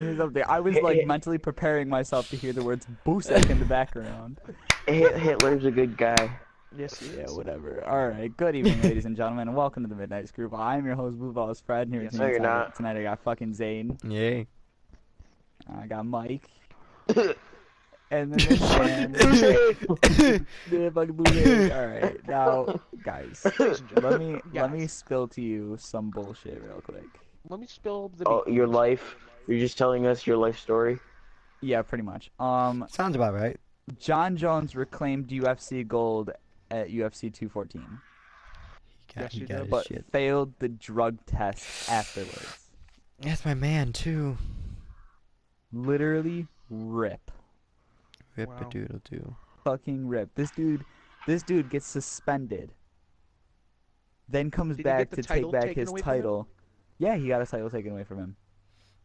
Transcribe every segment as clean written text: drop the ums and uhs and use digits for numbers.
Something. I was like mentally preparing myself to hear the words Busek in the background. Hitler's a good guy. Yes, he is. Yeah, whatever. Alright, good evening, ladies and gentlemen, and welcome to the Midnight Screwball. I'm your host, Blue Balls Fred, and here with Yes, me no, you're not. tonight I got fucking Zane. Yay. I got Mike. And then there's Dan. Yeah, fucking Busek. Alright, now, guys, let me spill to you some bullshit real quick. Let me spill the Oh, beans. your life? You're just telling us your life story? Yeah, pretty much. Sounds about right. John Jones reclaimed UFC gold at UFC 214. He Yes, got his But shit. failed the drug test afterwards. That's my man, too. Literally rip. Rip Wow. a doodle doo. Fucking rip. This dude gets suspended. Then comes Did he back get the to take title back taken his away from him? title. Yeah, he got his title taken away from him.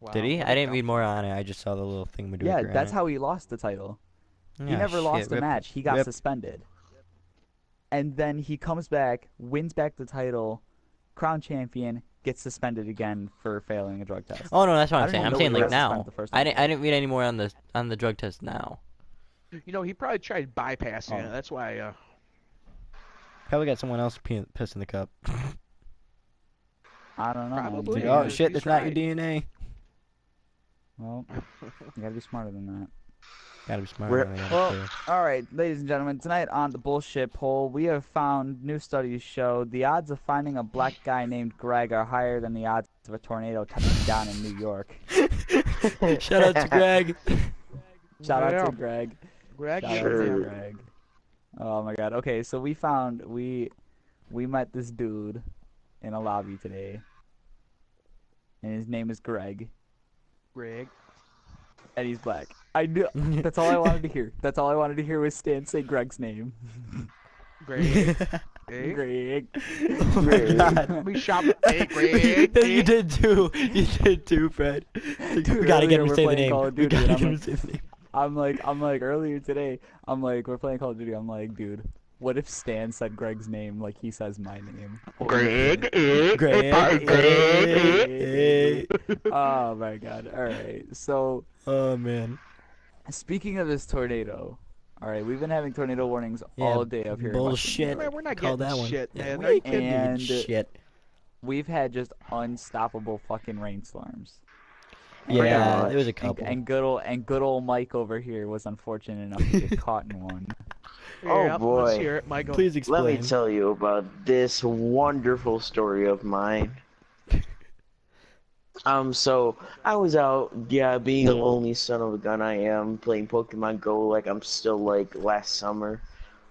Wow, Did he? what I a didn't read dumb- more on it. I just saw the little thing we do. Yeah, that's how he lost the title. He never lost a match. He got suspended. And then he comes back, wins back the title, crown champion, gets suspended again for failing a drug test. Oh no, that's what I I'm don't saying. even I'm know saying what he like got suspended now. the first I time. didn't read any more on the drug test now. You know, he probably tried bypassing Oh. it. That's why. Probably got someone else piss in the cup. I don't know. Probably. Maybe. Oh Yeah, shit, he's that's not your right. DNA. Well, you gotta be smarter than that. Gotta be smart. Rip. Well, alright, ladies and gentlemen, tonight on the bullshit poll, we have found new studies show the odds of finding a black guy named Greg are higher than the odds of a tornado touching down in New York. Shout out to Greg. Shout out Yeah. to Greg. Greg, Shout out Sure. to Greg. Oh my god. Okay, so we met this dude in a lobby today. And his name is Greg. Greg. And he's black. I knew that's all I wanted to hear. That's all I wanted to hear was Stan say Greg's name. Greg. Greg. Oh my god. Let me shop. Hey, Greg. You did too. You did too, Fred. Dude, We gotta get earlier him to we're say the playing name. Call of We Duty, gotta and get him to say the name. I'm like earlier today, I'm like, we're playing Call of Duty. I'm like, dude, what if Stan said Greg's name like he says my name? Greg. Greg. Oh my god. Alright. So Oh man. speaking of this tornado, alright, we've been having tornado warnings Yeah, all day up here. in Western bullshit. New Man, York. we're not Call getting that one. shit, Yeah, man. we Are you ain't kidding me? getting And- shit. We've had just unstoppable fucking rainstorms. Yeah, Yeah. there was a couple. And good old Mike over here was unfortunate enough to get caught in one. Oh, Yeah, boy. Let's hear it, Michael. Please Let me explain. tell you about this wonderful story of mine. So I was out, being the only son of a gun I am, playing Pokemon Go like I'm still like last summer.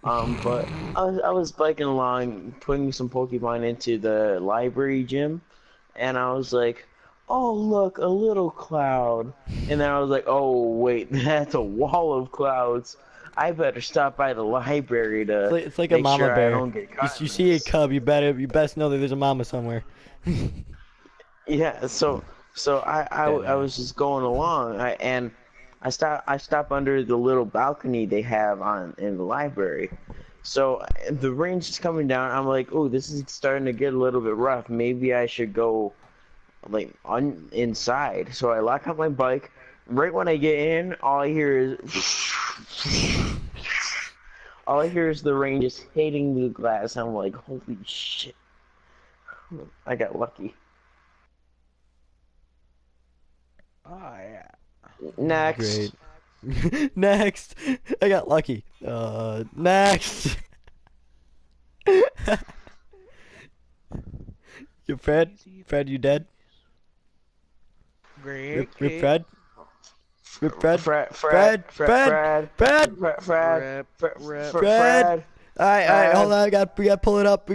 But I was biking along, putting some Pokemon into the library gym, and I was like, oh look, a little cloud. And then I was like, oh wait, that's a wall of clouds. I better stop by the library to It's like a make mama sure I bear. don't get caught You in see a this. cub, you best know that there's a mama somewhere. Yeah, so I was just going along, and I stop under the little balcony they have in the library. So the rain's just coming down. I'm like, oh, this is starting to get a little bit rough. Maybe I should go like inside. So I lock up my bike. Right when I get in, all I hear is the rain just hitting the glass. I'm like, holy shit! I got lucky. Oh, yeah. Next. Great. Next. I got lucky. Next. You Fred? Fred, you dead? Greg. Rip Fred? Rip Fred? Fred. Fred. Fred. Alright, hold on. We gotta pull it up.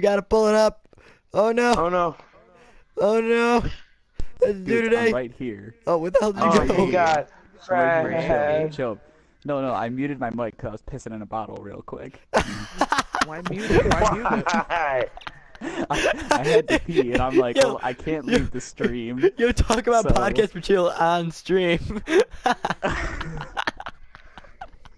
Oh no. Oh no. Oh no. Let's do Dude, today. I'm right here. Oh, where the hell did you Oh go? my god. I'm right here. Fred. Chill. No, I muted my mic because I was pissing in a bottle real quick. Why mute it? Why mute it? Why? I had to pee, and I'm like, Yo, oh, I can't yo. leave the stream. Yo, talk about So- podcast material on stream.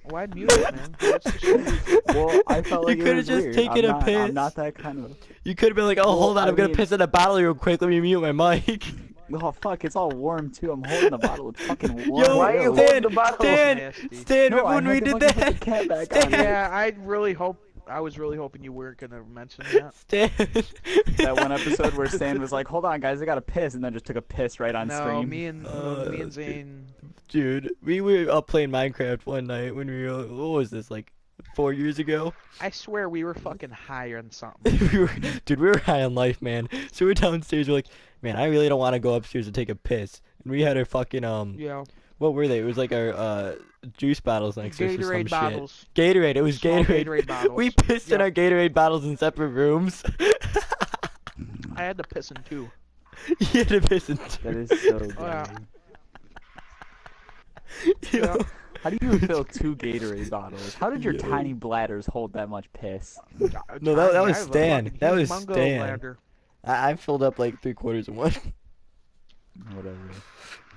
Why mute it, man? What's the shit? Well, I felt like You it could've was just weird. taken I'm a not, I'm piss. not that kind of. You could have been like, oh, Well, hold on, I I'm gonna mean- piss in a bottle real quick. Let me mute my mic. Oh fuck, it's all warm too. I'm holding the bottle with fucking warm. Yo, Why are you milk. holding the bottle? Stan, No, remember I when had we to did fucking put the that? cap back Stan, on it. Yeah, I was really hoping you weren't gonna mention that. Stan. That one episode where Stan was like, "Hold on, guys, I got to piss," and then just took a piss right on No, stream. me and that's Zane. Dude, we were up playing Minecraft one night when we were, what was this, like 4 years ago? I swear we were fucking high on something. Dude, we were high on life, man. So we're downstairs, we're like, man, I really don't want to go upstairs to take a piss. And we had our fucking, Yeah. what were they? It was like our, juice bottles next to us or some Gatorade shit. bottles. Gatorade, it was Small Gatorade. Gatorade bottles. We pissed in Yep. our Gatorade bottles in separate rooms. I had to piss in two. You had to piss in That is so gay. Oh, yeah. Yo. How do you fill 2 Gatorade bottles? How did your Yo. tiny bladders hold that much piss? No, that Tiny, was I have a Stan. fucking That was humongous Stan. bladder. I filled up like 3/4 of one. Whatever.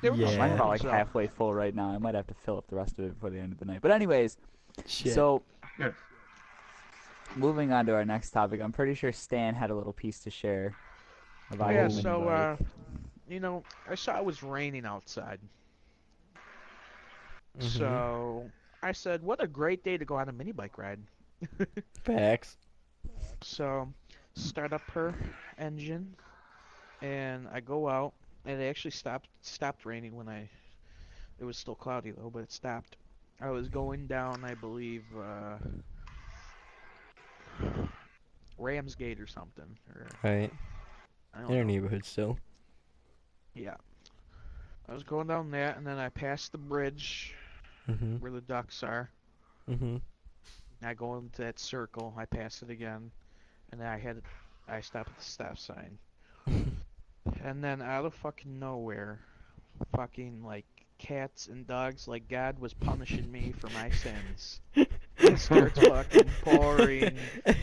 They were Yeah. Mine's about like so- halfway full right now. I might have to fill up the rest of it before the end of the night. But anyways, Shit. so moving on to our next topic, I'm pretty sure Stan had a little piece to share about Yeah, his mini so bike. you know, I saw it was raining outside. Mhm. So I said, what a great day to go on a mini bike ride. Facts. So start up her engine and I go out and it actually stopped raining when it was still cloudy though, but it stopped. I was going down, I believe, Ramsgate or something. Or, Right. I don't In our know. neighborhood still. Yeah. I was going down that and then I passed the bridge Mhm. where the ducks are. Mhm. I go into that circle, I pass it again, and then I stop at the stop sign. And then out of fucking nowhere, fucking like cats and dogs, like God was punishing me for my sins. It starts fucking pouring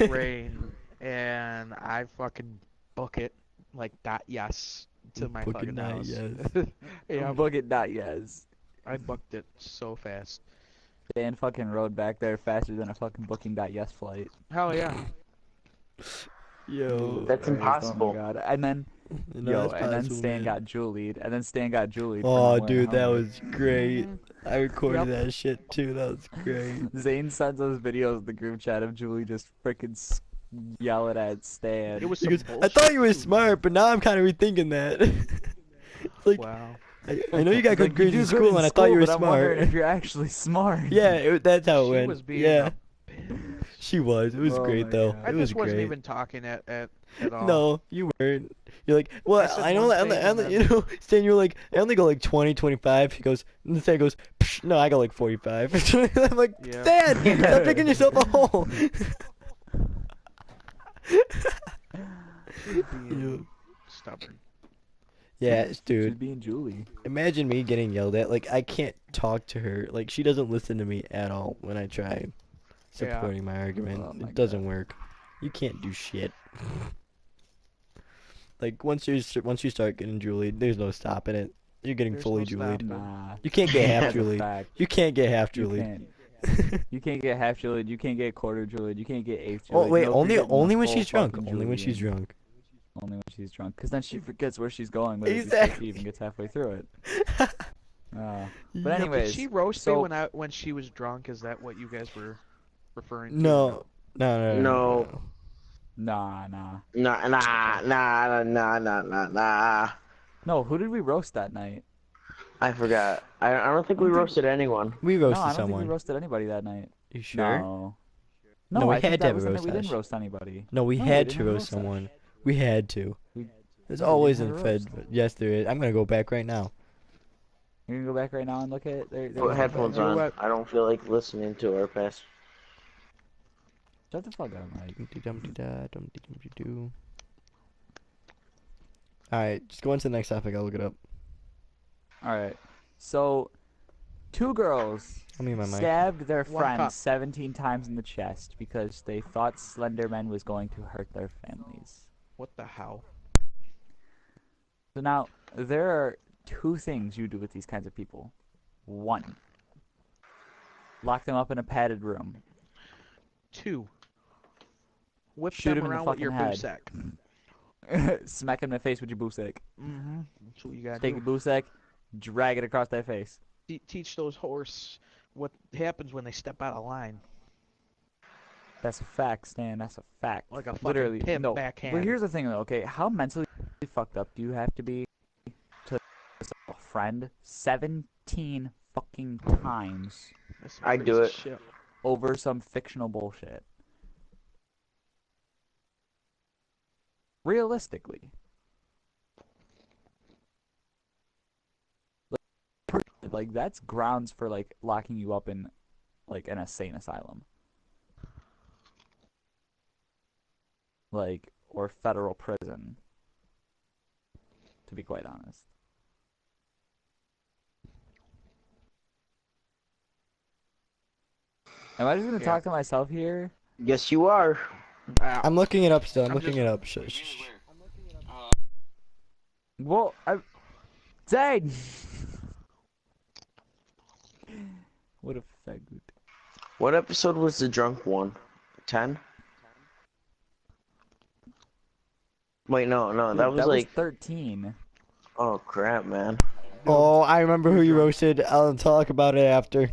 rain, and I fucking book it like dot yes to my Book it fucking not house. yes. Yeah, Bucket.yes. I booked it so fast. Stan fucking rode back there faster than a fucking booking.yes flight. Hell yeah. Yo. That's Oh impossible. my god. And then No, that's and then possible, Stan man. got Julied, and then Stan got Julied. for Oh, not wearing a dude, that helmet. was great. I recorded Yep. that shit too. That was great. Zane sends us videos in the group chat of Julie just freaking yelling at Stan. It was He some goes, I bullshit, thought you were too. smart, but now I'm kind of rethinking that. It's like, Wow. I know you got He's good like, grades do in good school, and I thought you were but I'm wondering smart. if you're actually smart. Yeah, that's how it She went. was being Yeah, a bitch. she was. It was Oh great my though. God. I It was just wasn't great. even talking at all. No, you weren't. You're like, well, said I know, one I only, thing I and only, then- you know, Stan, you're like, I only go like 20, 25. He goes, and Stan goes, Psh, no, I go like 45. I'm like, Yeah. Stan, stop picking yourself a hole. She's being stubborn. Yeah, She's dude. being Julie. Imagine me getting yelled at. Like, I can't talk to her. Like, she doesn't listen to me at all when I try supporting my argument. Oh my It doesn't work. You can't do shit. Like, once you start getting Julie, there's no stopping it. You're getting There's fully no Julied. stopping. Nah. You can't get half That's a Julied. fact. You can't get half You Julied. can't. You can't get half Julied. You can't get quarter Julied. You can't get eighth Julied. Oh wait, Nope, you're only getting the only when full she's drunk. fucking Only when she's Julian. drunk. Only when she's drunk. Because then she forgets where she's going with it before Exactly. she even gets halfway through it. But Yep. Did anyways, she roast so- me when she was drunk? Is that what you guys were referring to? No. No. No. nah. Nah. No, who did we roast that night? I forgot. I don't think we roasted anyone. We No, roasted I don't think someone. we roasted anybody that night. You sure? No. No, we I think had to that have a was the night roast we didn't sesh. roast anybody. No, we No, had we to didn't roast roast that. someone. We had to. We- There's No, we always didn't in have a Fed. roast. But yes, there is. I'm gonna go back right now. You can go back right now and look at it. There Put headphones You know on. what? I don't feel like listening to our past. Shut the fuck up, Mike. Dum-de-dum-de-da, Alright, just go on to the next topic. I'll look it up. Alright. So, 2 girls Let me my mic. stabbed their One friend cup. 17 times in the chest because they thought Slenderman was going to hurt their families. What the hell? So now, there are 2 things you do with these kinds of people. 1. Lock them up in a padded room. 2. Whip Shoot him them in the around with your fucking boo head. sack. Smack him in the face with your boosek. Mm-hmm. That's what you gotta Take do. your boosek, drag it across that face. Teach those horse what happens when they step out of line. That's a fact, Stan. That's a fact. Like a fucking Literally, pimp no. backhand. But here's the thing, though. Okay, how mentally fucked up do you have to be to a friend 17 fucking times That's some I'd do crazy it. shit. over some fictional bullshit? Realistically, like that's grounds for like locking you up in like an insane asylum, like or federal prison. To be quite honest. Am I just gonna Yeah. talk to myself here? Yes, you are. I'm looking it up still. I'm I'm looking just- it up. Shh. Well, dang. What a faggot. What episode was the drunk one? 10? Wait, no, Dude, that was like. 13. Oh crap, man. Oh, I remember who you roasted. I'll talk about it after.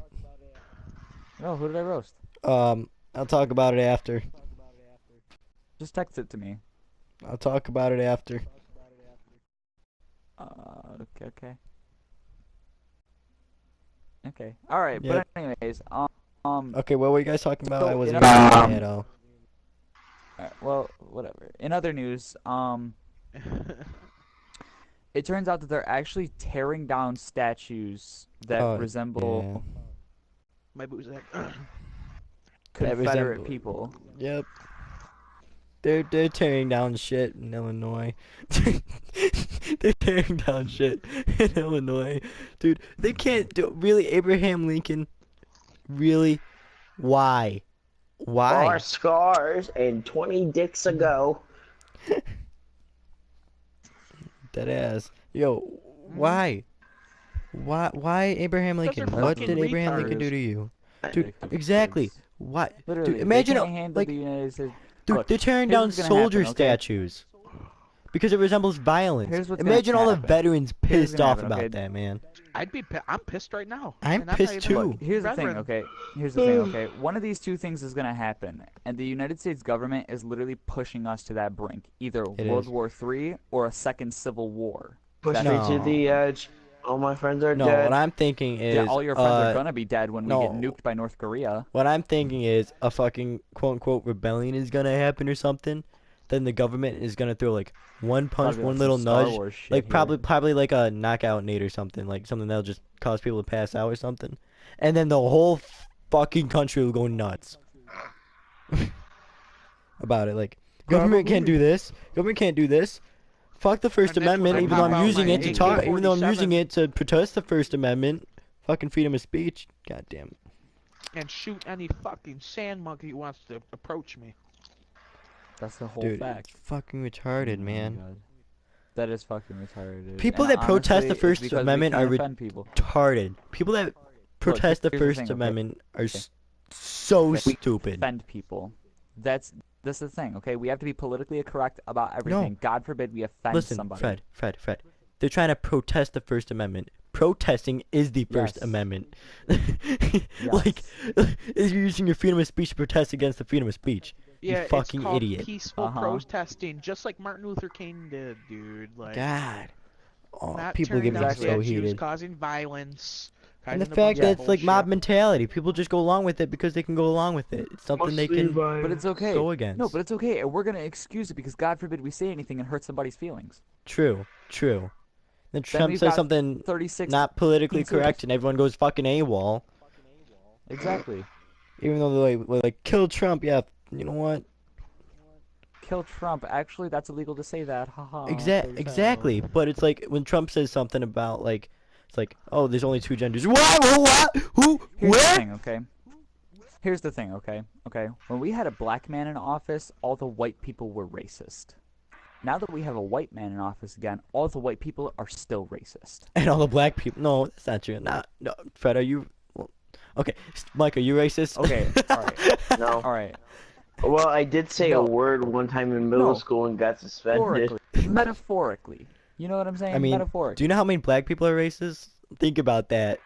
No, who did I roast? I'll talk about it after. Just text it to me. I'll talk about it after. Okay. Okay. All right. Yep. But anyways, Okay, what were you guys talking about? So, I wasn't in even other- listening at all. well, whatever. In other news, it turns out that they're actually tearing down statues that Oh, resemble My boozak. Confederate resemble- people. Yep. They're tearing down shit in Illinois. They're tearing down shit in Illinois. Dude, they can't do really Abraham Lincoln. Really? Why? Why? 4 scars and 20 dicks ago. Dead ass. Yo, why? Why Abraham Because they're Lincoln? What fucking did Abraham Lincoln retards. do to you? Dude, Ridiculous. exactly. Why? Literally, Dude, imagine they how- can't handle like, the United States. dude, Look, they're tearing here's down what's gonna soldier happen, okay? statues because it resembles violence. Here's what's gonna Imagine all the happen. veterans Here's what's pissed gonna off happen, about okay? that, man. I'm pissed right now. I'm and not pissed even- too. Look, here's the thing, Reverend. okay? Here's the thing, okay? One of these two things is gonna happen, and the United States government is literally pushing us to that brink. Either It World is. War III or a second Civil War. Push That's me No. to the edge. All my friends are No, dead. what I'm thinking is Yeah, all your friends are gonna be dead when we get no. nuked by North Korea. What I'm thinking is a fucking quote unquote rebellion is gonna happen or something. Then the government is gonna throw like one punch, Probably one like little some Star nudge, Wars shit like here. probably like a knockout Nate or something, like something that'll just cause people to pass out or something, and then the whole fucking country will go nuts about it. Like government can't do this. Government can't do this. Fuck the First And that's Amendment, when I even though pop I'm out using my it to talk, even though I'm AK-47. using it to protest the First Amendment. Fucking freedom of speech. God damn it. And shoot any fucking sand monkey who wants to approach me. That's the whole Dude, fact. it's fucking retarded, Oh my man. God. That is fucking retarded. Dude. People And that protest honestly, the it's First because we Amendment can't are offend people. Retarded. People that protest the here's the First thing, okay? Amendment are so Okay. stupid. Offend people. That's the thing, okay? We have to be politically correct about everything. God forbid we offend Listen, somebody. Fred. They're trying to protest the First Amendment. Protesting is the First Yes. Amendment. Like, if you're using your freedom of speech to protest against the freedom of speech. Yeah, fucking it's called idiot. peaceful Uh-huh. protesting, just like Martin Luther King did, dude. Like, God. Oh, not people tearing get down me so statues, heated. causing violence. And the causing a bunch fact that of it's like mob bullshit. mentality. People just go along with it because they can go along with it. It's something they can But it's okay. go against. No, but it's okay. And we're going to excuse it because God forbid we say anything and hurt somebody's feelings. True. Then Then Trump we've says got something 36 not politically pieces of- correct and everyone goes fucking AWOL. Exactly. Even though they're like kill Trump, yeah, you know what? Kill Trump. Actually, that's illegal to say that. Haha. Exactly. But it's like when Trump says something about like it's like, oh, there's only two genders. What? Who? Here's the Where? thing, okay? Here's the thing, okay? Okay. When we had a black man in office, all the white people were racist. Now that we have a white man in office again, all the white people are still racist. And all the black people. No, that's not true. No, Fred, are you? Well, okay, Mike, are you racist? Okay, all right. No. All right. Well, I did say No. a word one time in middle No. school and got suspended. Metaphorically. You know what I'm saying? I mean, Metaphorically. do you know how many black people are racist? Think about that.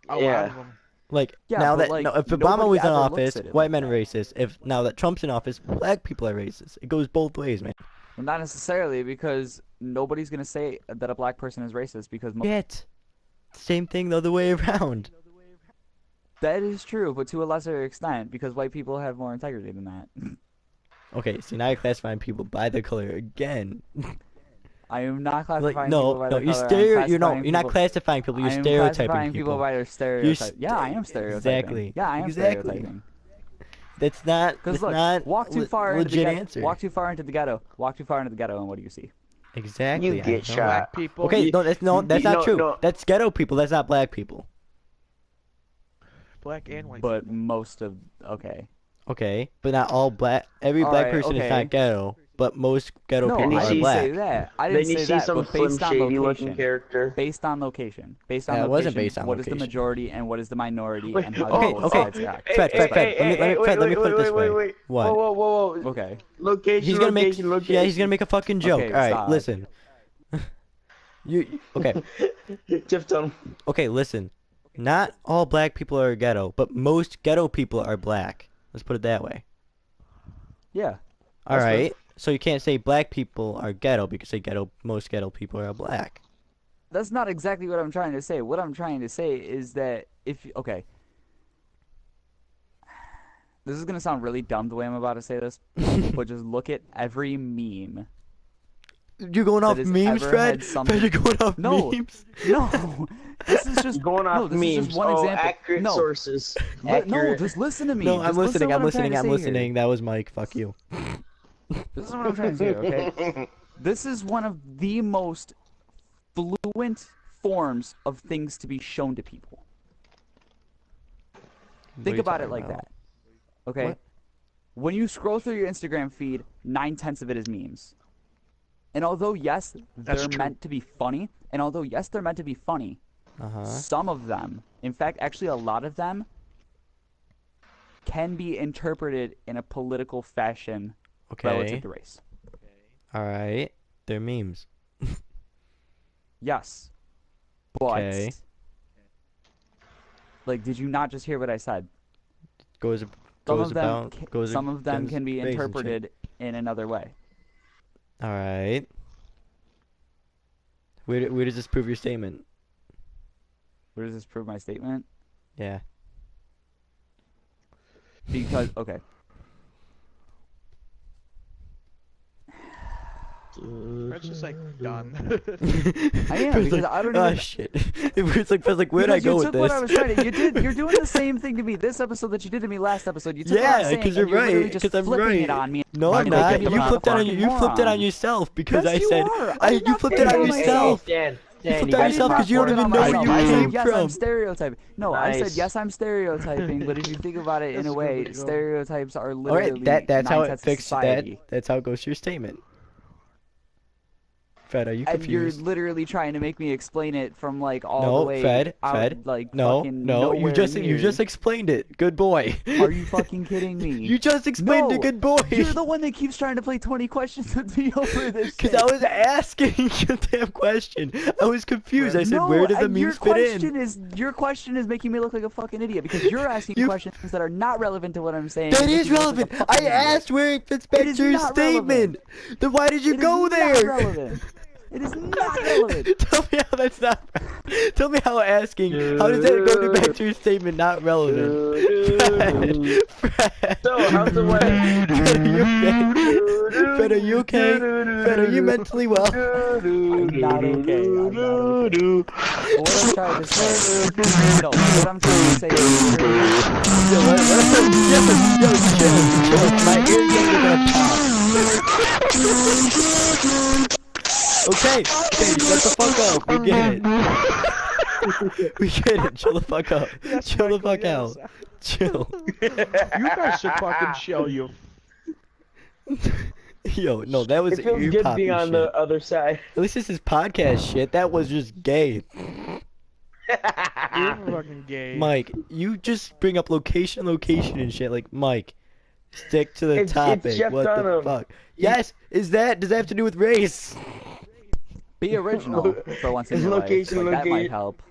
A lot Yeah. of them. Like Yeah, now but, that like, no, if Obama nobody was in ever looks office, at it white like men are that. racist. If now that Trump's in office, black people are racist. It goes both ways, man. Well, not necessarily, because nobody's gonna say that a black person is racist because Yet, same thing the other way around. that is true, but to a lesser extent, because white people have more integrity than that. Okay, so now you're classifying people by their color again. I am not classifying Like people no, by no, their you color. you're not classifying people. You're I am stereotyping classifying people by their stereotype. Yeah, I am stereotyping. Exactly. Yeah, I am Exactly. stereotyping. That's not. Because That's look, not walk too far into the legit ghetto. answer. Walk too far into the ghetto. Walk too far into the ghetto, and what do you see? Exactly. You I get know. shot. Black people. Okay, that's not no, true. no. That's ghetto people. That's not black people. Black and white. But most of Okay, but not all black. Every black Alright, person is okay. not ghetto, but most ghetto no, people I are didn't black. say that. I Then didn't you say see that. some But slim based on shady looking location, character. based on location, It wasn't based on what is the location. majority and what is the minority, Wait, and how Okay, both okay. sides act. Fred, let me put it this way. Wait. What? Whoa. Okay. Location, He's gonna location. yeah, he's gonna make a fucking joke. Okay, All right, stop. listen. Okay, Jeff, tell him. okay, listen. Not all black people are ghetto, but most ghetto people are black. Let's put it that way. Yeah. All That's fair. right. So you can't say black people are ghetto because most ghetto people are black. That's not exactly what I'm trying to say. What I'm trying to say is that okay. This is gonna sound really dumb the way I'm about to say this, but just look at every meme. You're going off has memes, ever Fred? had something- Fred, you're going off No. memes? No, this is just Going off this is memes. just one Oh, example. accurate No. sources. No, Accurate. just listen to me. No, Just I'm listen to listening. what I'm trying to listening. say here. That was Mike. Fuck you. This is what I'm trying to say, okay? This is one of the most fluent forms of things to be shown to people. Think about it like that. Okay? What? When you scroll through your Instagram feed, 9/10 of it is memes. And although yes, That's they're true. meant to be funny, Uh-huh. some of them, in fact, actually a lot of them, can be interpreted in a political fashion relative Okay. to race. All right. They're memes. Yes. But, Okay. like, did you not just hear what I said? Goes Some goes of them, about goes some of them against can be race and shit. interpreted in another way. All right. Where does this prove your statement? Where does this prove my statement? Yeah. Because, okay. Fred's just like done. I am, Fred's because like, I don't oh even- shit. Fred's like, where'd I Because go you with took this? what I was trying to. You're doing the same thing to me this episode that you did to me last episode. You took what I Yeah, was saying, because and you're literally right. just Because I'm flipping right. it on me. No, I'm Trying to not. make me You look like flipped a it on fucking you flipped it on moron. yourself because Yes, I you said are. I did you not flipped flip it it on on yourself. Dan, You flipped you it on guys yourself are because you don't flip it even on know where myself. you I said, came yes, from. I'm stereotyping. No, I said Nice. yes, I'm stereotyping. But if you think about it in That's a a good way, way to go. stereotypes are All literally right, that's how it 9/10 of fixed that. society. That's how it goes to your statement. Fred, are you And you're confused? literally trying to make me explain it from like all No, the way Fred, out, Fred, like No, fucking no, you nowhere just near. explained it. Good boy. Are you fucking kidding me? You just explained No, it, good boy. You're the one that keeps trying to play 20 questions with me over this. Because I was asking you a damn question. I was confused. I said, no, where did the and your memes fit question in? your question is making me look like a fucking idiot because you're asking You- questions that are not relevant to what I'm saying. That and is making me look like relevant. a I fucking idiot. asked where it fits back It is to your not statement. Then why did you It is go not there? relevant. It is not relevant. Tell me how that's not. Tell me how asking. How does that go to back to your statement not relevant? Fred. So, how's the wedding? Fred, are you okay? Fred, are you mentally well? I'm not okay. I'm not okay. But what I'm trying to say, no, what I'm trying to say is, Chill. My ears are gonna pop. Okay, shut the fuck up. We get it. We get it. Chill the fuck up. Yes, Chill the Michael, fuck yes. out. Chill. You guys should fucking chill, you. Yo, no, that was It feels ear good popping being on shit. the other side. At least this is podcast shit. That was just gay. You're fucking gay. Mike, you just bring up location and shit. Like, Mike, Stick to the It's topic. Jeff What the Dunham. fuck? Yes, does that have to do with race? Be original for once in your life. Location, Like, that might location. help.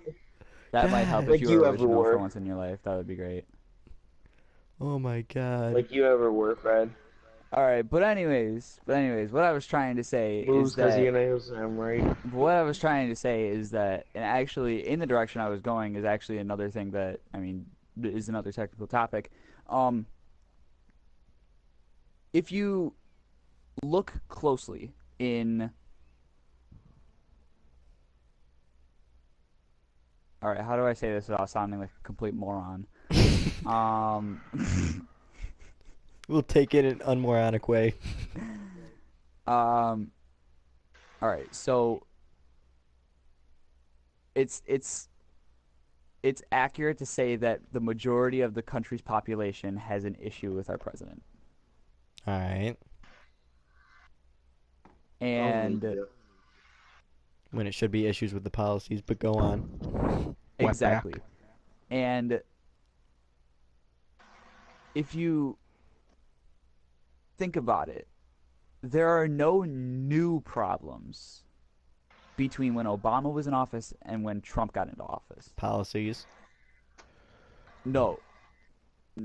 That might help God. if Like you you were ever original for were. once in your life. That would be great. Oh my god. Like you ever were, Fred. All right, but anyways, what I was trying to say Moves is because he that knows I'm right. what I was trying to say is that, and actually, in the direction I was going is actually another thing that is another technical topic. If you look closely in, all right, how do I say this without sounding like a complete moron? We'll take it in an unmoronic way. All right, so it's accurate to say that the majority of the country's population has an issue with our president. All right. And When it should be issues with the policies, but go on. exactly. And if you think about it, there are no new problems between when Obama was in office and when Trump got into office. Policies. No,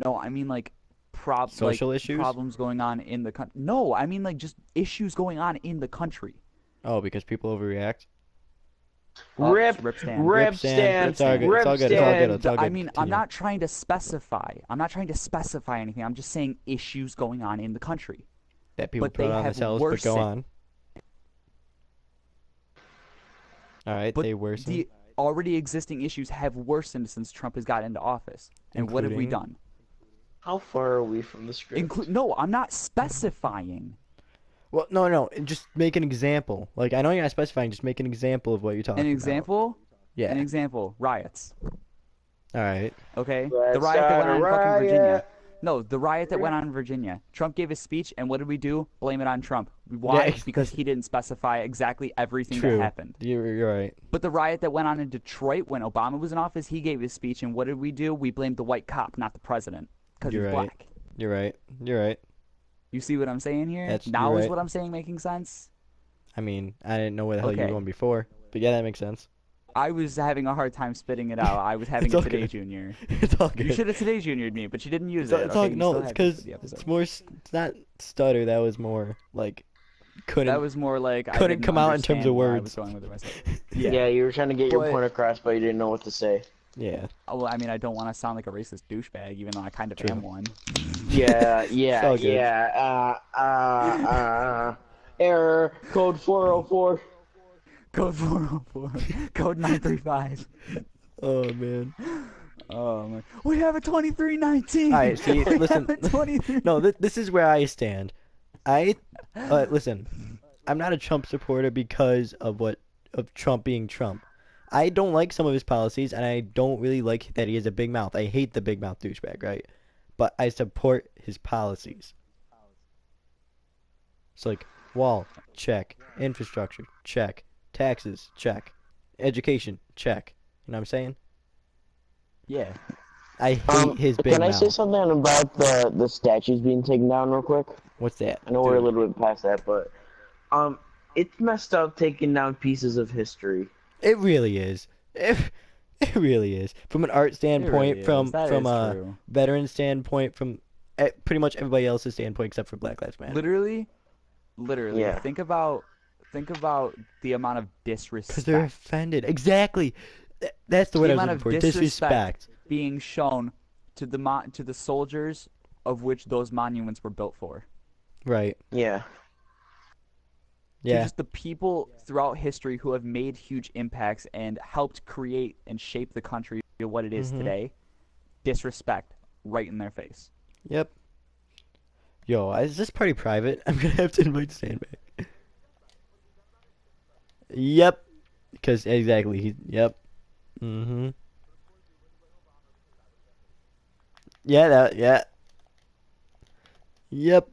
I mean like Social issues? problems going on in the country. No, I mean like just issues going on in the country. Oh, because people overreact? Rip Stan. It's all good. It's all good. It's all good. It's all good. I mean, I'm Continue. not trying to specify. I'm not trying to specify anything. I'm just saying issues going on in the country. That people but put they on have themselves, but go worsened. on. All right, But they worsen. the already existing issues have worsened since Trump has got into office. And what have we Including? done? How far are we from the script? No, I'm not specifying. Well, no. Just make an example. Like, I know you're not specifying. Just make an example of what you're talking An about. example? Yeah. An example. Riots. All right. Okay? Let's The riot that went on in start a fucking Virginia. riot. No, the riot that went on in Virginia. Trump gave his speech, and what did we do? Blame it on Trump. Why? Yeah. Because he didn't specify exactly everything True. that happened. You're right. But the riot that went on in Detroit when Obama was in office, he gave his speech, and what did we do? We blamed the white cop, not the president, because he's You're right. black. You're right. You're right. You see what I'm saying here? You're Now is right. what I'm saying making sense? I mean, I didn't know where the hell you were Okay. going before, but yeah, that makes sense. I was having a hard time spitting it out. I was having It's a all Today good. Junior. It's all good. You should have Today Junior'd me, but you didn't use It's it. all, Okay, you no, still it's have to because for the episode. it's more. It's not stutter. That was more like couldn't. That was more like I couldn't didn't come out in terms understand of where I was words. going with it myself. Yeah, you were trying to get your But- point across, but you didn't know what to say. Yeah. Well, I mean, I don't want to sound like a racist douchebag, even though I kind of True. am one. Yeah, all good. Error, code 404. Code 404. Code 935. Oh man. Oh man. We have a 2319. All right, see, We listen. have a 23. No, this is where I stand. Listen. I'm not a Trump supporter because of Trump being Trump. I don't like some of his policies, and I don't really like that he has a big mouth. I hate the big mouth douchebag, right? But I support his policies. It's like wall, check. Infrastructure, check. Taxes, check. Education, check. You know what I'm saying? Yeah. I hate his big Can I mouth. say something about the statues being taken down real quick? What's that? I know we're a little bit past that, but it's messed up taking down pieces of history. It really is. It really is. From an art standpoint, really from is. That from is a true. veteran standpoint, from pretty much everybody else's standpoint except for Black Lives Matter. Literally. Yeah. Think about the amount of Because they're disrespect offended. Exactly. That's the word I was amount looking of for. Disrespect. being shown to the soldiers of which those monuments were built for. Right. Yeah. To Yeah. just the people throughout history who have made huge impacts and helped create and shape the country to what it is Mhm. today. Disrespect right in their face. Yep. Yo, is this party private? I'm gonna have to invite Stan back. Yep. Because exactly. Yep. Mm-hmm. Yeah. Yeah. Yep.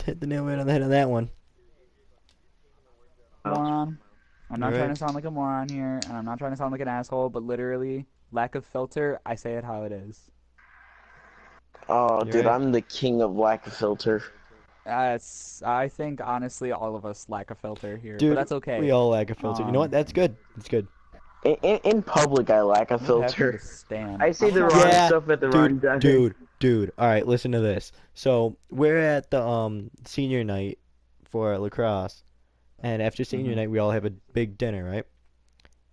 Hit the nail right on the head on that one. Moron. I'm not trying Right. to sound like a moron here, and I'm not trying to sound like an asshole, but literally, lack of filter, I say it how it is. Oh, You're dude, right. I'm the king of lack of filter. I think honestly all of us lack a filter here, but Dude, that's okay. we all lack a filter. You know what? Um, That's good. That's good. In public, I lack a what happened to filter. Stan? I say I'm the not wrong sure. Yeah, stuff at the wrong time. dude. All right, listen to this. So we're at the senior night for lacrosse, and after senior Mhm. night, we all have a big dinner, right?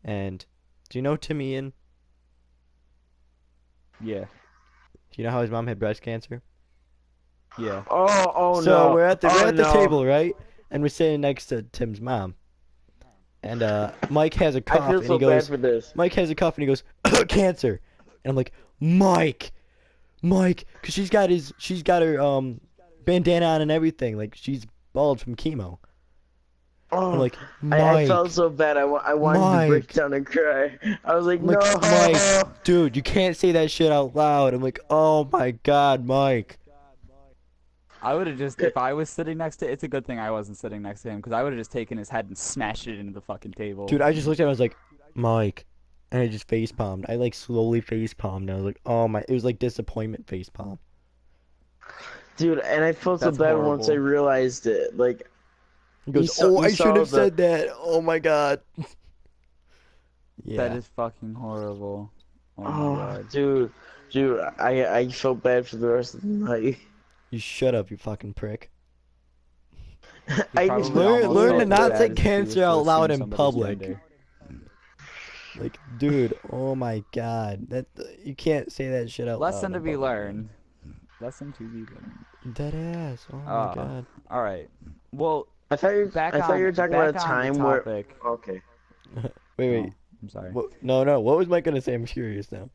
And do you know Tim Ian? Yeah, Do you know how his mom had breast cancer? yeah. Oh So no. we're at the Oh no. table, right? And we're sitting next to Tim's mom. And Mike has a I cough feel and so he bad goes, for this. Mike has a cough and he goes, cancer. And I'm like, Mike, 'cause she's got her bandana on and everything, like she's bald from chemo. I'm Oh, like, I felt Mike, so bad. I wanted to break Mike. down and cry. I was like, I'm no. like, Mike, dude, you can't say that shit out loud. I'm like, oh my God, Mike. I would have just, if I was sitting next to, it's a good thing I wasn't sitting next to him, because I would have just taken his head and smashed it into the fucking table. Dude, I just looked at him, I was like, Mike. And I just face palmed. I like slowly face palmed. I was like, oh my, it was like disappointment face palm. Dude, and I felt so That's bad once I horrible. realized it. Like, He goes, saw- oh, you I should saw have said that. Oh my God. That Yeah. is fucking horrible. Oh my oh, god. dude, I felt bad for the rest of the night. You shut up, you fucking prick. I probably just almost Learn felt to as not bad say as if he was cancer out to loud assume in somebody's public. gender. Like, dude, oh my God. That you can't say that shit out loud. Lesson to in be public, learned. Lesson to be learned. man. Dead ass. Oh my God. All right. Well, I thought you back I thought you were on talking about a back on the time where. topic. Okay. Wait. Oh, I'm sorry. No. What was Mike gonna say? I'm curious now.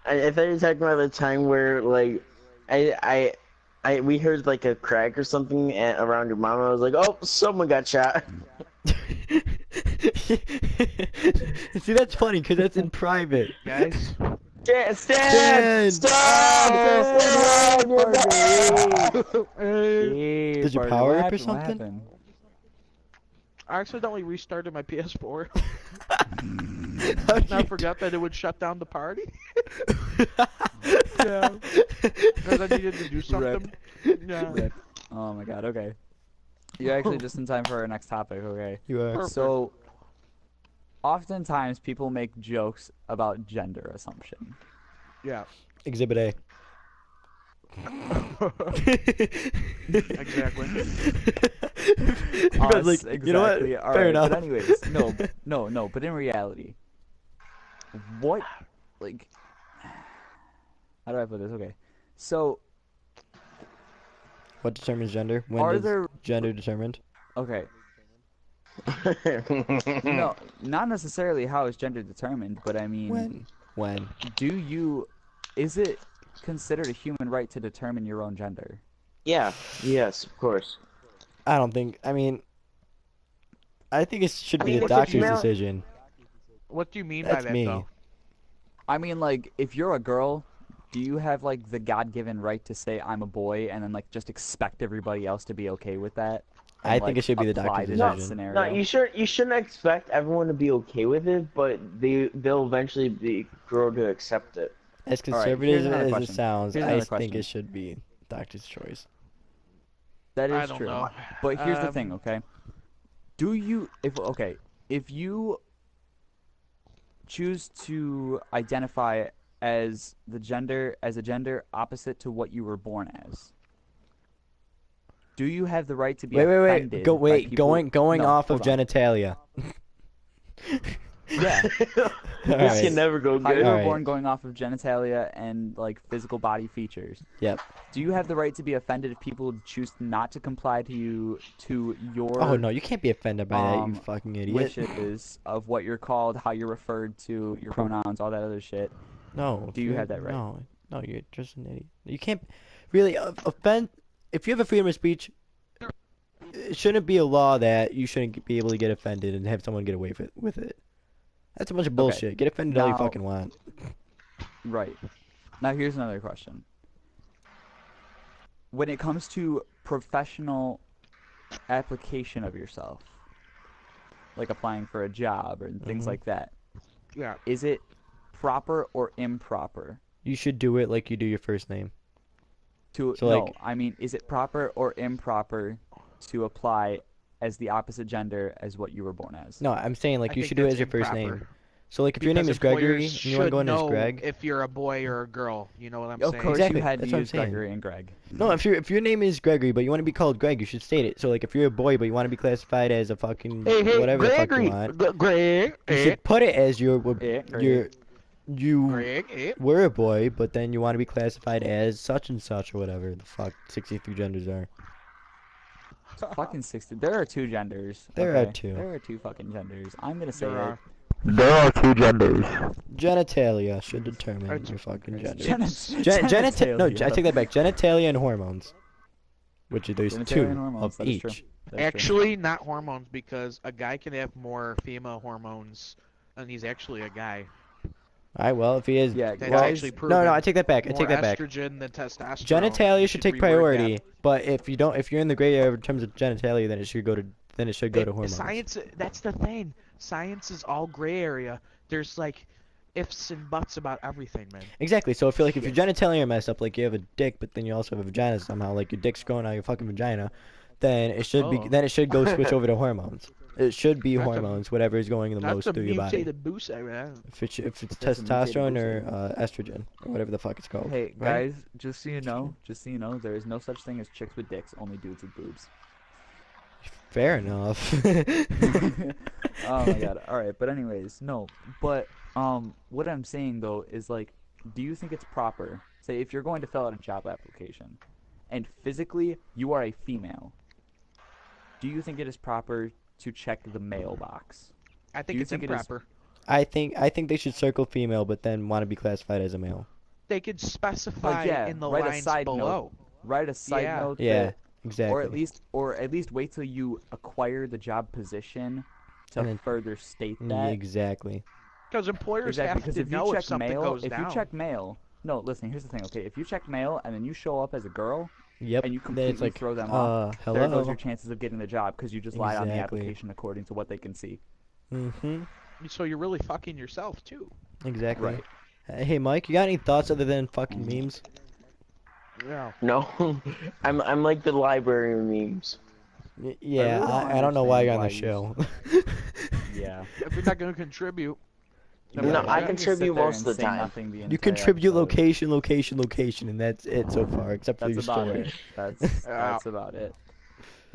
I thought you were talking about the time where like we heard like a crack or something around your mom. I was like, oh, someone got shot. See, that's funny because that's in private. Guys, Stan! Stan! You're back! Hey, Did your partner, power what up or happened? What something? happened? I accidentally restarted my PS4. How'd And I you forgot that it would shut down the party. Yeah. Because I needed to do something. Yeah. Rip. Oh my god. Okay. You're actually just in time for our next topic. Okay. You are. Perfect. So, oftentimes people make jokes about gender assumption. Yeah. Exhibit A. Exactly. Because, like, Exactly. you know what? All Fair right. enough. But anyways, no. But in reality, what, like, how do I put this? Okay. So, What determines gender? When are is there? gender determined? Okay. No, not necessarily how is gender determined, but I mean, When? is it considered a human right to determine your own gender? Yeah. Yes, of course. I don't think. I mean, I think it should I be mean, the if it's doctor's male- decision. What do you mean That's by that, me. though? I mean, like, if you're a girl, do you have, like, the God-given right to say, I'm a boy, and then, like, just expect everybody else to be okay with that? And, I think like, it should be the apply doctor's to that decision. scenario? No, you shouldn't expect everyone to be okay with it, but they'll eventually grow to accept it. As All right, here's conservative another as it question. sounds, Here's I another think question. it should be doctor's choice. That I is don't true. know. But here's the thing, okay? If you choose to identify as a gender opposite to what you were born as, do you have the right to be Wait. offended by people? Going No, off of hold on. genitalia. Yeah. This Alright. can never go How you good. were Alright. born going off of genitalia and like physical body features. Yep. Do you have the right to be offended if people choose not to comply to your Oh no, you can't be offended by that, you um, fucking idiot. wishes of what you're called, how you're referred to, your pronouns, all that other shit? No. Do you have that right? No, you're just an idiot. You can't really offend. If you have a freedom of speech, it shouldn't be a law that you shouldn't be able to get offended and have someone get away with it. That's a bunch of bullshit. Get offended all you Now- fucking want. Right. Now here's another question. When it comes to professional application of yourself, like applying for a job and things Mhm. like that, Yeah. is it proper or improper? You should do it like you do your first name. To So, no, like- I mean, is it proper or improper to apply as the opposite gender as what you were born as? No, I'm saying like I you think should do it that's as your first improper. name. So like if your name Because is Gregory employers and you want to go should in as know Greg. if you're a boy or a girl. You know what I'm Of saying? course, Exactly, you had to that's what I'm use saying. Gregory and Greg. No, if your name is Gregory but you want to be called Greg, you should state it. So like if you're a boy but you want to be classified as a fucking Hey, whatever the fuck you Gregory, want, Greg, you should put it as you Greg, were a boy, but then you want to be classified as such and such or whatever the fuck 63 genders are. Fucking 60. There are 2 genders. There are okay? 2. There are 2 fucking genders. I'm gonna say There it. are. There are 2 genders. Genitalia should determine It's- your fucking Christ. gender. Genitalia. No, I take that back. Genitalia and hormones. Which there's Genitalia 2 and hormones, of that is true. each. That's true. Actually, not hormones, because a guy can have more female hormones, and he's actually a guy. Alright, well, if he is... Yeah, That's well, actually proven. no, I take that back. I More take that back. estrogen than testosterone. Genitalia You should take reword priority, that. but if you're in the gray area in terms of genitalia, then it should go to hormones. Science, that's the thing. Science is all gray area. There's like ifs and buts about everything, man. Exactly. So I feel like if your genitalia are messed up, like you have a dick, but then you also have a vagina somehow, like your dick's growing out of your fucking vagina, then it should Oh. go switch over to hormones. It should be That's a- hormones, whatever is going the That's most a through your body. mutated boost, man. If it's That's a mutated testosterone booster. or estrogen or whatever the fuck it's called. Hey right? guys, just so you know, there is no such thing as chicks with dicks, only dudes with boobs. Fair enough. Oh my god. All right, but anyways, no. But what I'm saying though is like, do you think it's proper? Say if you're going to fill out a job application, and physically you are a female, do you think it is proper to check the male box? I Do think you it's think it is- improper. I think they should circle female, but then want to be classified as a male. They could specify yeah, in the write a lines side note. below. Write a side Yeah. note. Yeah, that, exactly. or at least wait till you acquire the job position to And then- further state Yeah, that. exactly. Because employers Exactly, have because to if you know check if something male, goes if down. you check male, no, listen. Here's the thing. Okay, if you check male and then you show up as a girl Yep. and you Then completely it's like, throw them off, hello. there goes your chances of getting the job because you just lied on the Exactly. application according to what they can see. Mhm. So you're really fucking yourself too. Exactly. Right. Hey, Mike, you got any thoughts other than fucking memes? Yeah. No, I'm like the library memes. Yeah, really don't I don't know why you're on the understand show. Yeah. If you're not going to contribute. then No, what I the can heck? contribute most of the time. You You contribute location, and that's it so far, except for That's your about story. it. That's about it.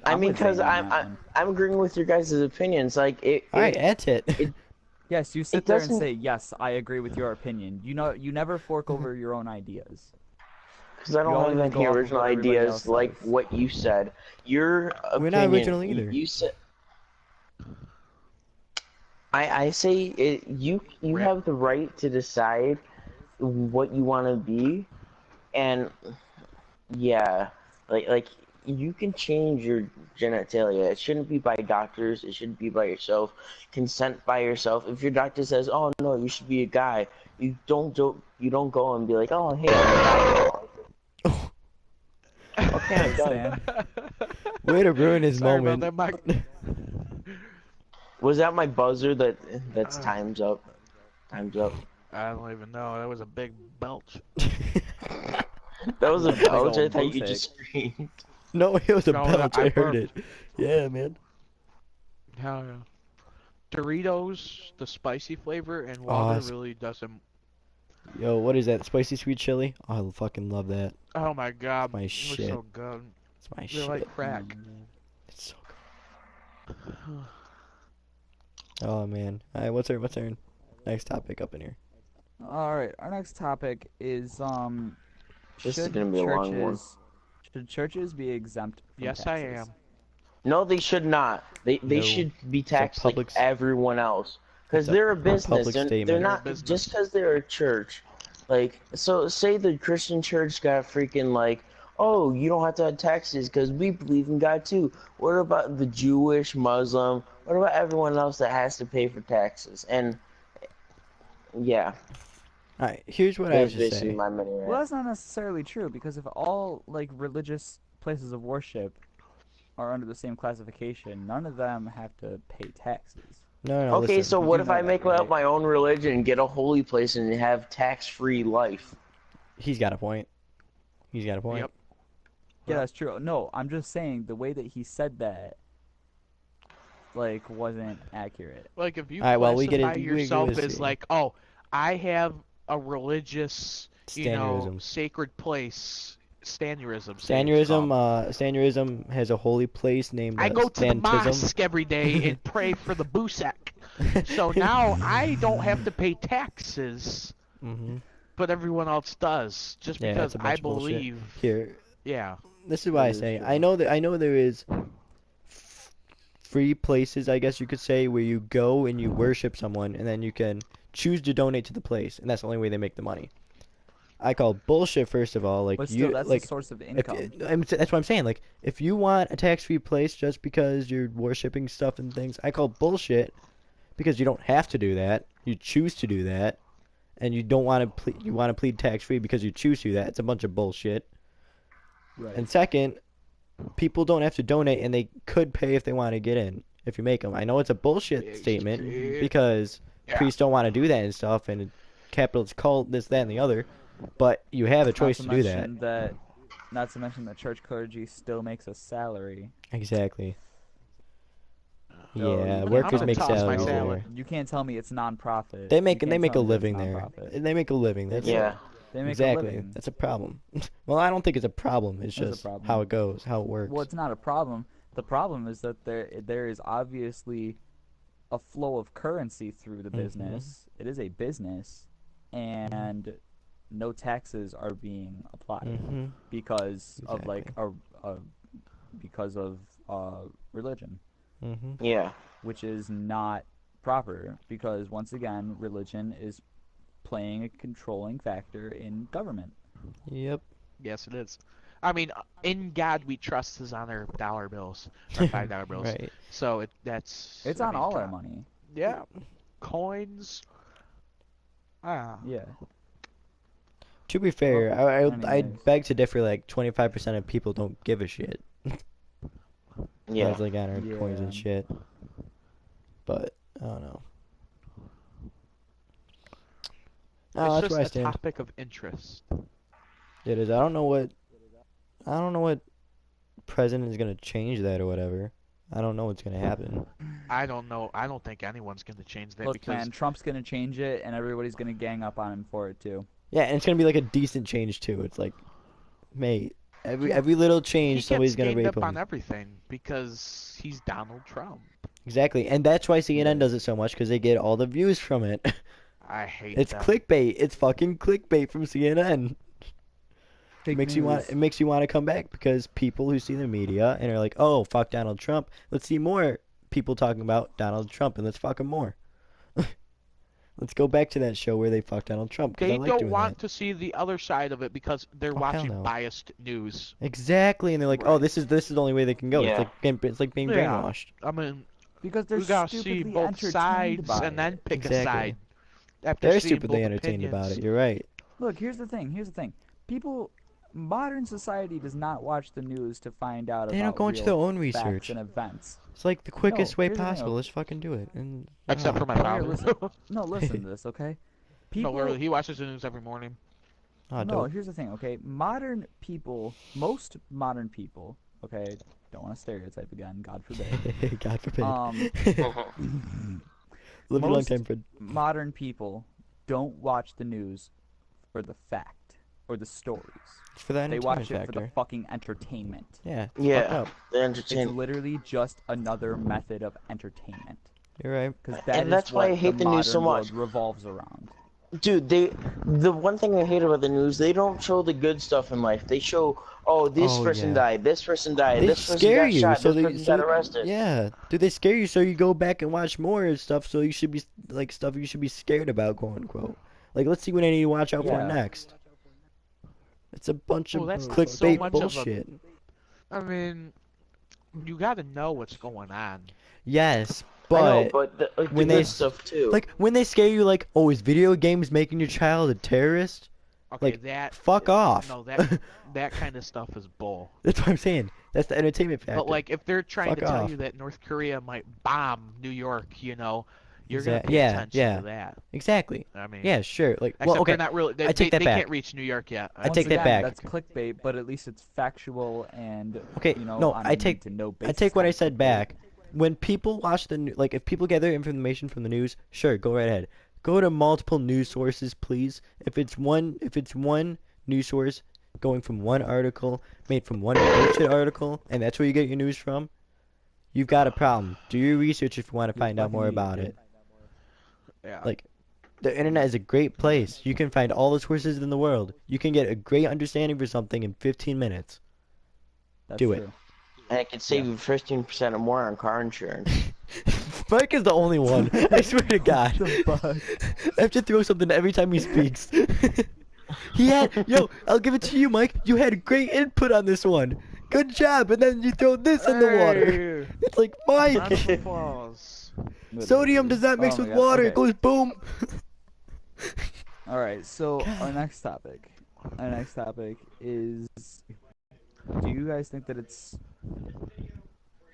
I I'm mean, with Zane because on that one. I'm agreeing with your guys' opinions. Like All right, that's it. Yes, you It sit there and doesn't- say, "Yes, I agree with your opinion." You know, you never fork over your own ideas. Because I You don't always have go any off of original what everybody ideas else like says. what you said. Your opinion. We're not original either. You said. I say you Rip. have the right to decide what you want to be, and yeah, like you can change your genitalia. It shouldn't be by doctors. It shouldn't be by yourself. Consent by yourself. If your doctor says, "Oh no, you should be a guy," you don't go and be like, "Oh hey, I'm a guy." Okay, I'm done. Way to ruin his Sorry moment. about that, Mike. Was that my buzzer? That's time's up. Time's up. I don't even know. That was a big belch. That was a Big ol' belch. I thought you booty. just screamed. No, it was a No, belch. I I heard it. burped. Yeah, man. Hell yeah. Doritos, the spicy flavor, and water it's- really doesn't. Yo, what is that? Spicy sweet chili? Oh, I fucking love that. Oh my god, my they're shit. so good. It's my They're shit. like crack. It's so good. Oh man. Alright, what's our next topic up in here? All right, our next topic is This is should gonna be a long one. should churches be exempt from Yes, I taxes? am. No, they should not. They No. should be taxed like public- everyone else. Because It's a they're a business. public They're statement. not They're a business. just because they're a church. Like, so say the Christian church got freaking like, oh, you don't have to have taxes because we believe in God too. What about the Jewish, Muslim? What about everyone else that has to pay for taxes? And yeah, Alright, here's what I have that's to basically say. my mini rant. Well, that's not necessarily true because if all like religious places of worship are under the same classification, none of them have to pay taxes. No, Okay, listen. so you what do if know I that, make right? up my own religion and get a holy place and have tax-free life? He's got a point. He's got a point. Yep. Yeah, that's true. No, I'm just saying the way that he said that, like, wasn't accurate. Like, if you All right, well, classify we yourself gotta as see. like, oh, I have a religious, Stanerism. sacred place, stanerism, say it's Stanerism, called. Stanerism has a holy place named I go to the Stantism. mosque every day and pray for the busek. So now I don't have to pay taxes, Mhm. but everyone else does, just Yeah, because it's a I bunch of bullshit. believe. Here, Yeah. this is why I That is say true. I know there is free places, I guess you could say, where you go and you worship someone, and then you can choose to donate to the place, and that's the only way they make the money. I call bullshit, first of all. Like But still, that's a like source of if income. that's what I'm saying. Like, if you want a tax-free place just because you're worshiping stuff and things, I call bullshit, because you don't have to do that. You choose to do that, and you don't want to you want to plead tax-free because you choose to do that. It's a bunch of bullshit. Right. And second, people don't have to donate, and they could pay if they want to get in, if you make them. I know it's a bullshit statement because priests don't want to do that and stuff, and capitalist cult, this, that, and the other, but you have a choice to do that. Not to mention that church clergy still makes a salary. Exactly. So Yeah, you workers can't make tell me- my salaries salary. there. You can't tell me it's non-profit. They You make can't a tell me that it's living there. non-profit. They make a living. That's Yeah. They make a exactly. living. That's a problem. Well, I don't think it's a problem. It's It's a just problem. how it goes, how it works. Well, it's not a problem. The problem is that there is obviously a flow of currency through the Mhm. business. It is a business, and no taxes are being applied Mhm. because of like Exactly. because of religion, Mhm. Yeah. which is not proper because once again, religion is playing a controlling factor in government. Yep. Yes, it is. I mean, in God we trust is on our dollar bills, our $5 bills. Right. So that's. It's I on mean, all come our on. money. Yeah, coins. Ah, Yeah. To be fair, Well, I'd anyways. beg to differ. Like 25% of people don't give a shit. Yeah. That's like on our coins and Yeah. shit. But I don't know. Oh, it's that's just where I a stand. topic of interest. It is. I don't know what president is gonna change that or whatever. I don't know what's gonna happen. I don't know. I don't think anyone's going to change that Look, because man, Trump's gonna change it, and everybody's gonna gang up on him for it too. Yeah, and it's gonna be like a decent change too. It's like, mate, Dude, every little he change, somebody's gets gonna ganged rape up on him. everything because he's Donald Trump. Exactly, and that's why CNN Right. does it so much, because they get all the views from it. I hate It's them. clickbait. It's fucking clickbait from CNN. It makes you want to come back because people who see the media and are like, oh, fuck Donald Trump. Let's see more people talking about Donald Trump, and let's fuck him more. Let's go back to that show where they fuck Donald Trump, because I They like don't doing want that. to see the other side of it because they're Oh, hell watching no. biased news. Exactly, and they're like, oh, Right. this is the only way they can go. Yeah. It's like being Yeah. brainwashed. I mean, Because they're we gotta see stupidly both entertained sides by and then it. pick a Exactly. side. After They're seeing stupidly both entertained about opinions. it. You're right. Look, here's the thing. Modern society does not watch the news to find out They don't about go into real their own facts research. and events. It's like the quickest way here's the thing, possible. okay? Let's fucking do it. And Except for my Here, father. listen. No, listen to this, okay? No, literally, he watches the news every morning. oh, No, dope. here's the thing, okay? Most modern people, okay? Don't want to stereotype again, God forbid. God forbid. Live a long most time, Fred. modern people don't watch the news for the fact or the stories. It's for the They entertainment watch it for factor. the fucking entertainment. Yeah. It's fucked Yeah. up. The It's entertainment. literally just another method of entertainment. You're right. Because And that's why I hate the news so much. World revolves around. Dude, the one thing I hate about the news, they don't show the good stuff in life. They show, oh, this Oh, person yeah. died, this person died, They this person scare got you, shot, so this person got arrested. yeah, dude, they scare you, so you go back and watch more stuff. So you should be like stuff you should be scared about, quote unquote. Like, let's see what I need to watch out for Yeah. next. It's a bunch of Well, that's not so clickbait much of a- bullshit. I mean, you gotta know what's going on. Yes, I know, but but like, when the they good stuff too. like when they scare you, like, oh, is video games making your child a terrorist? Okay, Like, that. fuck off. No, that kind of stuff is bull. That's what I'm saying. That's the entertainment factor. But like, if they're trying Fuck to tell off. you that North Korea might bomb New York, You're gonna pay Yeah, attention yeah, to that. exactly. I mean, Yeah, sure. Like, except well, okay, they're not really. I take that they back. can't reach New York yet. I Once take that again, back. that's clickbait, but at least it's factual and Okay, no, on I a take need-to-know I basis. take what kind I of said clickbait. back. When people watch like if people gather information from the news, sure, go right ahead. Go to multiple news sources, please. If it's one news source going from one article made from one bullshit article, and that's where you get your news from, you've got a problem. Do your research if you want to You're a find out fucking more idiot, about kid. it. Yeah. Like, the internet is a great place. You can find all the sources in the world. You can get a great understanding for something in 15 minutes. That's Do it. true. And it could save you 15% or more on car insurance. Mike is the only one. I swear to God. The fuck? I have to throw something every time he speaks. Yo, I'll give it to you, Mike. You had great input on this one. Good job. And then you throw this in the water. Hey! It's like, Round Mike, of applause. sodium does not mix Oh my with God, water. okay. It goes boom. All right, so our God. next topic. Our next topic is: do you guys think that it's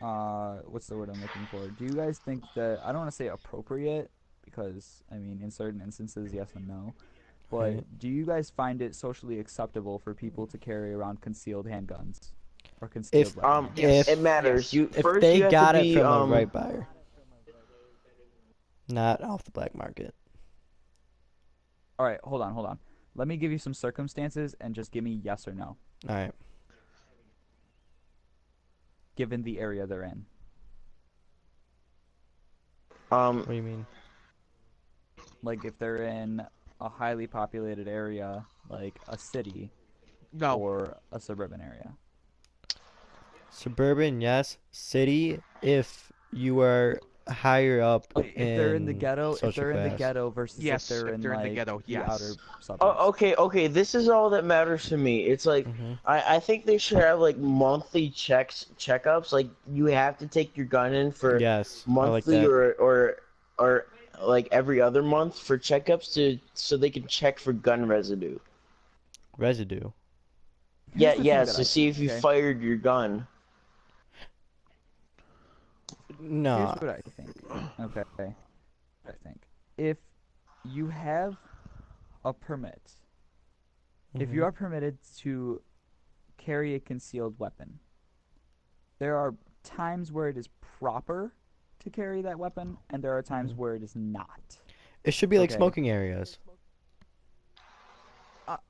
what's the word I'm looking for? Do you guys think that I don't want to say appropriate because I mean in certain instances yes and no, but Right. do you guys find it socially acceptable for people to carry around concealed handguns or concealed weapons? Yes. It matters. Yes. You If first they you have got to it be from a right buyer, not off the black market. All right, hold on. Let me give you some circumstances and just give me yes or no, All right. given the area they're in. What do you mean? Like if they're in a highly populated area, like a city No. or a suburban area. Suburban, yes. City, if you are higher up If they're in the in ghetto, if social they're in the class. ghetto versus Yes, if they're if in they're in the like ghetto, the yes. outer suburbs. Oh, okay. This is all that matters to me. It's like Mhm. I think they should have like monthly checkups. Like you have to take your gun in for Yes, I like monthly that. or like every other month for checkups so they can check for gun residue. Residue. Here's the thing Yes, that to I see think, if you okay? fired your gun. Here's No. what I think. Okay. I think if you have a permit, if you Mhm. are permitted to carry a concealed weapon, there are times where it is proper to carry that weapon, and there are times Mhm. where it is not. It should be like Okay. smoking areas.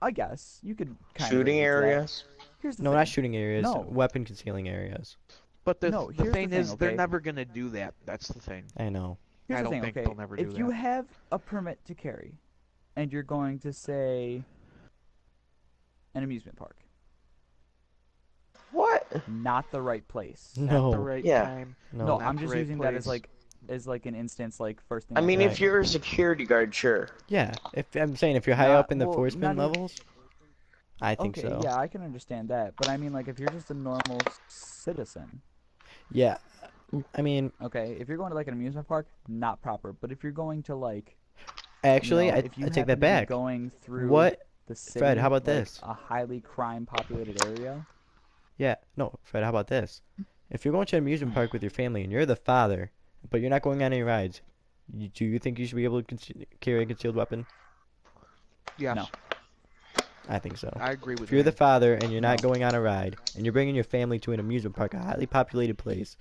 I guess you could kind Shooting of relate to that. areas. Here's the No, thing. not shooting areas. No. Weapon concealing areas. But No, the here's the thing thing, is, they're okay? never gonna do that. That's the thing. I know. Here's I the don't thing, think okay? they'll never do If you that. have a permit to carry, and you're going to say an amusement park, What? not the right place. Not the No. right Yeah. time. No, No. Not I'm the just right using that place. as like an instance, like first thing. I mean, Right. if you're a security guard, sure. Yeah. If I'm saying if you're high Not up in the well, enforcement not even. levels, I think Okay, so. yeah, I can understand that, but I mean, like, if you're just a normal citizen, Yeah. I mean, okay, if you're going to like an amusement park, not proper. But if you're going to like, actually, if you I take happen that to be back. going through What, the city, Fred? How about like this? a highly crime populated area, Yeah. No, Fred. How about this? If you're going to an amusement park with your family and you're the father, but you're not going on any rides, do you think you should be able to carry a concealed weapon? Yes. No. I think so. I agree with If you're the that. father and you're not No. going on a ride and you're bringing your family to an amusement park, a highly populated place,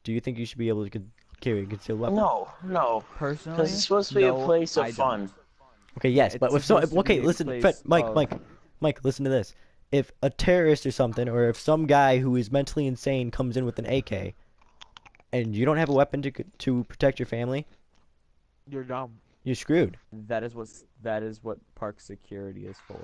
do you think you should be able to carry a concealed weapon? No, because personally, it's supposed to be a no, place of I fun. don't. Okay, Yeah, yes, but it's if so, supposed to okay, be a listen, Fred, place Mike, of. Mike, listen to this. If a terrorist or something, or if some guy who is mentally insane comes in with an AK, and you don't have a weapon to protect your family, You're dumb. you're screwed. That is what park security is for.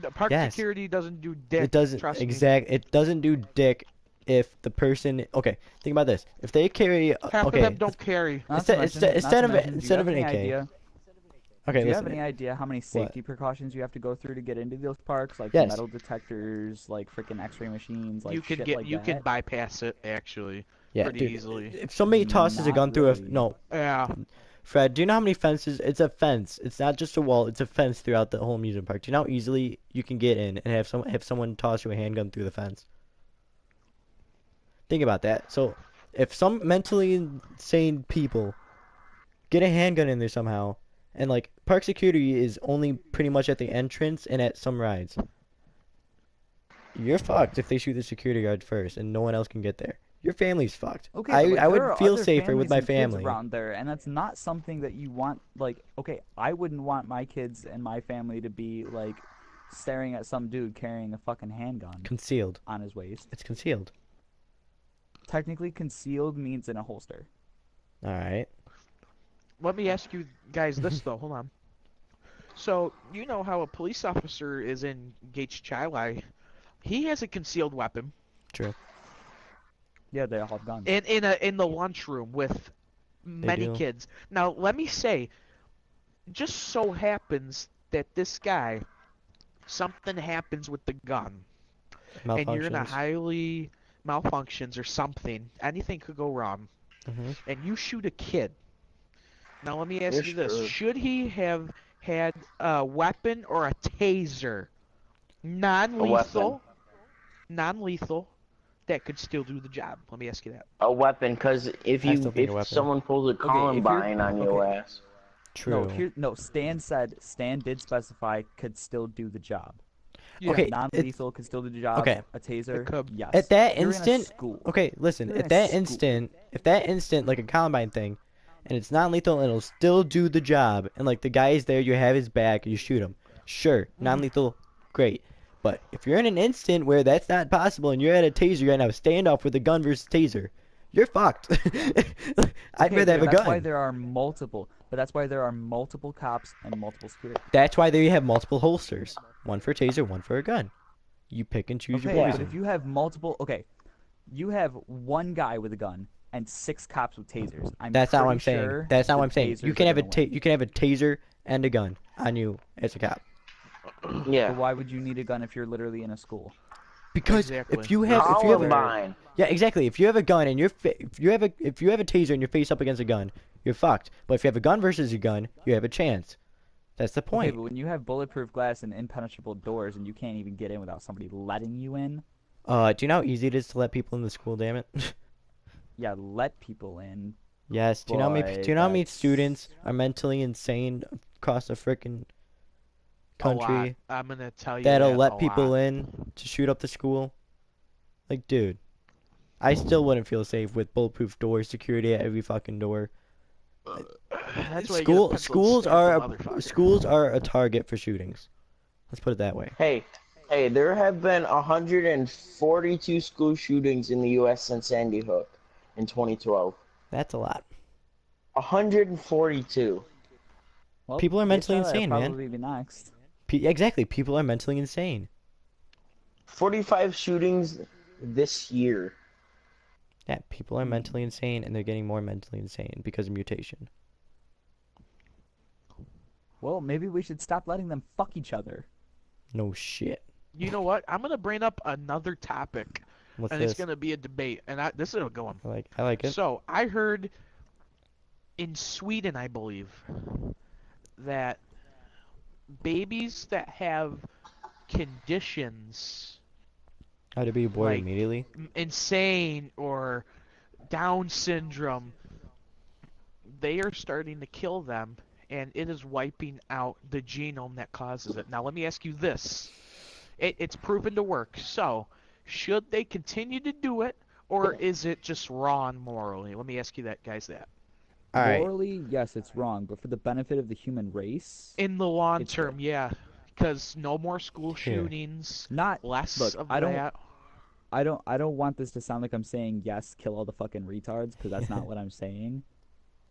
The park Yes. security doesn't do dick. It doesn't Trust me. It doesn't do dick if the person. Okay, think about this. If they carry, Half okay, of them don't carry. Not to mention, instead of do you instead of have an any AK. idea? Okay, Do you have listen. any idea how many safety precautions you have to go through to get into those parks? Like Yes. metal detectors, like freaking X-ray machines, like You could shit get like you that. could bypass it actually Yeah, pretty dude. easily. If somebody tosses a Not gun through really. no, Yeah. Fred, do you know how many fences? It's a fence. It's not just a wall. It's a fence throughout the whole amusement park. Do you know how easily you can get in and have someone toss you a handgun through the fence? Think about that. So, if some mentally insane people get a handgun in there somehow, and like park security is only pretty much at the entrance and at some rides. You're fucked if they shoot the security guard first and no one else can get there. Your family's fucked. Okay, but, like, I there would are feel other safer with families my and kids family. around there, and that's not something that you want. Like, okay, I wouldn't want my kids and my family to be like staring at some dude carrying a fucking handgun Concealed. on his waist. It's concealed. Technically, concealed means in a holster. All right. Let me ask you guys this though. Hold on. So you know how a police officer is in Gates Chili? He has a concealed weapon True. Yeah, they all have guns. in the lunchroom with many do. kids. Now let me say, just so happens that this guy, something happens with the gun, and you're in a Malfunctions. highly malfunctions or something. Anything could go wrong, and you shoot a kid. Now let me ask you this: should he have had a weapon or a taser, non-lethal, that could still do the job? Let me ask you that. A weapon, because if I still think a if weapon. someone pulls a if you're- Columbine on your okay. ass. True. No, Stan did specify could still do the job. Yeah. Okay. Non-lethal could still do the job. Okay. A taser, It could. yes. At that You're in a instant, school. okay, listen. You're in At a that school. instant, if that instant, like a Columbine thing, and it's non-lethal and it'll still do the job, and like the guy is there, you have his back, you shoot him. Sure, non-lethal, great. But if you're in an instant where that's not possible and you're at a taser, you're gonna have a standoff with a gun versus taser, you're fucked. I'd Okay, rather have a that's gun. why there are multiple. But that's why there are multiple cops and multiple security. That's why they have multiple holsters. One for a taser, one for a gun. You pick and choose your Okay, poison. but if you have multiple, you have one guy with a gun and 6 cops with tasers. That's not what I'm pretty saying. sure That's not what the I'm saying. You tasers can are have a gonna win. you can have a taser and a gun on you as a cop. Yeah. But why would you need a gun if you're literally in a school? Because Exactly. if you have a Columbine. yeah, exactly. If you have a gun and if you have a taser and you're face up against a gun, you're fucked. But if you have a gun versus a gun, you have a chance. That's the Okay, point. but when you have bulletproof glass and impenetrable doors and you can't even get in without somebody letting you in, Do you know how easy it is to let people in the school? Damn it. yeah, let people in. Yes. Do you know how many Boy, that's- students are mentally insane across the frickin' country A lot. I'm gonna tell you that'll that let a people lot. in to shoot up the school? Like, dude, I still wouldn't feel safe with bulletproof doors, security at every fucking door. That's why you get a pencil Schools and stamp the motherfucker. schools are a target for shootings. Let's put it that way. Hey, there have been 142 school shootings in the U.S. since Sandy Hook in 2012. That's a lot. 142. Well, People are mentally Utah will insane, man. probably be next. Exactly. People are mentally insane. 45 shootings this year. Yeah, people are mentally insane, and they're getting more mentally insane because of mutation. Well, maybe we should stop letting them fuck each other. No shit. You know what? I'm gonna bring up another topic, What's and this? it's gonna be a debate, and this is a good one. I like it. So I heard in Sweden, I believe, that babies that have conditions, How to be aborted like- immediately? insane or Down syndrome, they are starting to kill them, and it is wiping out the genome that causes it. Now, let me ask you this. It's proven to work. So, should they continue to do it, or is it just wrong morally? Let me ask you that, guys, that. All right. Morally, yes, it's wrong, but for the benefit of the human race, In the long It's term, yeah. Because no more school Here. shootings, not. less Look, of I don't- that. I don't want this to sound like I'm saying yes, kill all the fucking retards, because that's not what I'm saying.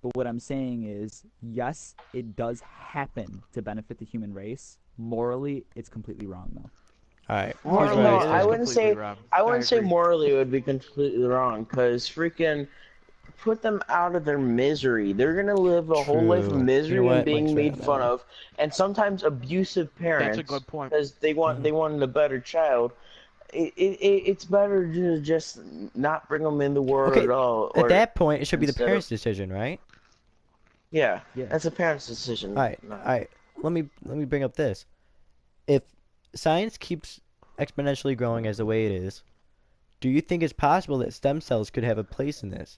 But what I'm saying is, yes, it does happen to benefit the human race. Morally, it's completely wrong, though. All right. Well, Here's no, what I It say. is I wouldn't completely say- wrong. I wouldn't say agree. morally it would be completely wrong, because freaking put them out of their misery. They're gonna live a whole life of True. misery You know what? and being Mike's made right. fun of, and sometimes abusive parents. That's a good point. Because they wanted a better child. It's better to just not bring them in the world Okay, at all. At or- that point, it should be the instead of- parents' decision, right? yeah, Yeah. that's a parent's decision. All right. All right. Let me bring up this. If science keeps exponentially growing as the way it is, do you think it's possible that stem cells could have a place in this?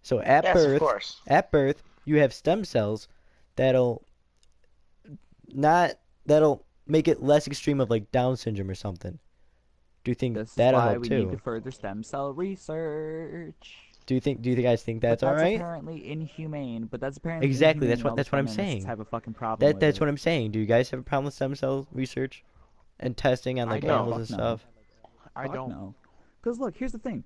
So Yes, of course. at birth, you have stem cells that'll that'll make it less extreme of like Down syndrome or something. Do you think This is that'll why help we need to too? further stem cell research. Do you guys think But that's all that's right? apparently inhumane. But that's apparently Exactly. inhumane, That's and what all the that's what I'm feminists saying. have a fucking problem with That's it. what I'm saying. Do you guys have a problem with stem cell research and testing on I like don't. animals and Fuck no. stuff? I Fuck don't. no. Because look, here's the thing.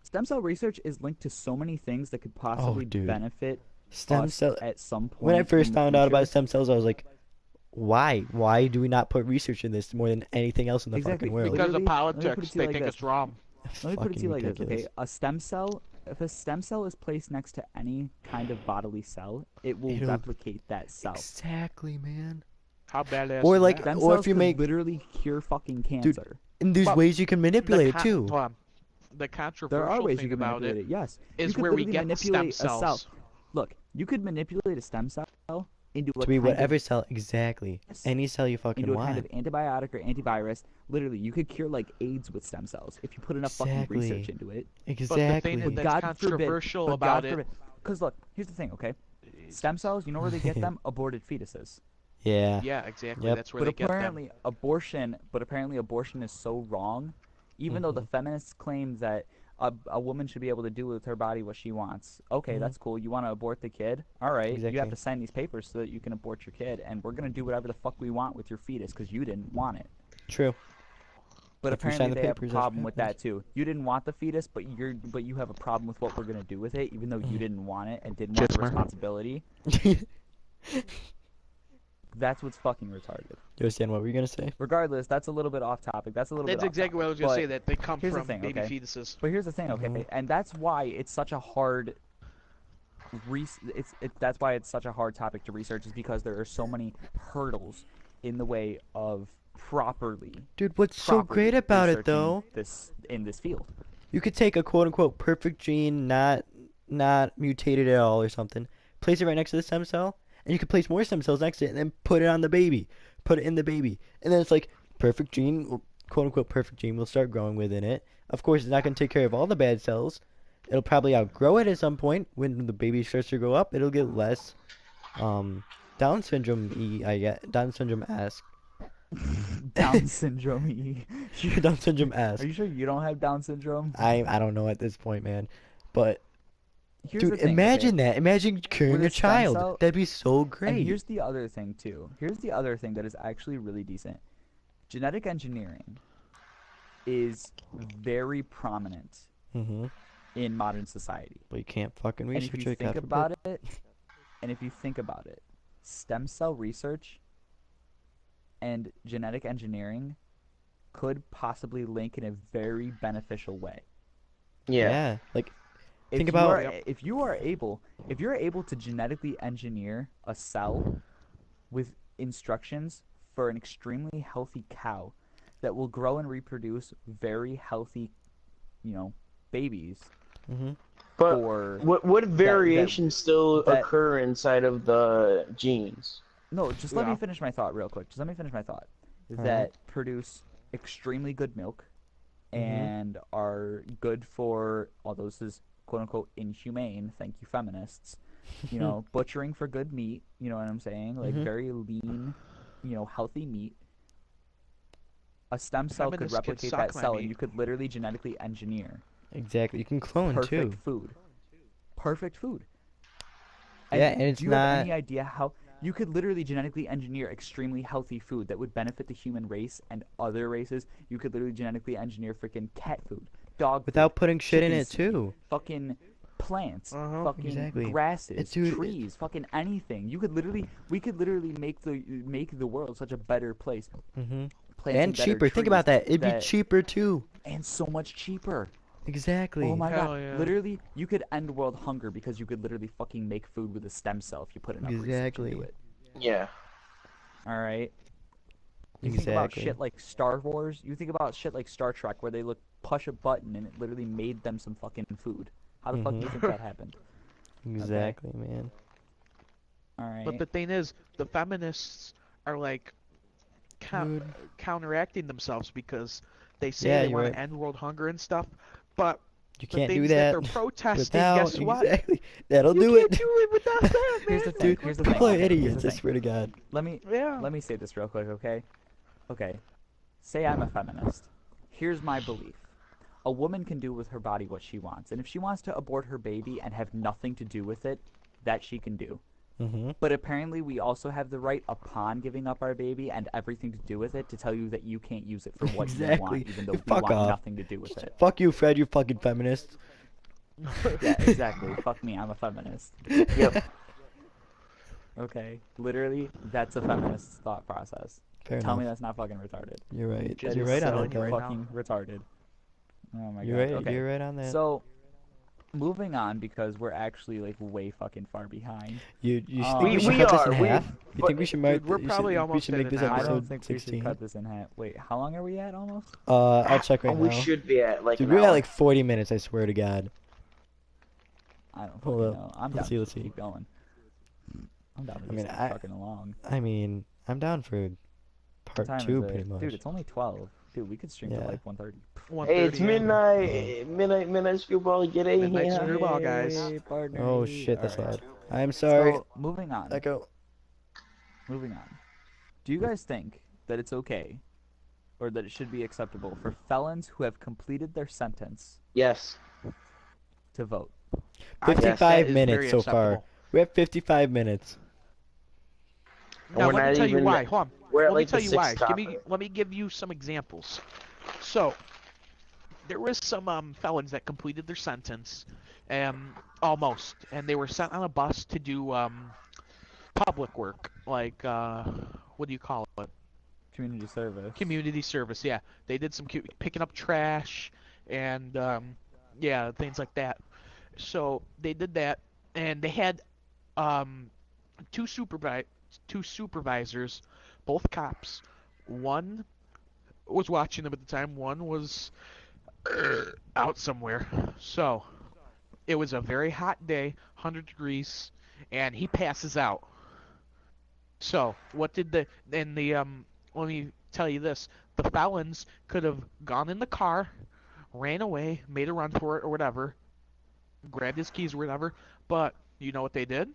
Stem cell research is linked to so many things that could possibly dude. benefit Stem us cell. at some point. When I first in the found out about future. stem cells, I was like, why? Why do we not put research in this more than anything else in the Exactly. fucking world? Because of Literally, let me put it politics, to you they like think this. it's wrong. Let me put it to you like this, Ridiculous. okay? A stem cell, if a stem cell is placed next to any kind of bodily cell, it will It'll- replicate that cell. Exactly, man. How badass Or is like- that? Stem or if cells you could make- literally cure fucking cancer. And there's Well, ways you can manipulate it too. The There controversial are ways thing you can about manipulate it it. Yes, you is could where we literally get the stem manipulate a cell. cells. Look, you could manipulate a stem cell into a To be kind of whatever cell, exactly. Yes. Any cell you fucking into a kind want. of antibiotic or antivirus. Literally, you could cure like AIDS with stem cells if you put enough fucking research Exactly. into it. Exactly. thing But that's God forbid, controversial but about God it. forbid. Because look, here's the thing, okay? Stem cells, you know where they get them? Aborted fetuses. Yeah. Yeah, exactly. Yep. That's where But they get them. apparently abortion is so wrong. Even though the feminists claim that a woman should be able to do with her body what she wants. Okay, that's cool. You want to abort the kid? All right. You Exactly. have to sign these papers so that you can abort your kid, and we're gonna do whatever the fuck we want with your fetus because you didn't want it. True. But If we sign apparently the they have a papers, that's problem what with that happens. too. You didn't want the fetus, but you have a problem with what we're gonna do with it, even though you didn't want it and didn't want the Kismer. responsibility. That's what's fucking retarded. You understand what were you gonna say? Regardless, that's a little bit off topic. That's a little That's bit. exactly what I was going gonna to say. That they come here's the from thing, baby okay? fetuses. But here's the thing, okay, and that's why it's such a hard. That's why it's such a hard topic to research, is because there are so many hurdles in the way of properly. Dude, what's so great about it though? In this field. You could take a quote unquote perfect gene, not mutated at all or something, place it right next to the stem cell, and you could place more stem cells next to it and then put it on the baby. Put it in the baby. And then it's like perfect gene, quote unquote perfect gene will start growing within it. Of course it's not gonna take care of all the bad cells. It'll probably outgrow it at some point. When the baby starts to grow up, it'll get less Down syndrome Down syndrome-esque. Down syndrome. Down syndrome-esque. Are you sure you don't have Down syndrome? I don't know at this point, man. But Here's dude, the thing, imagine okay? that. Imagine curing With a a stem child. cell- That'd be so And great. here's the other thing too. Here's the other thing that is actually really decent. Genetic engineering is very prominent Mm-hmm. in modern society. But you can't fucking And if research you it. think God about forbid. it, stem cell research and genetic engineering could possibly link in a very beneficial way. Yeah. Like If Think you about- are, if you're able to genetically engineer a cell with instructions for an extremely healthy cow that will grow and reproduce very healthy, babies. Mm-hmm. But Or would variations still that- occur inside of the genes? no, just let me Yeah. finish my thought real quick. Just let me finish my thought. Alright. That produce extremely good milk and are good for, although this is quote unquote inhumane, thank you feminists, butchering for good meat, you know what I'm saying? Like very lean, healthy meat. A stem cell could Feminists can replicate suck that my cell meat. and you could literally genetically engineer Exactly. You can clone perfect too. food. Perfect food. Yeah, and it's do you have not- any idea how you could literally genetically engineer extremely healthy food that would benefit the human race and other races? You could literally genetically engineer freaking cat food, dog food, Without putting shit in chicken it seed, too. fucking plants, fucking Exactly. grasses, Dude, trees, fucking anything. We could literally make the world such a better place. Mm-hmm. Planting And better cheaper. Think about trees that. It'd be cheaper too. and so much cheaper. Exactly. Oh my Hell god! yeah. Literally, you could end world hunger because you could literally fucking make food with a stem cell if you put enough research Exactly. into it. Yeah. All right. You think about Exactly. shit like Star Wars. You think about shit like Star Trek, where they push a button and it literally made them some fucking food. How the fuck do you think that happened? Exactly, man. All right. But the thing is, the feminists are like Dude. counteracting themselves because they say Yeah, they you're want right. to end world hunger and stuff, but You the can't do things that they're protesting, without guess what? exactly. That'll You do can't it. do it without that, man. Here's the thing. Dude, Here's the people thing. are Okay, here's idiots. the I thing. swear to God. Yeah. Let me say this real quick, okay? Okay. Say I'm a feminist. Here's my belief. A woman can do with her body what she wants, and if she wants to abort her baby and have nothing to do with it, that she can do. Mm-hmm. But apparently we also have the right upon giving up our baby and everything to do with it to tell you that you can't use it for what you want, Exactly. even though we Fuck want off. nothing to do with it. Fuck you, Fred. You fucking feminist. Yeah, exactly. Fuck me, I'm a feminist. Yep. Okay, literally, that's a feminist thought process. Fair Tell enough. me that's not fucking retarded. You're right. Just You're That right is on so that, guy. fucking retarded. Oh my You're god. right. Okay. You're right on that. So, moving on because we're actually like way fucking far behind. You think We- we should we cut this are, in we- half? You think we should mark? Dude, we're probably we almost should at make an this hour. I episode don't think we 16. should cut this in half. Wait, how long are we at almost? I'll check right we now. should be at like Dude, an we're at hour. like 40 minutes. I swear to God. I don't Hold fucking up. know. I'm Let's down see, to let's see. keep going. I'm down to I mean, just I- fucking along. I mean, I'm down for What part time 2 is pretty it? much. Dude, it's only 12. Dude, we could stream Yeah. till like 1:30. Hey, it's 1:30, yeah. midnight screwball. Get in Midnight here. Screwball, guys. Hey, partner. Oh shit, that's Alright. loud. I'm sorry. So, moving on. Echo. Moving on. Do you guys think that it's okay, or that it should be acceptable for felons who have completed their sentence Yes. to vote? I think 55 that is minutes very so far. acceptable. We're at 55 minutes. Now We're let me not tell you even- why. Hold on. We're at Let me like tell the you why. sixth topic. Let me give you some examples. So, there was some felons that completed their sentence, almost, and they were sent on a bus to do public work, like what do you call it? Community service. Community service. Yeah, they did some picking up trash and yeah, things like that. So they did that, and they had two supervisors, both cops. One was watching them at the time. One was out somewhere. So it was a very hot day, 100 degrees, and he passes out. So what did the let me tell you this: the felons could have gone in the car, ran away, made a run for it or whatever, grabbed his keys or whatever. But you know what they did?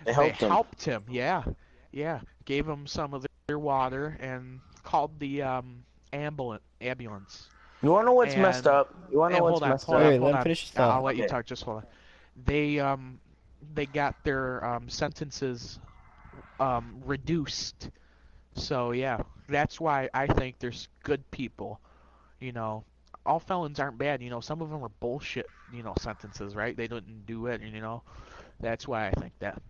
They helped him. Yeah, yeah. Gave him some of their water and called the ambulance. You wanna know what's And- messed up? You wanna know what's hold on, messed hold up? on, Wait, hold let him on. finish his I'll thought. let you Okay. talk. Just hold on. They got their sentences reduced. So yeah, that's why I think there's good people. You know, all felons aren't bad. You know, some of them are bullshit. You know, sentences, right? They didn't do it. You know, that's why I think that.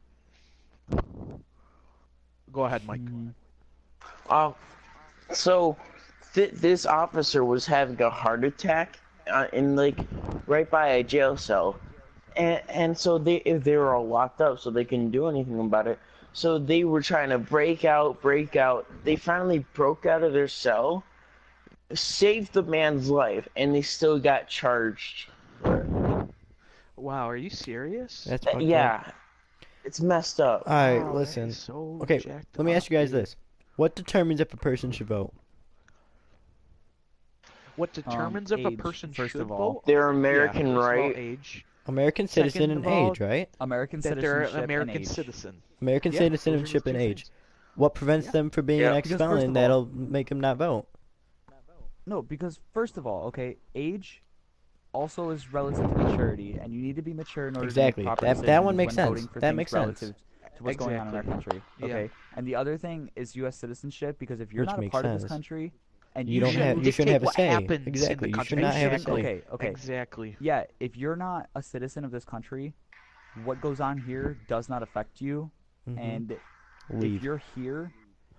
Go ahead, Mike. Mhm. So this officer was having a heart attack in like right by a jail cell, and so they were all locked up, so they couldn't do anything about it. So they were trying to break out. They finally broke out of their cell, saved the man's life, and they still got charged. Wow, are you serious? That's fucked up. Yeah, it's messed up. Alright, Wow, that listen. is so Okay, jacked let me ask up, you guys dude. this. What determines if a person should vote? What determines if a age, person first should of all. vote? Their Yeah, American first of all, right. age. American Second citizen of and all, age, right? American That they're citizenship an American and age. citizen. American Yeah, those are the citizenship and two age. things. What prevents Yeah. them from being Yeah. an Because first ex-felon of all- that'll make them not vote? No, because first of all, okay, age also is relative to maturity, and you need to be mature in order Exactly. to make proper That decisions one makes when sense. voting for That things makes sense. relative to what's going on in our country. Yeah. Okay, and the other thing is U.S. citizenship, because if you're Which not a makes part of this sense. country, and You don't shouldn't have. You shouldn't have a dictate say. what happens in the Exactly. You should country. not have a Exactly. say. Okay, Exactly. yeah, if you're not a citizen of this country, what goes on here does not affect you, Mhm. and Leave.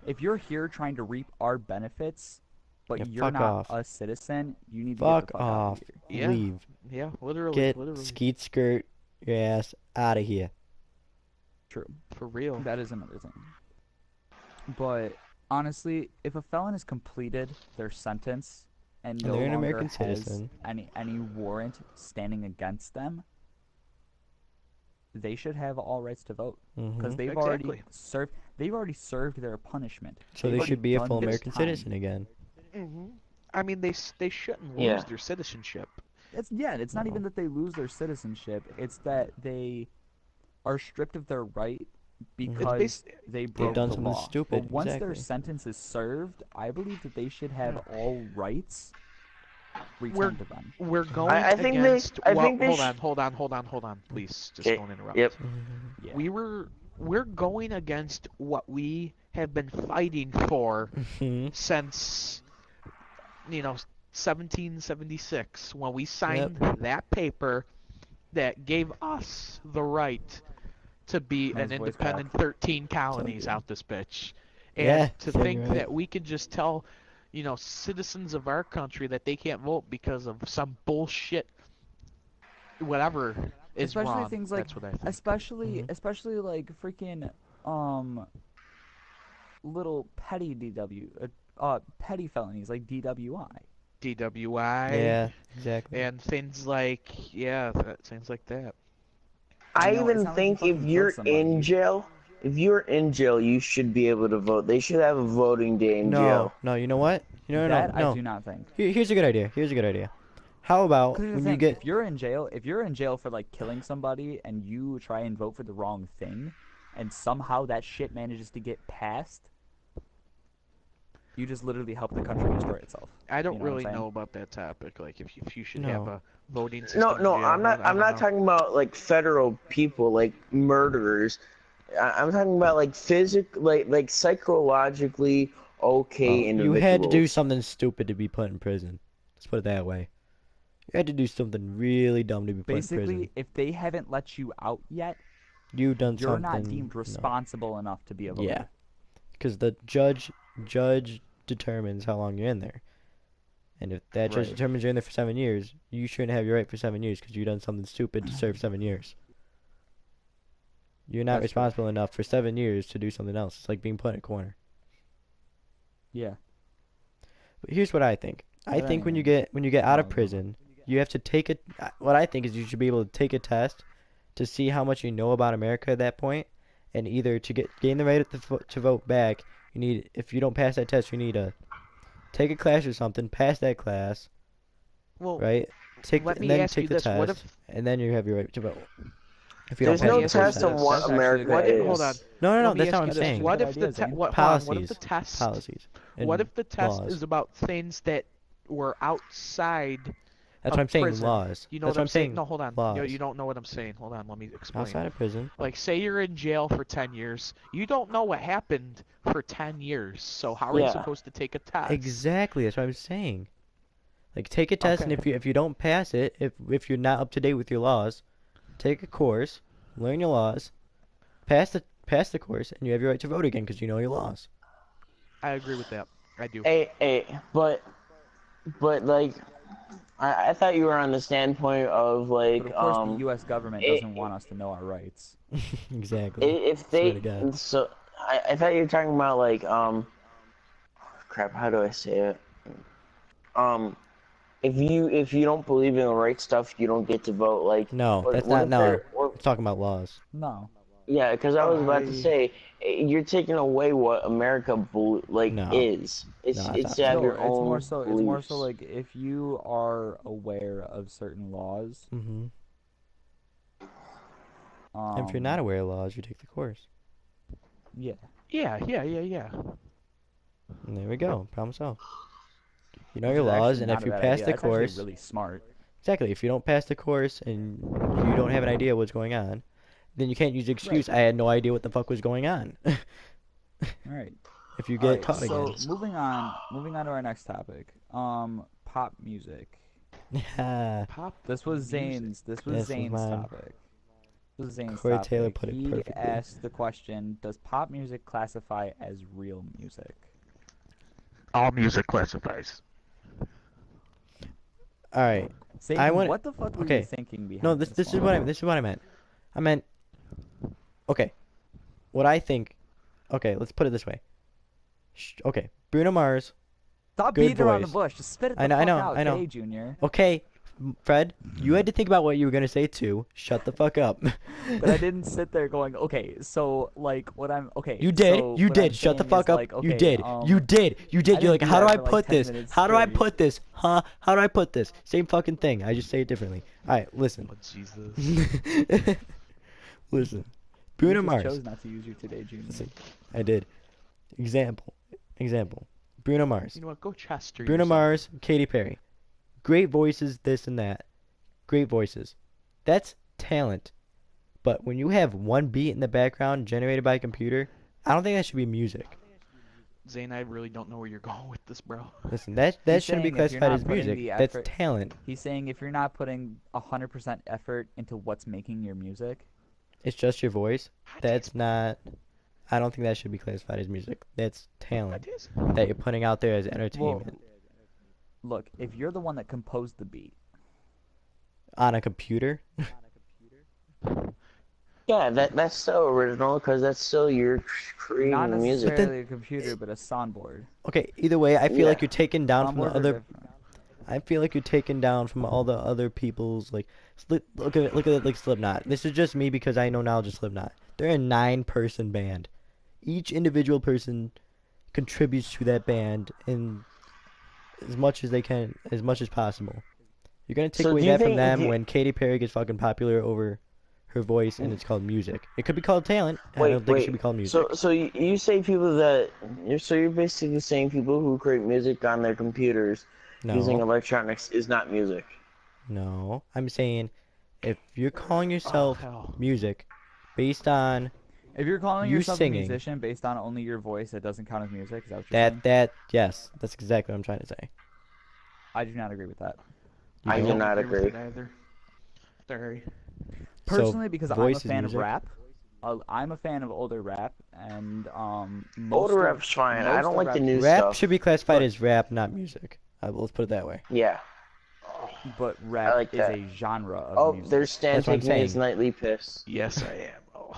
if you're here trying to reap our benefits, but Yeah, you're fuck not off. a citizen, you need to Fuck get the fuck off. out of here. Yeah. Leave. Yeah, literally. Get literally. skeet skirt your ass out of here. True. For real. That is another thing. But honestly, if a felon has completed their sentence and no they're an longer American has citizen. any warrant standing against them, they should have all rights to vote because Mhm. they've Exactly. already served. They've already served their punishment. So They've they already should be a done full their American time. citizen again. I mean, they shouldn't lose Yeah. their citizenship. It's not even that they lose their citizenship. It's that they are stripped of their right because they broke done the something law. stupid, But once their exactly. sentence is served, I believe that they should have all rights returned to them. We're going I think against. they. I think they. Hold on. Please, just Okay. don't interrupt. Yep. Yeah. We're going against what we have been fighting for since 1776 when we signed that paper that gave us the right to be Nice an voice independent crack. 13 colonies out this bitch. And Yeah, to Sam, think you're right. that we could just tell, citizens of our country that they can't vote because of some bullshit, whatever is Especially wrong. things like, That's what I think. especially like freaking little petty petty felonies like DWI. DWI. Yeah, exactly. And things like, things like that. I It's even not like you think if fucking you're killed somebody. in jail, you should be able to vote. They should have a voting day in jail. No, you know what? That I No. do not think. Here's a good idea. How about Because when you get if you're in jail for like killing somebody and you try and vote for the wrong thing, and somehow that shit manages to get passed, you just literally help the country destroy itself. I don't You know really what I'm saying? know about that topic. Like if you should No. have a voting system. No, in jail, I'm not. I I'm don't not know. talking about like federal people, like murderers. I'm talking about like like psychologically okay you individuals. had to do something stupid to be put in prison. Let's put it that way. You had to do something really dumb to be put in prison. Basically, if they haven't let you out yet, You've done you're something. not deemed responsible enough to be a voter. Yeah, because the judge determines how long you're in there, and if that judge Right. determines you're in there for 7 years, you shouldn't have your right for 7 years because you've done something stupid to serve 7 years. You're not That's true. responsible enough for 7 years to do something else. It's like being put in a corner. Yeah. But here's what I think. I But think when you anyway. get out of prison, you have to take it. What I think is you should be able to take a test to see how much you know about America at that point, and either to gain the right to vote back, if you don't pass that test, you need to take a class or something, pass that class, Well, right? let me then ask take you the this: test, what if and then you have your right to vote. If you There's don't pass no the first test of what That's actually a America good if, is. hold on? No, Let me that's ask not what you I'm this. saying. What Good if idea, the Zane. hold on, Policies. what if the test Policies. what and if the test laws. is about things that were outside That's of what I'm saying. prison? Laws. You know That's what I'm saying? saying. No, hold on. Laws. You don't know what I'm saying. Hold on, let me explain. Outside of prison. Like, say you're in jail for 10 years. You don't know what happened for 10 years. So how are you Yeah. supposed to take a test? Exactly. That's what I'm saying. Like, take a test, and Okay. if you don't pass it, if you're not up to date with your laws, take a course, learn your laws, pass the course, and you have your right to vote again because you know your laws. I agree with that. I do. But like, I thought you were on the standpoint of like, But of course, the U.S. government doesn't want us to know our rights. Exactly. if Swear they to God. so I thought you were talking about like crap, how do I say it? If you don't believe in the right stuff, you don't get to vote. Like, No, that's what not. if No, they're- we're talking about laws. No. Yeah, because I was about to say you're taking away what America No. is. It's No, it's that's to have No, your it's own more so. It's beliefs. more so like if you are aware of certain laws. Mm-hmm. And if you're not aware of laws, you take the course. Yeah. Yeah. And there we go. Problem solved. You know Which your is laws, actually and not if a you bad pass idea. the That's actually course, really smart. exactly. If you don't pass the course and you don't have an idea what's going on, then you can't use the excuse, I had no idea what the fuck was going on. All right. If you All get right, taught so again. moving on to our next topic. Pop music. Pop. This was Zane's. This was This was Zane's mine. topic. This was Zane's Corey topic. Taylor put it He perfectly. asked the question: does pop music classify as real music? All music classifies. All right. Zane, want- what the fuck were okay. you thinking behind No, this is one? what I meant. I meant. Okay. What I think. Okay, let's put it this way. Okay, Bruno Mars. Stop good beating around the voice. bush. Just spit it the I know, fuck I know, out, I know. okay, Junior. Okay, Fred, you had to think about what you were gonna say too. Shut the fuck up. But I didn't sit there going, okay, so like what I'm okay. You did. So You what I'm did. Shut the saying fuck is, up. like, You okay, did. You did. You did. I You're like, didn't do how do that I for, like, put 10 this? minutes How do I straight. put this? Huh? How do I put this? Same fucking thing. I just say it differently. All right, listen. Oh, Jesus. Listen. You Bruno just Mars. chose not to use your today, Junior. Listen, I did. Example. Bruno Mars. You know what? Go Chester. Bruno yourself. Mars, Katy Perry. Great voices, this and that. Great voices. That's talent. But when you have one beat in the background generated by a computer, I don't think that should be music. Zane, I really don't know where you're going with this, bro. Listen, that He's shouldn't be saying if you're classified not as putting music. the That's effort- talent. He's saying if you're not putting 100% effort into what's making your music, It's just your voice. That's not. I don't think that should be classified as music. That's talent That is. that you're putting out there as entertainment look, if you're the one that composed the beat, on a computer. Yeah, that's still original because that's still your creating not the music. necessarily a computer, but a soundboard. Okay, either way, I feel like Yeah. you're taking down from the Soundboards are other. different. I feel like you're taking down from all the other people's like. Look at it like Slipknot. This is just me because I know knowledge of Slipknot. They're a 9-person band. Each individual person contributes to that band in as much as they can, as much as possible. You're gonna take So away do you that from think- them do you- when Katy Perry gets fucking popular over her voice and it's called music. It could be called talent. I don't think it should be called music. So you say people that you're basically saying people who create music on their computers using No, electronics is not music. no. I'm saying if you're calling yourself hell. music based on If you're calling You yourself singing. a musician based on only your voice, that doesn't count as music. Is that what you're saying? that, yes, that's exactly what I'm trying to say. I do not agree with that. You I do don't? not with agree. it either. Sorry. Personally, because I'm a voice is fan of music? rap. I'm a fan of older rap, and most Older of- rap's fine. I most don't of like the rap- new Rap stuff. should be classified Look. as rap, not music. Let's put it that way. Yeah. But rap like is that. a genre of Oh, music. there's Stan That's what I'm taking his saying. nightly piss. Yes, I am. Oh.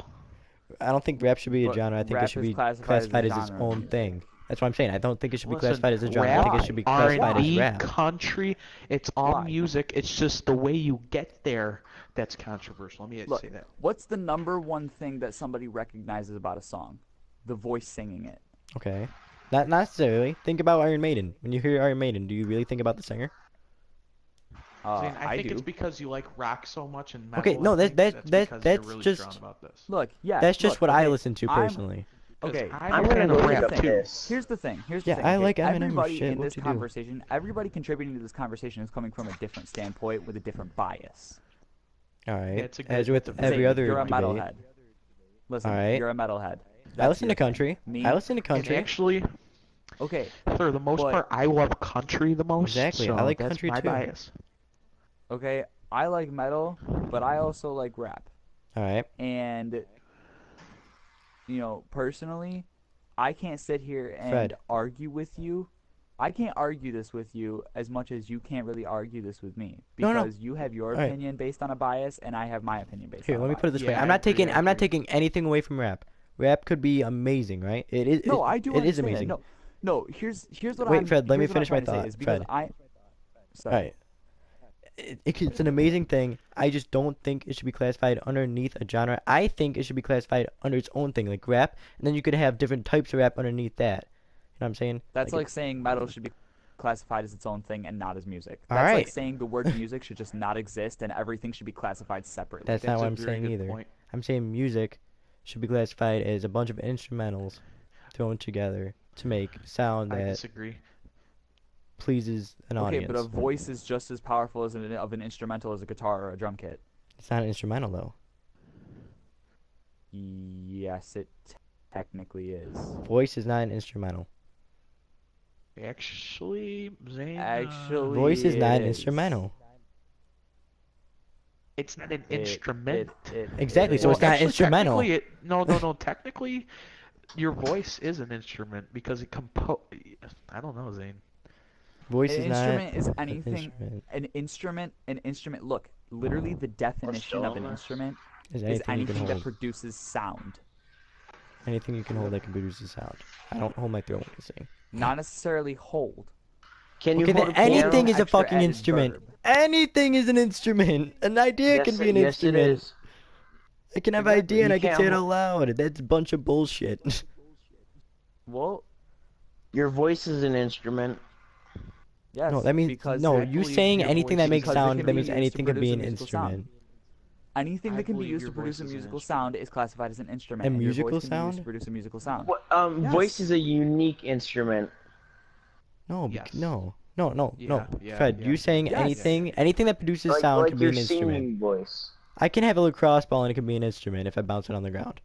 I don't think rap should be a But genre. I think rap it should is be classified as a classified as its genre of own music. thing. That's what I'm saying. I don't think it should be Listen, classified as a genre. I think it should be classified as R&B, rap. country, it's all Why? music. It's just the way you get there that's controversial. Let me Look, say that. what's the number one thing that somebody recognizes about a song? The voice singing it. Okay. Not necessarily. Think about Iron Maiden. When you hear Iron Maiden, do you really think about the singer? Zane, I think do. it's because you like rock so much and metal. Okay, no, I think that's because that's you're really just- strong about this. Look, yeah. That's just look, what I okay, listen to I'm- personally. 'Cause Okay, I'm I'm a gonna fan go of look rap up too. this. Here's the thing. Yeah, I like Eminem and Everybody shit. in What this to do? conversation, everybody contributing to this conversation is coming from a different standpoint with a different bias. All right. it's a As good- with it's a every Say, other you're a debate. metalhead. Listen, Alright. you're a metalhead. I That's listen to your thing. country. Me? I listen to And country. actually, Okay, for the most But- part, I love country the most. Exactly, I so like that's country my too. bias. okay. I like metal, but I also like rap. All right. And personally, I can't sit here and Fred. argue with you. I can't argue this with you as much as you can't really argue this with me No, no. because you have your Alright. opinion based on a bias and I have my opinion based Here, on let a me bias. put it this way. Yeah, I'm I not taking. agree, I I'm not agree. taking anything away from rap. Rap could be amazing, right? It is. No, I do It is understand that. amazing. No. Here's what Wait, I'm. Fred, let me here's what I'm finish my trying to say thought, is because Fred. Sorry. All right. It's an amazing thing. I just don't think it should be classified underneath a genre. I think it should be classified under its own thing, like rap, and then you could have different types of rap underneath that. You know what I'm saying? That's like saying metal should be classified as its own thing and not as music. All That's like right. saying the word music should just not exist and everything should be classified separately. That's not what a I'm very saying good either. point. I'm saying music should be classified as a bunch of instrumentals thrown together to make sound I that disagree. pleases an Okay, audience. but a voice is just as powerful as an instrumental as a guitar or a drum kit. It's not an instrumental though. Yes, it technically is. Voice is not an instrumental. Actually, Zane. Actually, Voice is not it an instrumental. it's not an It- instrument. Exactly, so Well, it's not actually, instrumental. technically no. Technically, your voice is an instrument because it I don't know, Zane. Voice An is not instrument is an anything. instrument. An instrument. Look, literally the definition of an still- instrument Is is anything you can anything that hold. produces sound. Anything you can hold that can produce a sound. I don't hold my throat when I sing. Not necessarily hold. Can you Okay, hold then a piano? anything is a Extra fucking added instrument. verb. Anything is an instrument. An idea Yes, can be an yes, instrument. it is. I can have Exactly. idea and You I can can't say it hold- out loud. That's a bunch of bullshit. Well, Your voice is an instrument. yes. No, that means because no. I You believe saying your anything voice that makes because it sound, can that be means used to anything can produce be a an musical sound. instrument. Anything I that can be believe used your to produce a voice is an musical instrument. sound is classified as an instrument. A and musical your voice can be used sound? to produce a musical sound. Yes. Voice is a unique instrument. No, Yes. no. Yeah, yeah, Fred, yeah. you saying Yes. anything that produces sound Like can be your an instrument. singing voice. I can have a lacrosse ball and it can be an instrument if I bounce it on the ground.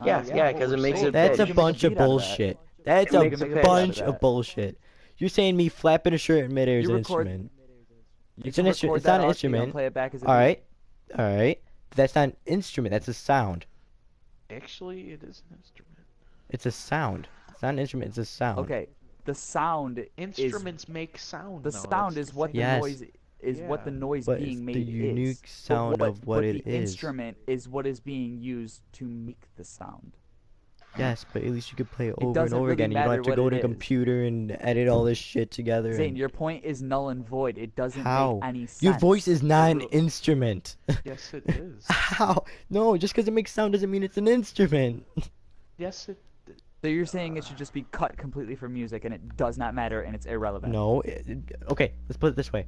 Yeah, because it makes it That's a pitch. bunch of bullshit. That's It a makes a pitch. bunch of bullshit. You're saying me flapping a shirt in midair is You an record- instrument. You It's can an instrument. record It's not that an audio instrument. and play it back as a All beat. right, all right. That's not an instrument. That's a sound. Actually, it is an instrument. It's a sound. It's not an instrument. It's a sound. Okay, the sound Instruments make sound. the though. sound That's is the what the thing. Yes. noise is what the Yeah. noise But it's being the made unique is. sound but of what the it is. instrument is what is being used to make the sound. Yes, but at least you could play it over and doesn't over really again. You don't matter have to what go it to a is. computer and edit all this shit together. Zane, and- your point is null and void. It doesn't How? make any sense. Your voice is not an It will- instrument. Yes, it is. How? No, just because it makes sound doesn't mean it's an instrument. Yes, it. So you're saying it should just be cut completely from music and it does not matter and it's irrelevant. No. Okay, let's put it this way.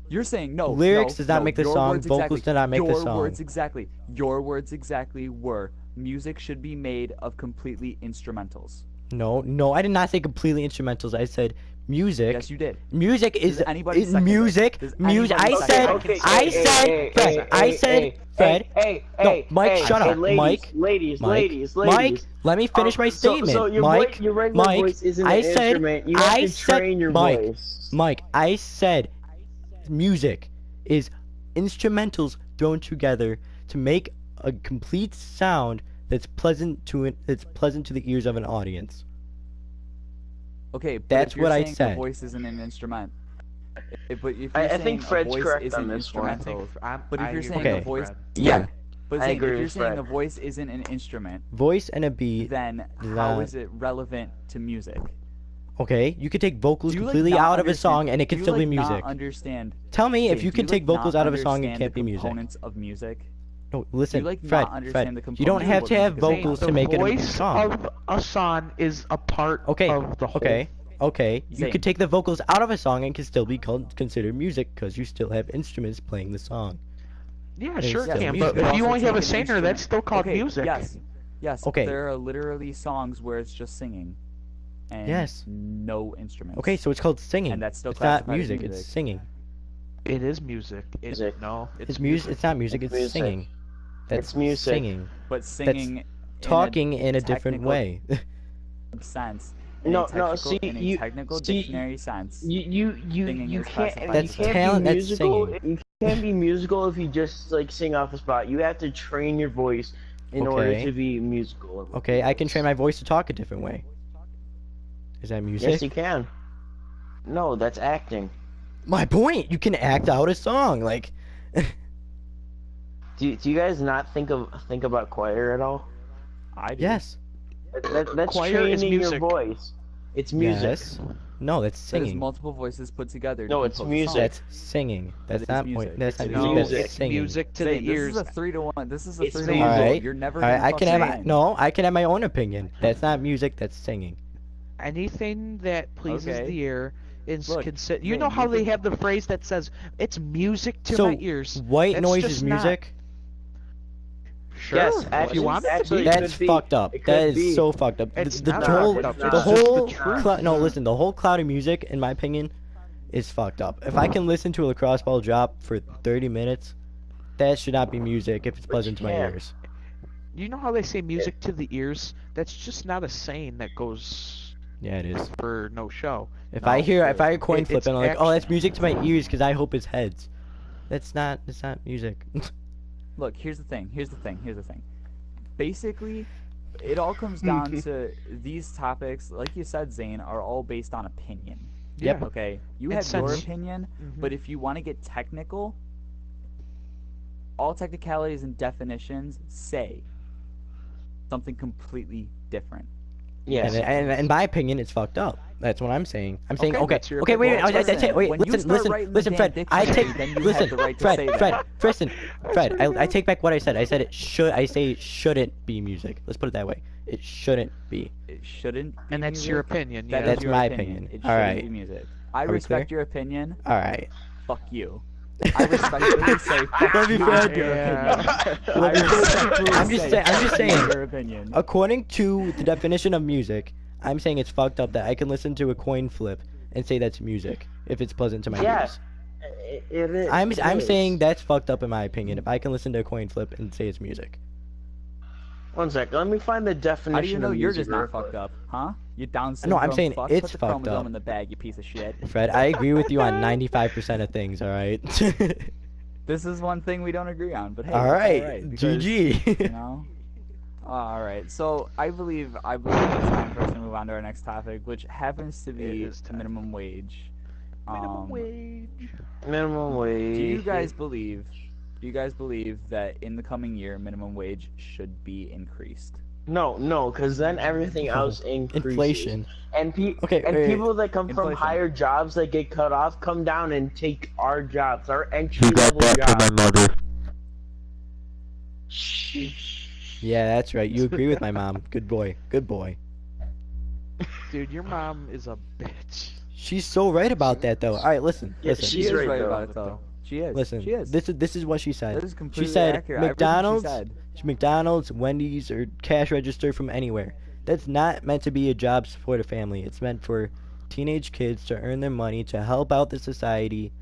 You're saying no. Lyrics no, does not no, make the your song, words vocals do not make the your song. words exactly. Your words exactly were music should be made of completely instrumentals. No, I did not say completely instrumentals. I said music. Yes, you did. Music is anybody is second this? music. Does Music. I anybody said. second this? I said. Fred. I said. Fred. No, Mike, shut up. Mike. Ladies, Mike. ladies. Mike. Let me finish my statement. So your Mike. your regular Mike. voice isn't I an said. instrument. You have I to said. train your Mike. voice. Mike. I said. Music is instrumentals thrown together to make a complete sound that's pleasant to the ears of an audience. Okay, but That's if you're what I saying said. A voice isn't an instrument. But if you're I saying think a Fred's voice correct isn't on this one. instrumental, I'm, But if I you're agree saying with a voice- Fred. Yeah. but I Zane, agree if you're with saying Fred. a voice isn't an instrument, Voice and a beat. then does how not- is it relevant to music? Okay, you could take vocals Do you, like, completely not out of a understand- song and it can do you, still be like, not music. understand? Tell me if Zane, you do can take like, vocals not out of a song, it understand can't the be music. components of music. No, listen, like, Fred, not understand Fred, the you don't have components to of have what music is vocals about. to make the it a voice song. of a song is a part Okay, of the whole. okay. You Zane. could take the vocals out of a song and can still be considered music because you still have instruments playing the song. Yeah, It's sure still can. music. But if you Also only have a take an singer, that's still called okay, music. Yes. Okay. There are literally songs where it's just singing. And Yes. no instruments. Okay, so it's called singing. And that's still it's not classified as music, music. it's singing. It is music. Music. No, It's music. It's not music, it's music. singing. That's It's music. singing. But singing Talking in a different technical way. sense. No, see, in a you- technical see, dictionary sense. You Singing you is can't classified you as can't talent, be that's musical. singing. You can't be musical if you just like sing off the spot. You have to train your voice in order Okay. to be musical. Okay, I can train my voice to talk a different way. Is that music? Yes, you can. No, that's acting. My point. You can act out a song. Like, Do you guys not think about choir at all? I do. yes, That's Choir is training your music. voice. It's music. yes. No, that's There's singing. multiple voices put together. No, to it's compose a music. song. That's singing. That's is not music. point. That's not It's music. No, That's music. it's singing. music to Zane, the ears. This is a 3-to-1. This is a It's 3-to-1. music. Alright. You're never All right, gonna I can fucking have win. no. I can have my own opinion. That's not music. That's singing. Anything that pleases Okay. the ear is Look, considered. You Zane, know how you they could- have the phrase that says it's music to So my ears. white That's noise just is not- music. Sure, Yes, if actually, you want it to actually, be. it That's could be. fucked up. It could That is be. so fucked up. It's The not whole, fucked up. the It's It's just whole, the truth. no, listen. The whole cloud of music, in my opinion, is fucked up. If I can listen to a lacrosse ball drop for 30 minutes, that should not be music if it's pleasant to my can't. ears. You know how they say music to the ears? That's just not a saying that goes Yeah, it is. for no show. If No, I hear a coin it's flip and I'm like, oh, that's action. music to my ears because I hope it's heads. That's not music. Look, here's the thing. Basically, it all comes down to these topics, like you said, Zane, are all based on opinion. Yep. Okay? You And have your sense. opinion, Mhm. but if you want to get technical, all technicalities and definitions say something completely different. Yes. And in my opinion, it's fucked up. That's what I'm saying. I'm saying Okay, okay. that's your Okay, wait, opinion. wait, wait, When you listen, start listen, writing the listen, damn Fred. I dictionary, take then you listen, have the right to Fred, say Fred, that. listen, Fred. I take back what I said. I said it should. I say it shouldn't be music. Let's put it that way. It shouldn't be. It shouldn't be And that's music. your opinion, That yeah. is That's your my opinion. opinion. It All shouldn't right. be music. I Are we respect clear? your opinion. All right. Fuck you. I respectfully say fuck Love you, you Fred. and your opinion. Yeah. I respectfully I'm just say saying. I'm fuck just you and saying. your opinion. According to the definition of music, I'm saying it's fucked up that I can listen to a coin flip and say that's music if it's pleasant to my Yeah. ears. It is. I'm it is. saying that's fucked up in my opinion. If I can listen to a coin flip and say it's music. One sec. Let me find the definition. How do you know of you're music just not real fucked quick. up, huh? You Down No, syndrome I'm saying fuck? it's Put the fucked chromosome up. in the bag, you piece of shit. Fred, I agree with you on 95% of things. All right. This is one thing we don't agree on, but hey, all it's right. alright, because, GG. You know. All right. So I believe it's time for us to move on to our next topic, which happens to It be is time. minimum wage. Minimum wage. Minimum wage. Do you guys believe that in the coming year minimum wage should be increased? No, because then everything else increases. Inflation. And Okay, wait. people that come from Inflation. higher jobs that get cut off come down and take our jobs, our entry level jobs. mother. Yeah, that's right. You agree with my mom. Good boy. Good boy. Dude, your mom is a bitch. She's so right about that though. All right, listen. Yeah, Listen. She She's is right, right though. about it though. She is. Listen. She is. This is what she said. That is completely She said accurate. Everything McDonald's, she said. McDonald's, Wendy's, or cash register from anywhere. That's not meant to be a job to support a family. It's meant for teenage kids to earn their money to help out the society,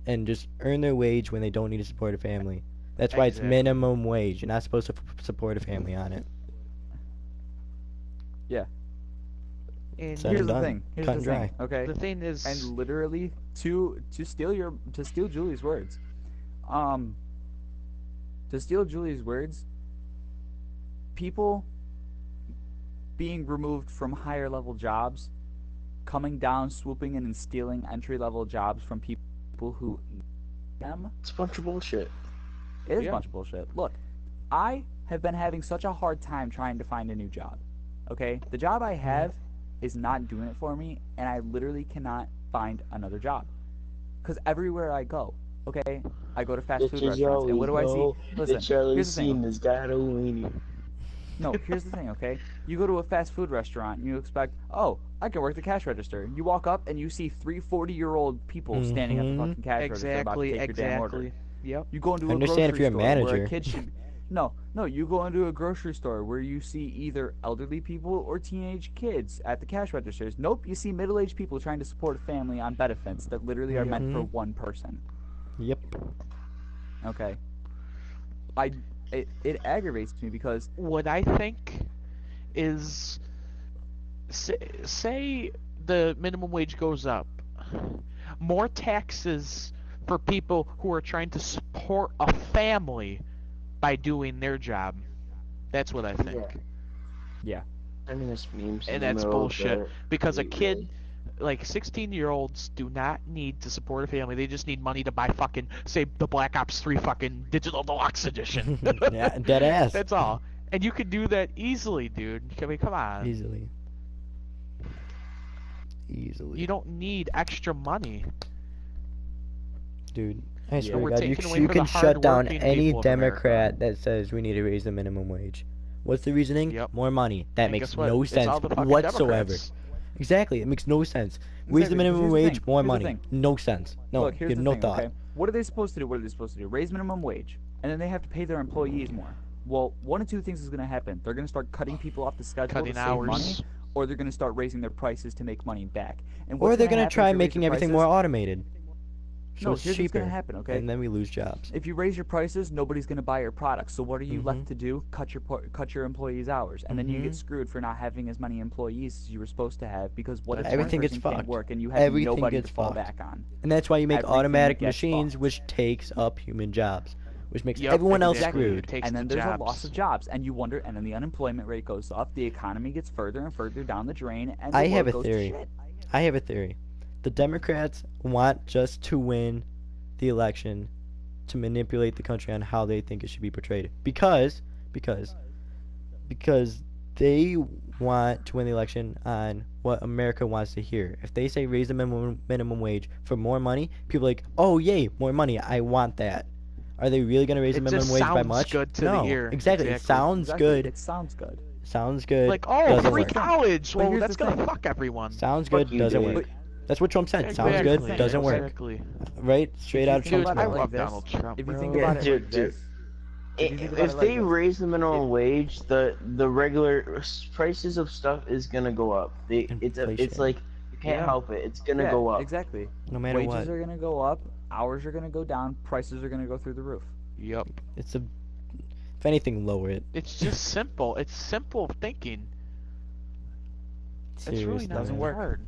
and just earn their wage when they don't need to support a family. That's why it's Exactly. minimum wage. You're not supposed to support a family on it. And Said Here's and the done. thing. Here's Cut the and thing. dry. Okay. the thing is, And literally to steal Julie's words, people being removed from higher level jobs, coming down, swooping in and stealing entry level jobs from people who them, It's a bunch of bullshit. it is Yeah. a bunch of bullshit. Look, I have been having such a hard time trying to find a new job. Okay, the job I have is not doing it for me, and I literally cannot find another job. Because everywhere I go, okay, I go to fast food restaurants, and what do I see? Listen, here's the thing. Has got a weenie. No, here's the thing, okay? You go to a fast food restaurant, and you expect, oh, I can work the cash register. You walk up, and you see 3 40-year-old people standing at the fucking cash register about to exactly, take your damn order. exactly. Yep. You go into a Understand if grocery you're a store where manager. a kid should... No, you go into a grocery store where you see either elderly people or teenage kids at the cash registers. Nope, you see middle-aged people trying to support a family on benefits that literally are meant for one person. Yep. Okay. It aggravates me because What I think is, say the minimum wage goes up, more taxes for people who are trying to support a family by doing their job. That's what I think. yeah. I mean, there's memes. And that's bullshit. Because a kid, like 16-year-olds, do not need to support a family. They just need money to buy fucking, say, the Black Ops 3 fucking Digital Deluxe Edition. Yeah, dead ass. That's all. And you could do that easily, dude. I mean, come on. Easily. You don't need extra money. Dude, I swear we're to God, taking away you from can the shut down hardworking any people of America. Democrat that says we need to raise the minimum wage. What's the reasoning? Yep. More money. That And makes guess what? no It's sense all the fucking whatsoever. Democrats. Exactly, it makes no sense. Raise the Exactly, 'cause minimum here's the wage, thing, more here's the money. thing. No sense. No, Look, you here's have the no thing, thought. okay? What are they supposed to do? Raise minimum wage, and then they have to pay their employees more. Well, one of two things is going to happen. They're going to start cutting people off the schedule Cutting to save hours. money, or they're going to start raising their prices to make money back. And Or what's they're gonna gonna happen try if you raise making your everything prices? more automated. So No, it's here's what's cheaper. going to happen, okay? And then we lose jobs. If you raise your prices, nobody's going to buy your products. So what are you Mhm. left to do? Cut your employees' hours, and then you Mhm. get screwed for not having as many employees as you were supposed to have because what if Everything one gets person can't fucked. work and you have Everything nobody gets to fall fucked. back on? And that's why you make Everything automatic gets machines, fucked. which takes up human jobs, which makes Yep, everyone else exactly. screwed. It takes And then the there's jobs. a loss of jobs, and you wonder, and then the unemployment rate goes up, the economy gets further and further down the drain, and the I world have a goes theory. to shit. I have a theory. The Democrats want just to win the election to manipulate the country on how they think it should be portrayed. Because they want to win the election on what America wants to hear. If they say raise the minimum wage for more money, people are like, oh yay, more money, I want that. Are they really gonna raise the It minimum just wage by sounds much? good to the No, ear. exactly. It sounds Exactly. good. It sounds good. Sounds good. Like, oh, doesn't free work. college. But Well, here's that's the gonna thing. fuck everyone. Sounds Fuck good, you, doesn't Dave. work. That's what Trump said. Sounds Exactly, good, doesn't work. Exactly. Right? Straight out of Think Trump's about it I mouth. love this. Donald Trump, If you bro. think Yeah, about it dude, like dude. this, if you think about If it like they this, raise the minimum wage, the regular prices of stuff is gonna go up. It's Inflation. like you can't Yeah. help it. It's gonna yeah, go up. exactly. No matter Wages what. are gonna go up, hours are gonna go down, prices are gonna go through the roof. Yep. It's a, if anything, lower it. It's just simple. It's simple thinking. It's really Seriously, not Doesn't man. work. hard.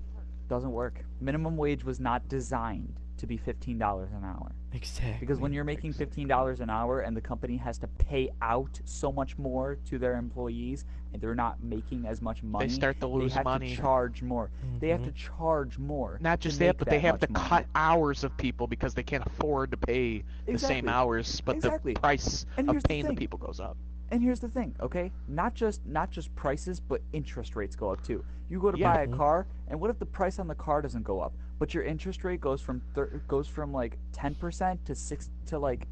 Doesn't work. Minimum wage was not designed to be $15 an hour. Exactly. Because when you're making $15 an hour and the company has to pay out so much more to their employees and they're not making as much money, They start to lose have money. to charge more. They have to Mhm. charge more. Not to just that, but they make have to much money. cut hours of people because they can't afford to pay the same Exactly. hours, but Exactly. the price And of here's the paying the thing. people goes up. And here's the thing, okay? Not just prices, but interest rates go up too. You go to Yeah. buy a car, and what if the price on the car doesn't go up, but your interest rate goes from like 10% to like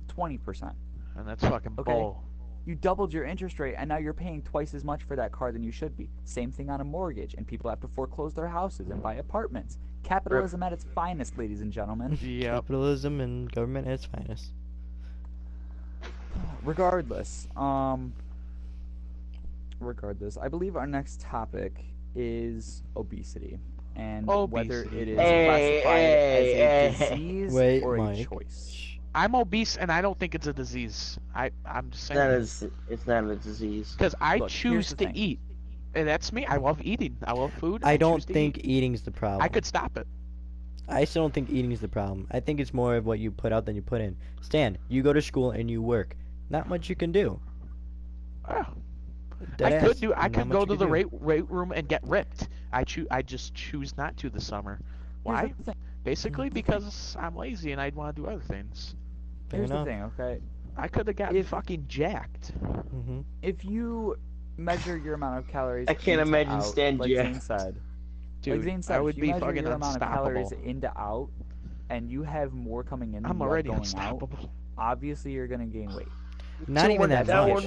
20%? And that's fucking Okay. bull. You doubled your interest rate, and now you're paying twice as much for that car than you should be. Same thing on a mortgage, and people have to foreclose their houses and buy apartments. Capitalism at its finest, ladies and gentlemen. Yep. Capitalism and government at its finest. Regardless, I believe our next topic is obesity and whether Obesity. it is Hey, classified hey, as a hey. disease Wait, or a Mike. choice. I'm obese, and I don't think it's a disease. I'm just saying. It's not a disease. Because I Look, here's choose the to thing. eat. And that's me. I love eating. I love food. I choose don't to think eat. eating's the problem. I could stop it. I still don't think eating is the problem. I think it's more of what you put out than you put in. Stan, you go to school and you work. Not much you can do. Oh, Dead I ass. could do. I Not could much go you to can the do. weight room and get ripped. I just choose not to this summer. Why? Here's the thing. Basically because I'm lazy and I'd want to do other things. Fair Here's enough. the thing, okay? I could have gotten If- fucking jacked. Mm-hmm. If you measure your amount of calories, I can't into imagine out, Stan like Jack. Zane said. Dude, Like Zane said, I would if you be measure fucking your amount of calories unstoppable. into out, and you have more coming in than I'm you have already going unstoppable. out, obviously you're gonna gain weight. Not even that much.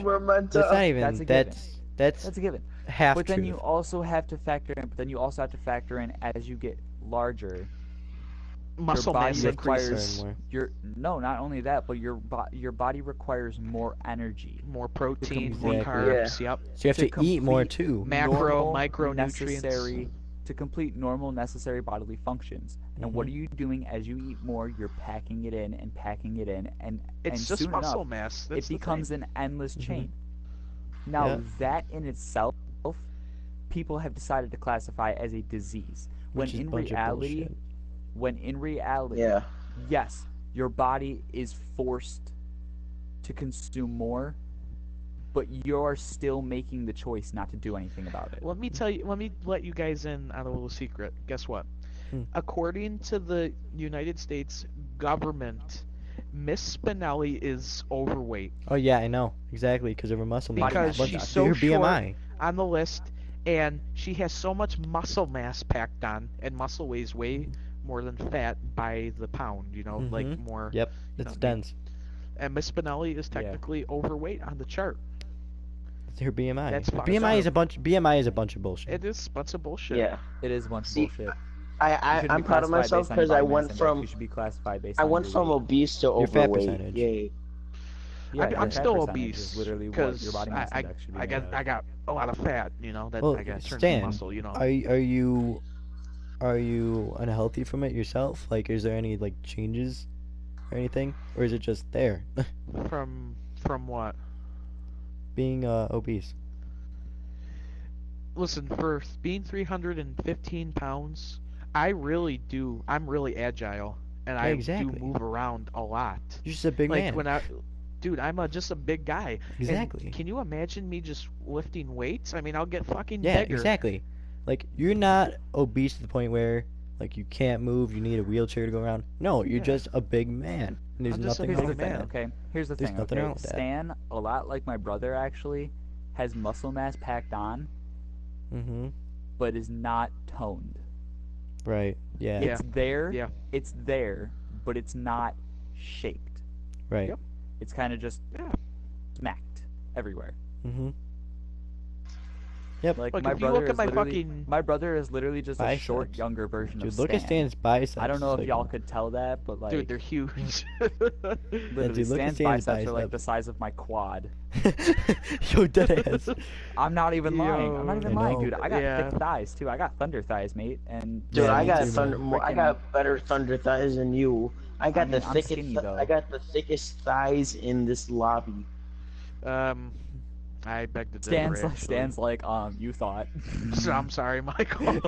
That's not even. That's a given. That's That's a given. half But then truth. you also have to factor in. But then you also have to factor in as you get larger, Muscle body mass You have to increases. return more. not only that, but your body requires more energy. More protein, more Exactly. carbs. Yep. So you have to eat more too. Macro, normal, micronutrients. necessary to complete normal necessary bodily functions. And what are you doing as you eat more? You're packing it in and packing it in, and It's and just soon muscle enough, mass. it That's the becomes thing. an endless Mhm. chain. Now Yeah. that in itself, people have decided to classify as a disease. Which is a bunch of bullshit. When in reality, Yeah. yes, your body is forced to consume more, but you're still making the choice not to do anything about it. Let me let you guys in on a little secret. Guess what? Hmm. According to the United States government, Miss Spinelli is overweight Oh yeah, I know exactly because of her muscle mass. because mass she's index. so Her short BMI. on the list, and she has so much muscle mass packed on, and muscle weighs way more than fat by the pound. You know, like Mhm. more. Yep, you it's know, dense. And Miss Spinelli is Yeah. technically overweight on the chart. It's her BMI. That's Her fucked BMI up. is a bunch. BMI is a bunch of bullshit. It is a bunch of bullshit. Yeah. It is a bunch of See, bullshit. You I'm shouldn't be proud of classified myself based on your because I body mass went index. from You should be classified based I on went your from weight. obese to Your fat overweight. percentage. Yay. Yeah, I'm your fat still percentage obese is literally what because your body mass index should be I made got of. I got a lot of fat, you know, that Well, I got turned Stan, to muscle, you know. are you unhealthy from it yourself? Like, is there any like changes or anything, or is it just there From what? being obese? Listen, for being 315 pounds, I'm really agile, and I exactly. do move around a lot. You're just a big Like man. dude, I'm just a big guy. And Exactly. can you imagine me just lifting weights? I mean, I'll get fucking Yeah, bigger. exactly. Like, you're not obese to the point where like you can't move, you need a wheelchair to go around. No, you're Yeah. just a big man. And there's I'm just a nothing Here's wrong the with thing, man. that. okay? Here's the There's thing, nothing okay? wrong with that. Stan, a lot like my brother actually, has muscle mass packed on, Mm-hmm. but is not toned. Right. Yeah. Yeah. It's there. Yeah. It's there, but it's not shaped. Right. Yep. It's kind of just Yeah. smacked everywhere. Mhm. Yep. Like Look, my if you brother look at is my literally fucking- my brother is literally just a short, Biceps. younger version Dude, of look at Stan. Stan's biceps. I don't know if like, y'all could tell that, but like, Dude, they're huge. literally, dude, look at Stan's Stan's biceps are like biceps. the size of my quad. Yo, dead ass. I'm not even lying. I'm not Yo. even I lying, know. dude. I got Yeah. thick thighs too. I got thunder thighs, mate. And Dude, Yeah, I me got too, thunder. man. I got better thunder thighs than you. I got mean, the I'm thickest. skinny, though. I got the thickest thighs in this lobby. I beg to differ. Stan's like, you thought. I'm sorry, Michael.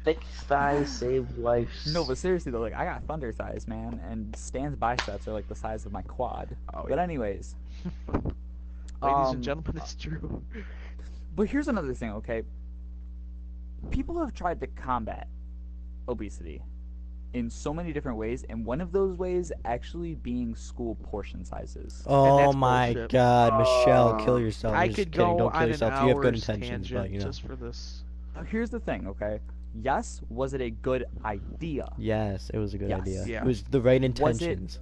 Thick thighs save lives. No, but seriously though, like I got thunder thighs, man, and Stan's biceps are like the size of my quad. Oh, But yeah. anyways, Ladies and gentlemen, it's true. but here's another thing, okay? People have tried to combat obesity in so many different ways, and one of those ways actually being school portion sizes. Oh that's my bullshit. God, Michelle, kill yourself. I I'm just could kidding. go Don't kill on an yourself. You have good hour's intentions, but tangent you know. just for this. Now, here's the thing, okay? Yes, was it a good idea? Yes, it was a good Yes. idea. Yeah. It was the right Was it- intentions.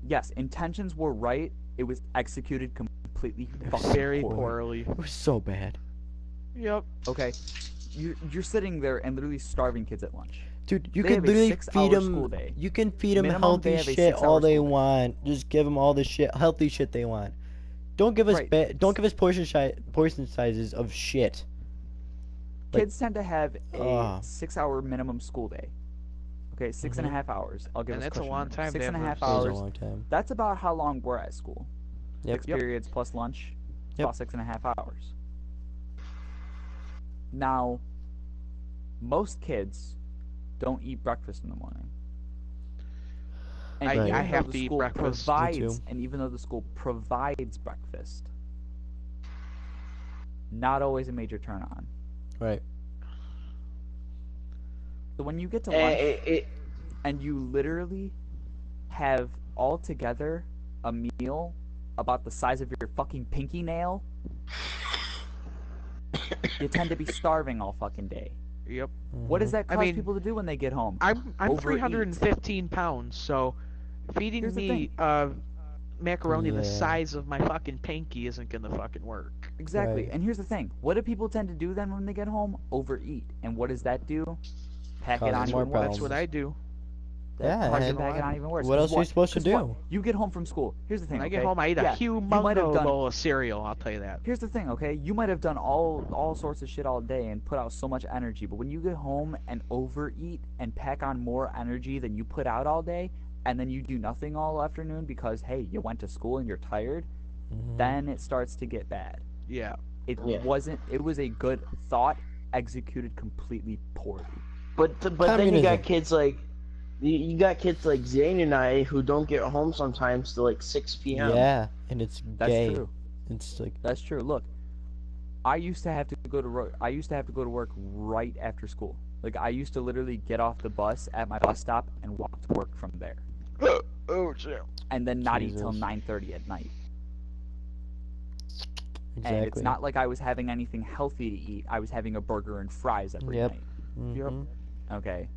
Yes, intentions were right. It was executed completely fucking Very poorly. poorly. It was so bad. Yep. Okay, you're sitting there and literally starving kids at lunch. Dude, you They can have a literally 6-hour feed school them. day. You can feed them Minimum, they healthy have a shit 6-hour all they school day. want. Just give them all the shit, healthy shit they want. Don't give us Right. don't give us portion sizes of shit. Like- Kids tend to have a Ugh. 6-hour minimum school day. Okay, 6.5 hours. I'll give And us that's a cushion long there. time to Six and a have half those. It was a hours. long time. That's about how long we're at school. Yep. 6 periods plus lunch. Yep. About 6.5 hours. Now, most kids don't eat breakfast in the morning. And I- even I though have the to eat school breakfast. Me provides, too. and even though the school provides breakfast, not always a major turn on. Right. So when you get to lunch It, and you literally have all together a meal about the size of your fucking pinky nail, you tend to be starving all fucking day. Yep. What does that I cause mean, people to do when they get home? I'm Overeat. 315 pounds, so feeding Here's the me macaroni the Yeah. size of my fucking pinky isn't gonna fucking work. Exactly. Right. And here's the thing. What do people tend to do then when they get home? Overeat. And what does that do? Pack it Causes on more even problems. That's what I do. Yeah, Causes and pack it on even worse. what 'Cause else are you supposed to 'cause what? do? You get home from school. Here's the thing, When I okay? get home, I eat Yeah, a you might have humongous done bowl of cereal. I'll tell you that. Here's the thing, okay? You might have done all sorts of shit all day and put out so much energy, but when you get home and overeat and pack on more energy than you put out all day, and then you do nothing all afternoon because hey, you went to school and you're tired, Mhm. then it starts to get bad. Yeah. It Yeah. wasn't. It was a good thought executed completely poorly. but then you Communism. got kids like you got kids like Zane and I who don't get home sometimes till like 6 p.m. Yeah, and it's That's gay. true. It's like That's true. Look, I used to have to go to I used to have to go to work right after school. Like I used to literally get off the bus at my bus stop and walk to work from there, Oh shit. and then not eat till Jesus. 9:30 at night. exactly. And it's not like I was having anything healthy to eat. I was having a burger and fries every Yep. night. Mhm. Okay.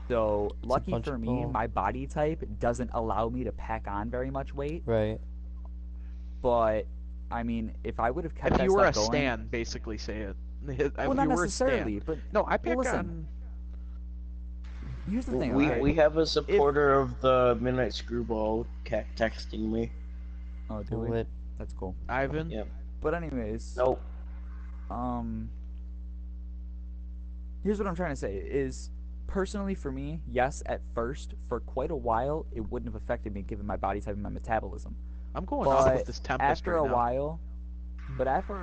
So lucky bunch for of me, bull. my body type doesn't allow me to pack on very much weight. Right. But I mean, if I would have kept If that you were a stuff going, Stan, basically say it. If well, you not were a necessarily. Stan. But No, I pick listen. on. here's the thing. We okay? we have a supporter of the Midnight Screwball texting me. Oh, do we? Lit. That's cool. Ivan. Yeah. But anyways, Nope. Here's what I'm trying to say is, personally for me, yes, at first, for quite a while, it wouldn't have affected me given my body type and my metabolism. I'm going off But with this Tempest after right a now.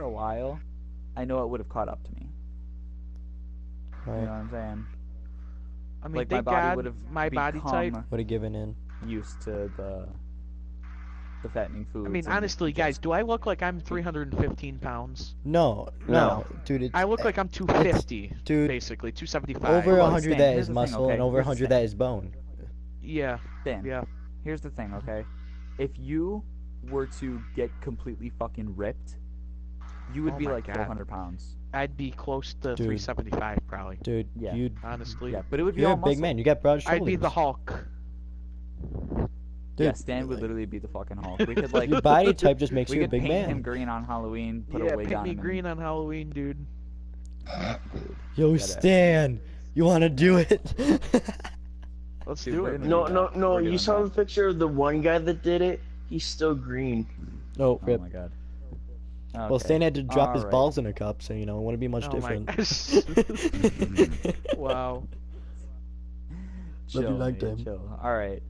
while, I know it would have caught up to me. You know Right. what I'm saying? I mean, Like my thank body God would have my body type. become Would have given in. used to the fattening foods. I mean, and honestly, just- guys, do I look like I'm 315 pounds? No, No. dude. It's I look like I'm 250, dude, basically 275. over Look, 100 Stan, that here's is the thing, muscle okay? and over Here's the 100 thing. that is bone. Yeah, Dan, yeah. here's the thing, okay? If you were to get completely fucking ripped, You would Oh be my like God. 400 pounds. I'd be close to Dude. 375 probably. Dude, Yeah. you Honestly. Yeah, but it would be you're all a big muscle. man. You got broad shoulders. I'd be the Hulk. Dude, Yeah, Stan would literally be the fucking Hulk. We could like your body type just makes we you a could big paint man. him green on Halloween, put Yeah, a wig paint on me him. green on Halloween, dude. Yo, Gotta- Stan, you want to do it? Let's see. Do We're it. gonna No, do no, that. no. We're You doing saw that. the picture of the one guy that did it? He's still green. Oh, Oh rip. my god. Well, Okay. Stan had to drop his Alright. balls in a cup, so you know, it wouldn't be much Oh my different. gosh. Wow. Love you Chill, like mate, them. chill. All right,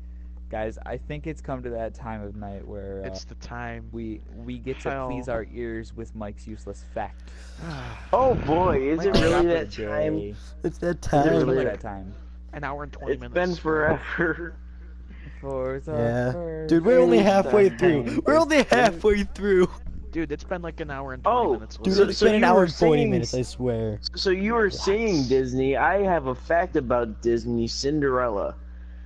guys. I think it's come to that time of night where It's the time. we get to please Hell. our ears with Mike's useless fact. Oh boy, is Mike's it fact really for that the time? day. It's that It's time. really? come to that time. An hour and 20 It's minutes. been forever. For the Yeah. first Dude, we're only It's halfway that through. time. We're only halfway through. Dude, it's been like an hour and 20 Oh, minutes. Dude, So- it's so been an you hour were and 40 saying- minutes, I swear. So you were saying Disney. I have a fact about Disney Cinderella.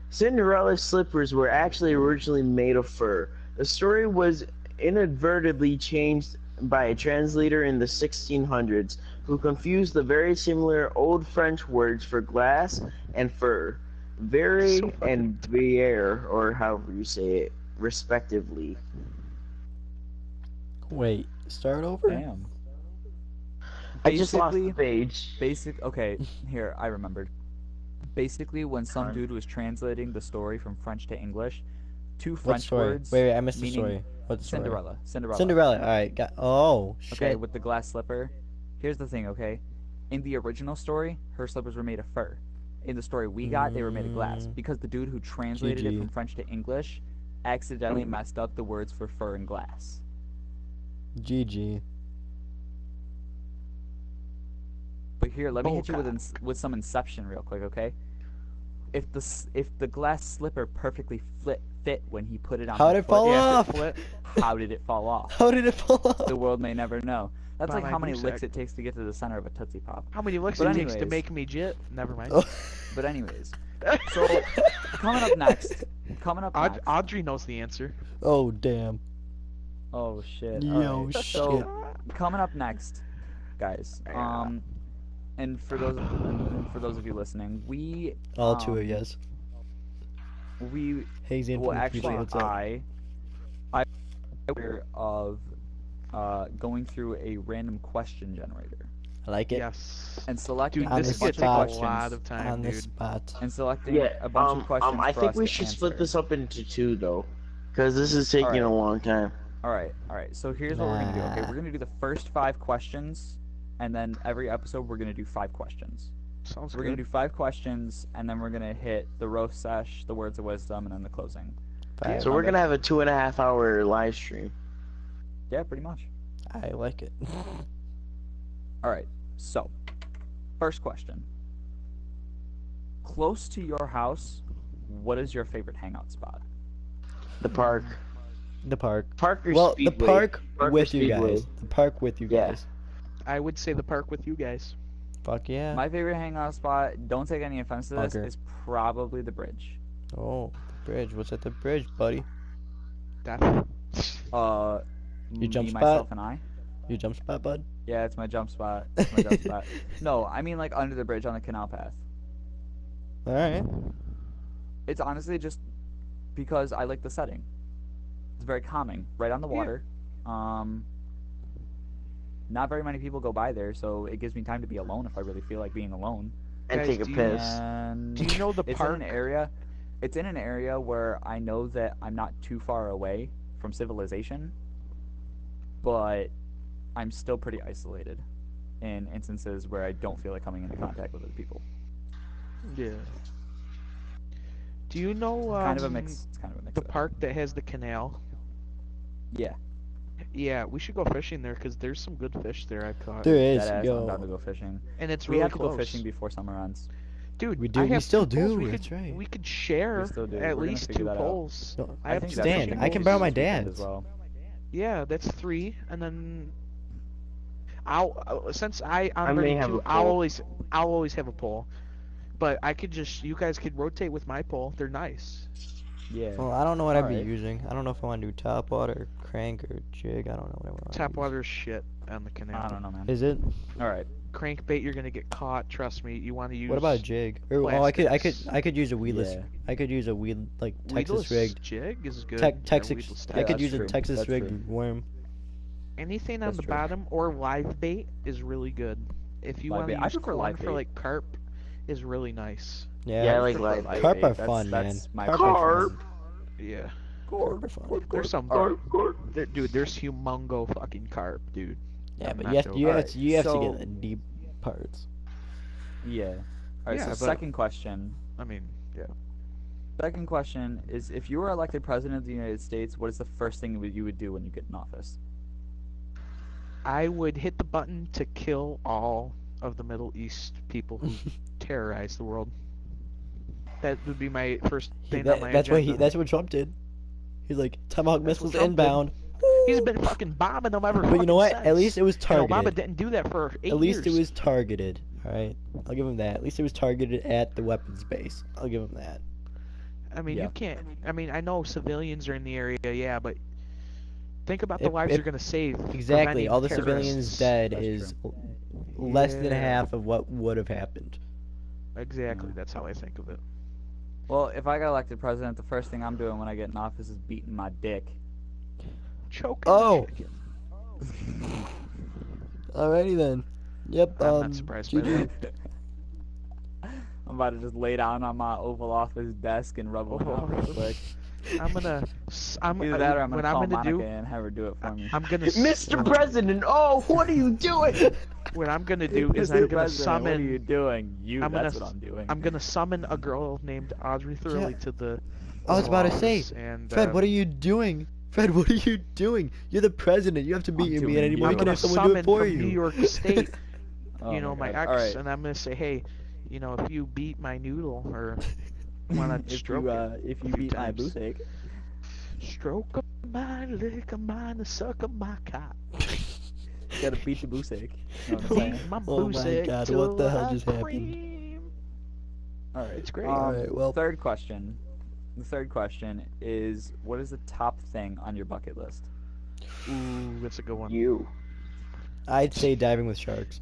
Cinderella's slippers were actually originally made of fur. The story was inadvertently changed by a translator in the 1600s who confused the very similar Old French words for glass and fur, verre and verre, or however you say it, respectively. Wait, start over? Damn. I just lost Basically- the page. Okay, here, I remembered. Basically, when some Alright. dude was translating the story from French to English, two What French story? words. Wait, I missed the meaning story. What story? Cinderella. Cinderella, alright. Oh, shit. Okay, with the glass slipper. Here's the thing, okay? In the original story, her slippers were made of fur. In the story we got, they were made of glass. Mm. Because the dude who translated it GG. from French to English accidentally messed up the words for fur and glass. GG. But here, let me Oh, hit you with God. with some Inception real quick, okay? If the glass slipper perfectly fit when he put it on How'd her it foot, fall Yeah, off? flip. how did it fall off? How did it fall off? The world may never know. That's By like my how many goose licks egg. it takes to get to the center of a Tootsie Pop. How many licks But it takes to anyways. make me jit? Never mind. Oh. But anyways, so coming up next. Audrey knows the answer. Oh, damn. Oh shit. Yo, alright. shit. So coming up next, guys. And for those of you listening, we All two of yes. we Hazy and well Funny actually Future, what's up? I aware of going through a random question generator I like it. Yes. and selecting Dude, On this the is gonna bunch take of a spot. lot questions of time, On the dude. spot. and selecting Yeah, a bunch of questions. I for think us we to should split answer. this up into two though, because this is taking Alright. a long time. All right. So here's what we're gonna do. Okay, Nah. we're gonna do the first 5 questions, and then every episode we're gonna do 5 questions. Sounds So we're gonna good. do 5 questions, and then we're gonna hit the roast sesh, the words of wisdom, and then the closing. Fine. So we're gonna have a 2.5 hour live stream. Yeah, pretty much. I like it. All right. So, first question. Close to your house, what is your favorite hangout spot? The park. The park. Parker Well, Speedway. the park Parker with you Speedway. guys. The park with you Yeah. guys. I would say the park with you guys. Fuck yeah. My favorite hangout spot, don't take any offense to this, Bunker. is probably the bridge. Oh, the bridge. What's at the bridge, buddy? That. Me, jump myself, spot? and I. Your jump spot, bud? Yeah, it's my jump spot. It's my jump spot. No, I mean like under the bridge on the canal path. Alright. It's honestly just because I like the setting. It's very calming, right on the Yeah. water. Not very many people go by there, so it gives me time to be alone if I really feel like being alone. And Guys, take a do you- piss. And Do you know the it's park? in an area. It's in an area where I know that I'm not too far away from civilization, but I'm still pretty isolated in instances where I don't feel like coming into contact with other people. Yeah. Do you know Kind of a mix. It's kind of a mix. the of- park that has the canal? Yeah. Yeah, we should go fishing there because there's some good fish there I've caught. There is. Deadass, I'm down to Yo. go fishing. And it's We really have to close. go fishing before summer ends. Dude, We do- I we have still 2 poles. do, We that's could, right. We could share We still do. We're at gonna least figure 2 that out. poles. No, I have think two that's Stan, fishing I can poles. borrow my this weekend dad's. as well. Yeah, that's 3, and then since I'm I may bringing have 2, a I'll pole. always have a pole. But I could just, you guys could rotate with my pole. They're nice. Yeah. Well, I don't know what I'd be Alright. using. I don't know if I want to do top water, crank, or jig. I don't know what I want. Tap water shit on the canal. I don't know, man. Is it? Alright. Crankbait, you're gonna get caught. Trust me. You want to use. What about jig? Or, oh, I could use a weedless. Yeah. I could use a weed like Texas Weedless rigged. jig is good. Texas. Weedless I Yeah, could that's use a true. Texas That's rigged true. worm. Anything on That's the true. bottom or live bait is really good. If you Live want to bait. I use prefer corn live for bait. like carp, is really nice. Yeah, Yeah, I I like prefer live Carp bait. are fun, That's man. my Carp are preference. Yeah. Carp are fun. There's some. Alright. Dude, there's humongo fucking carp, dude. Yeah, I'm but not you have, joking. you have, Alright, to, you have to so- get the deep parts. Yeah. Alright, Yeah, so but- second question. I mean, yeah. Second question is, if you were elected president of the United States, what is the first thing you would do when you get in office? I would hit the button to kill all of the Middle East people who terrorize the world. That would be my first thing on my agenda. That's what Trump did. He's like Tomahawk That's what missiles Trump did. inbound. He's been fucking bombing them ever. But you know what? Since. At least it was And Obama targeted. didn't do that for 8 At least years. it was targeted. All right, I'll give him that. At least it was targeted at the weapons base. I'll give him that. I mean, Yeah. you can't. I mean, I know civilians are in the area, yeah, but think about the If- lives if- you're gonna save. Exactly. preventing All the terrorists. civilians dead That's is less than Yeah. half of what would have happened. Exactly. That's how I think of it. Well, if I got elected president, the first thing I'm doing when I get in office is beating my dick. Choking. Oh. the chicken. Alrighty then. Yep. I'm not surprised by GG. that. I'm about to just lay down on my Oval Office desk and rub them out real quick. I'm gonna. Either that or I'm what gonna call I'm gonna Monica do. and have her do it for me. I'm gonna. Mr. President, oh, what are you doing? What I'm gonna do is Mr. I'm gonna President, What are you summon. doing? I'm That's gonna what I'm doing. I'm gonna summon a girl named Audrey Thurley to the. I was about to say, office, and, Fred, what are you doing? Fred, what are you doing? You're the president. You have to beat me doing at any you. point. I'm You can gonna have someone do summon it for from you. New York State. Oh You know, my God. ex, Alright. and I'm gonna say, hey, you know, if you beat my noodle or wanna if stroke you it if a you few beat my times. bootleg, Stroke of mine, lick of mine, suck of my cock. you gotta beat the bootleg. You know what I'm saying? Beat my Oh my boosig God, till what the hell I just happened? cream. All right, It's great. Alright, well- third question. The third question is, what is the top thing on your bucket list? Ooh, that's a good one. You. I'd say diving with sharks.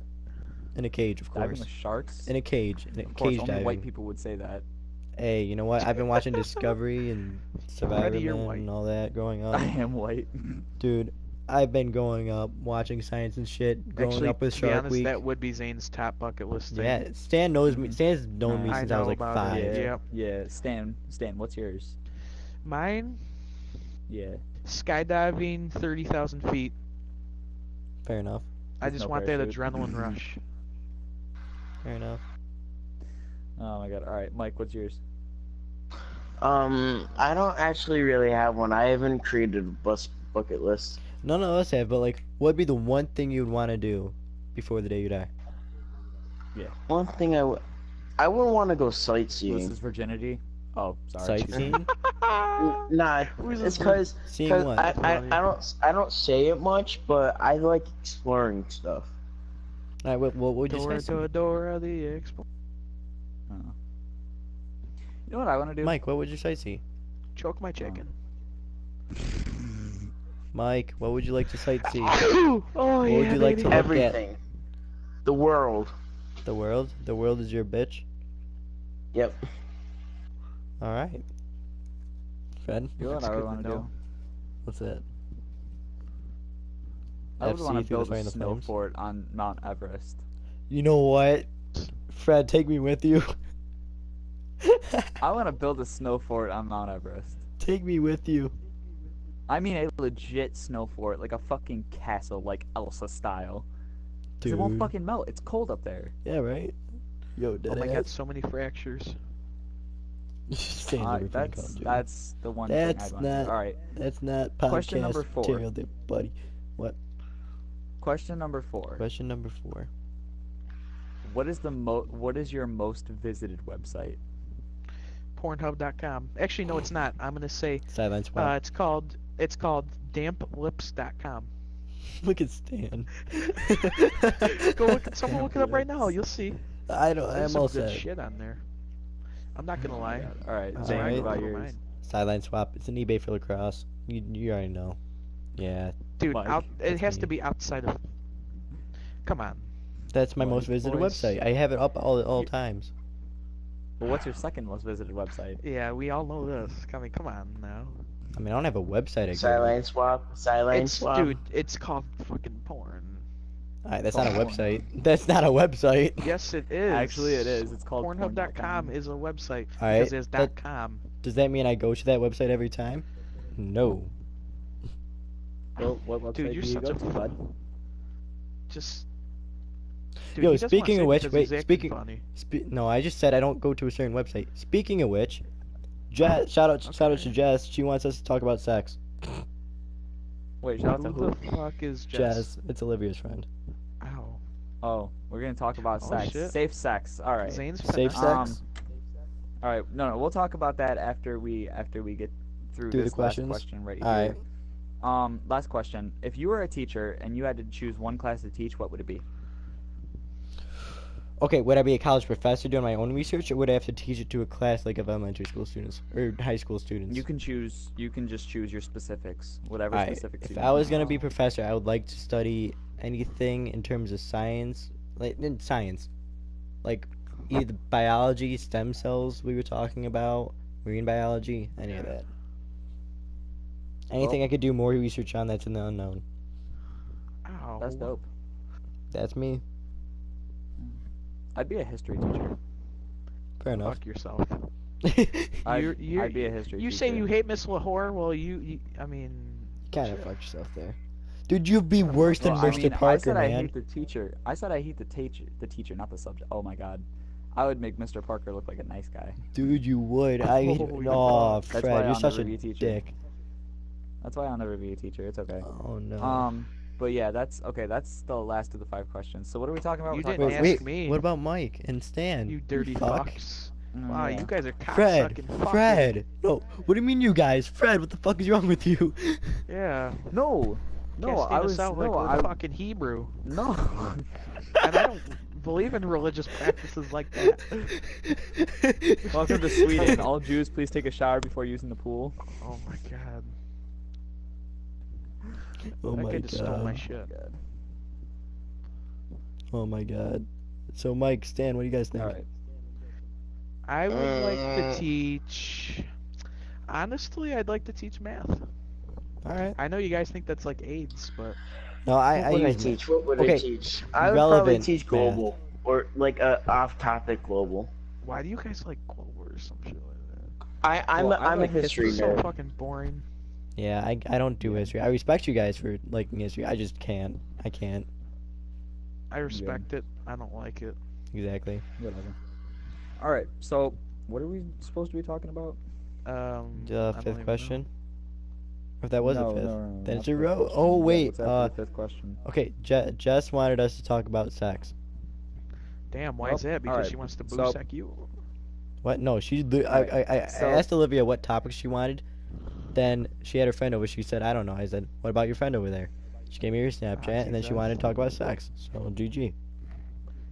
In a cage, of Diving course. with sharks? In a cage. In a Of course, cage only diving. white people would say that. Hey, you know what? I've been watching Discovery and Survivor you're Man white. and all that growing up. I am white. Dude, I've been growing up watching science and shit, growing Actually, up with to be Shark honest, Week. that would be Zane's top bucket list thing. Yeah, Stan knows me. Stan's known me I since I was know like about 5. it. Yeah, Yep. yeah. Stan, what's yours? Mine, Yeah. skydiving 30,000 feet. Fair enough. I With just no want that parachute. adrenaline rush. Fair enough. Oh my God. All right, Mike, what's yours? I don't actually really have one. I haven't created a bucket list. None of us have, but like, what'd be the one thing you'd want to do before the day you die? One thing I wouldn't want to go This sightseeing. is virginity. Oh, sorry. Sightseeing? Nah, it's because Seeing what? I don't say it much, but I like exploring stuff. Alright, what would you Dora, say? Dora, Dora the Explorer. You know what I want to do? Mike, what would you sightsee? Choke my chicken. Mike, what would you like to sightsee? Oh, What yeah, would you like baby. to look at? Everything. The world. The world? The world is your bitch? Yep. Alright. Fred, You know what That's I good would to want to know. do? what's that? I would FC want to through the build fire a and the snow flames? fort on Mount Everest. You know what? Fred, take me with you. I want to build a snow fort on Mount Everest. Take me with you. I mean a legit snow fort, like a fucking castle, like Elsa style. 'Cause Dude. it won't fucking melt. It's cold up there. Yeah, right? Yo, Oh dead my God, ass. so many fractures. Saying everything called, dude. That's the one That's thing I'd want to not- do. All right. That's not podcast Question number 4. material there, buddy. Question number 4. Question number 4. What is your most visited website? Pornhub.com. Actually, no, it's not. I'm gonna say Sideline spot. it's called damplips.com. Look at Stan. Go look. Someone look it up right now. You'll see. I don't. There's I'm some all good set. shit on there. I'm not gonna lie. All right. All Zane, right. what about Never yours? mind. Sideline swap. It's an eBay for lacrosse. You already know. Yeah, Dude, Mike, it that's has me. to be outside of. Come on. that's my Boys, most visited boys. website. I have it up all You- times. But what's your second most visited website? Yeah, we all know this. I mean, come on now. I mean, I don't have a website. I go to. Sideline swap. Sideline swap. Dude, it's called fucking porn. Alright, that's not a called website. That's not a website. Yes, it is. Actually, it is. It's called Pornhub.com is a website Alright, because there's that- .com. Does that mean I go to that website every time? No. Well, what website Dude, you're do you such go a to, bud? Just. Dude, Yo, he doesn't wanna speaking say of it which, because wait, he's acting speaking- funny. No, I just said I don't go to a certain website. Speaking of which, Jess, shout out to Jess. She wants us to talk about sex. Wait, shout out to Who who? the fuck is Jess, it's Olivia's friend. Ow. Oh, we're gonna talk about Oh, sex. shit. Safe sex. All right. Zane's Safe finesse. sex. All right. No, we'll talk about that after we get through Do the this questions? last question right All here. Last question. If you were a teacher and you had to choose one class to teach, what would it be? Okay, would I be a college professor doing my own research, or would I have to teach it to a class like of elementary school students or high school students? You can choose. You can just choose your specifics, whatever Alright, specifics. if you I was want. gonna be professor, I would like to study anything in terms of science, like in science, like either biology, stem cells we were talking about, marine biology, any of that. Anything I could do more research on that's in the unknown. Ow. That's dope. That's me. I'd be a history teacher. Fair enough. Fuck yourself. I'd You're- be a history You teacher. say you hate Miss Lahore? Well, I mean. Kind of fucked yourself there. Dude, you'd be worse than Well, Mr. I mean, Parker, I said I man. hate the teacher. I said I hate the teacher, not the subject. Oh my god. I would make Mr. Parker look like a nice guy. Dude, you would. Oh, you Oh, That's why Fred, you're I'll such a never be a teacher. dick. That's why I'll never be a teacher. It's okay. Oh no. But yeah, that's okay. That's the last of the 5 questions. So what are we talking about? You We're didn't talking ask about me. What about Mike and Stan? You dirty fuck. fucks. Mm, Wow, yeah. you guys are Fred, cocksucking fuckers. Fred. No, what do you mean you guys? Fred, what the fuck is wrong with you? Yeah. No, Can't I stand was us out no, like I we're fucking Hebrew. no. And I don't believe in religious practices like that. Welcome to Sweden. All Jews, please take a shower before using the pool. Oh my god. Oh That my guy just stole my god. shit. God. Oh my god. So Mike, Stan, what do you guys think? All right. I would like to teach. Honestly, I'd like to teach math. Alright. I know you guys think that's like AIDS, but No, I What would I use teach? What would I Okay, teach? I would probably relevant teach global or like a off-topic global. why do you guys like global or some shit like that? I'm Well, I a like history It's so nerd. fucking boring. Yeah, I don't do history. I respect you guys for liking history. I just can't. I can't. I respect it. I don't like it. Exactly. Whatever. All right. So what are we supposed to be talking about? I don't Fifth even question. If that was no, a fifth. No, Then not it's a fifth row. question. Oh, Yeah, wait, what's after the 5th question? Okay, Jess wanted us to talk about sex. Damn, why Well, is that? Because alright, she wants to so- boosack you. What? No, I Alright, so- asked Olivia what topic she wanted. Then she had her friend over. She said, I don't know. I said, what about your friend over there? She gave me her Snapchat, and then she Jesus. wanted to talk about sex. So, GG.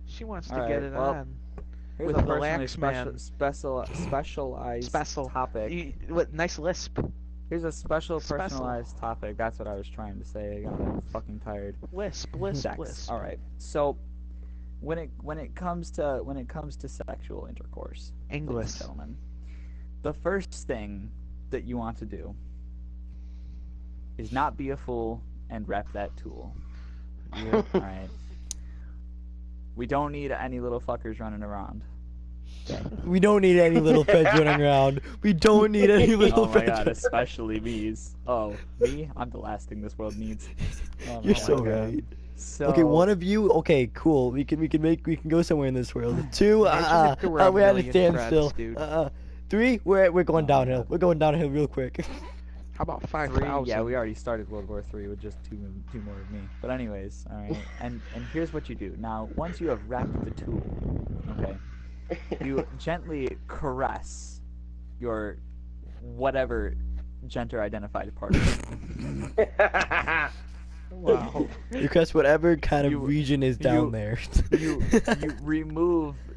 She wants to Alright, get it well, on. Here's With a the personally lax man. specialized Special. topic. What nice lisp. Here's a special Special. personalized topic. That's what I was trying to say. I got fucking tired. Lisp. Sex. All right. So when it comes to sexual intercourse, ladies and English. gentlemen, the first thing that you want to do is not be a fool and rep that tool. Yeah. All right. We don't need any little fuckers running around. We don't need any little feds running around. We don't need any little Oh my feds. god, especially me's. Oh, me? I'm the last thing this world needs. Oh You're my so God. right. So Okay, one of you. Okay, cool. We can go somewhere in this world. Two. Imagine if there were a We're at a million standstill. Freds, dude. Three. We're going Oh my downhill. God. We're going downhill real quick. How about 3, 5,000? yeah, we already started World War 3 with just two more of me. But anyways, all right. And here's what you do. Now, once you have wrapped the tool, okay, you gently caress your whatever gender identified partner. Wow. You press whatever kind of You- region is down you- there.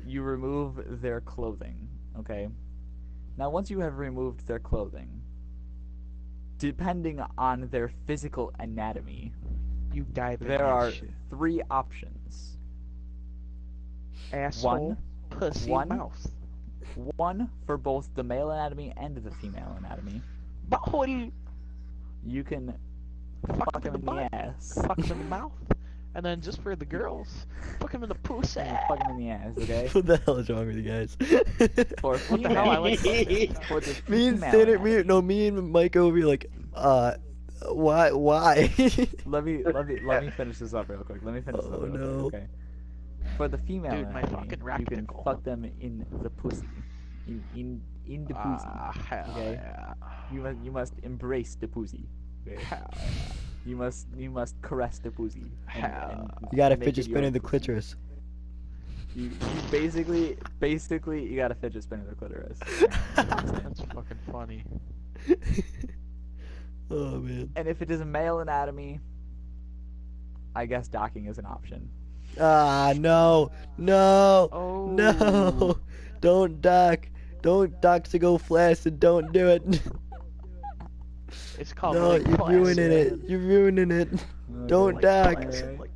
you remove their clothing, okay? Now, once you have removed their clothing, depending on their physical anatomy, You dive in there that are shit. 3 options. Asshole, pussy, one- mouth. One for both the male anatomy and the female anatomy. Butthole, You can fuck fuck him him in the in butt, the ass. fuck him in the mouth, and then just for the girls, fuck him in the pussy. Fuck him in the ass, okay? What the hell is wrong with you guys? For What the hell? I like for the me and female Tanner, anatomy. me and Mike over here like, why? Let me finish this up real quick. Let me finish this up Oh, real no. quick, okay? For the female Dude, my anatomy, fucking you can rectangle. fuck them in the pussy. In the pussy. Hell Okay. yeah. You must embrace the pussy. Okay? Hell You must caress the pussy. Hell. You gotta make fidget it your spinner the pussy. clitoris. You basically you gotta fidget spinner the clitoris. That's fucking funny. Oh man. And if it is a male anatomy, I guess docking is an option. Ah, no, Oh. no, don't dock to go flaccid. Don't do it. It's called No, like you're plastic. ruining it. You're ruining it. Don't Okay. dock. Alright. Like,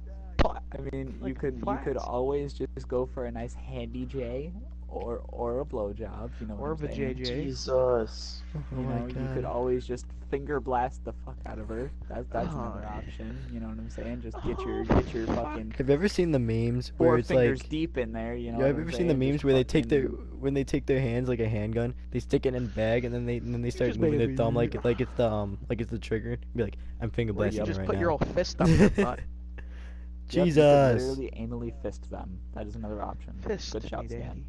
I mean, you like could flats. always just go for a nice handy J or a blowjob. You know what or I'm saying? vajayjay. Jesus. Oh You my know, you could god. always just finger blast the fuck out of her. That's Oh, another yeah. option. You know what I'm saying? Just get your fuck. fucking Have you ever seen the memes where 4 it's fingers like? deep in there. You know. Yeah, what have you I'm ever seen the saying? memes Just where they take fucking- when they take their hands like a handgun, they stick it in a bag and then they start just moving their made thumb me- like it's the trigger. Be like, I'm finger Or you blasting just right put now. your old fist up your butt. Yep, you could Jesus. literally anally fist them. That is another option. Fist Good me, shout, Stan. daddy.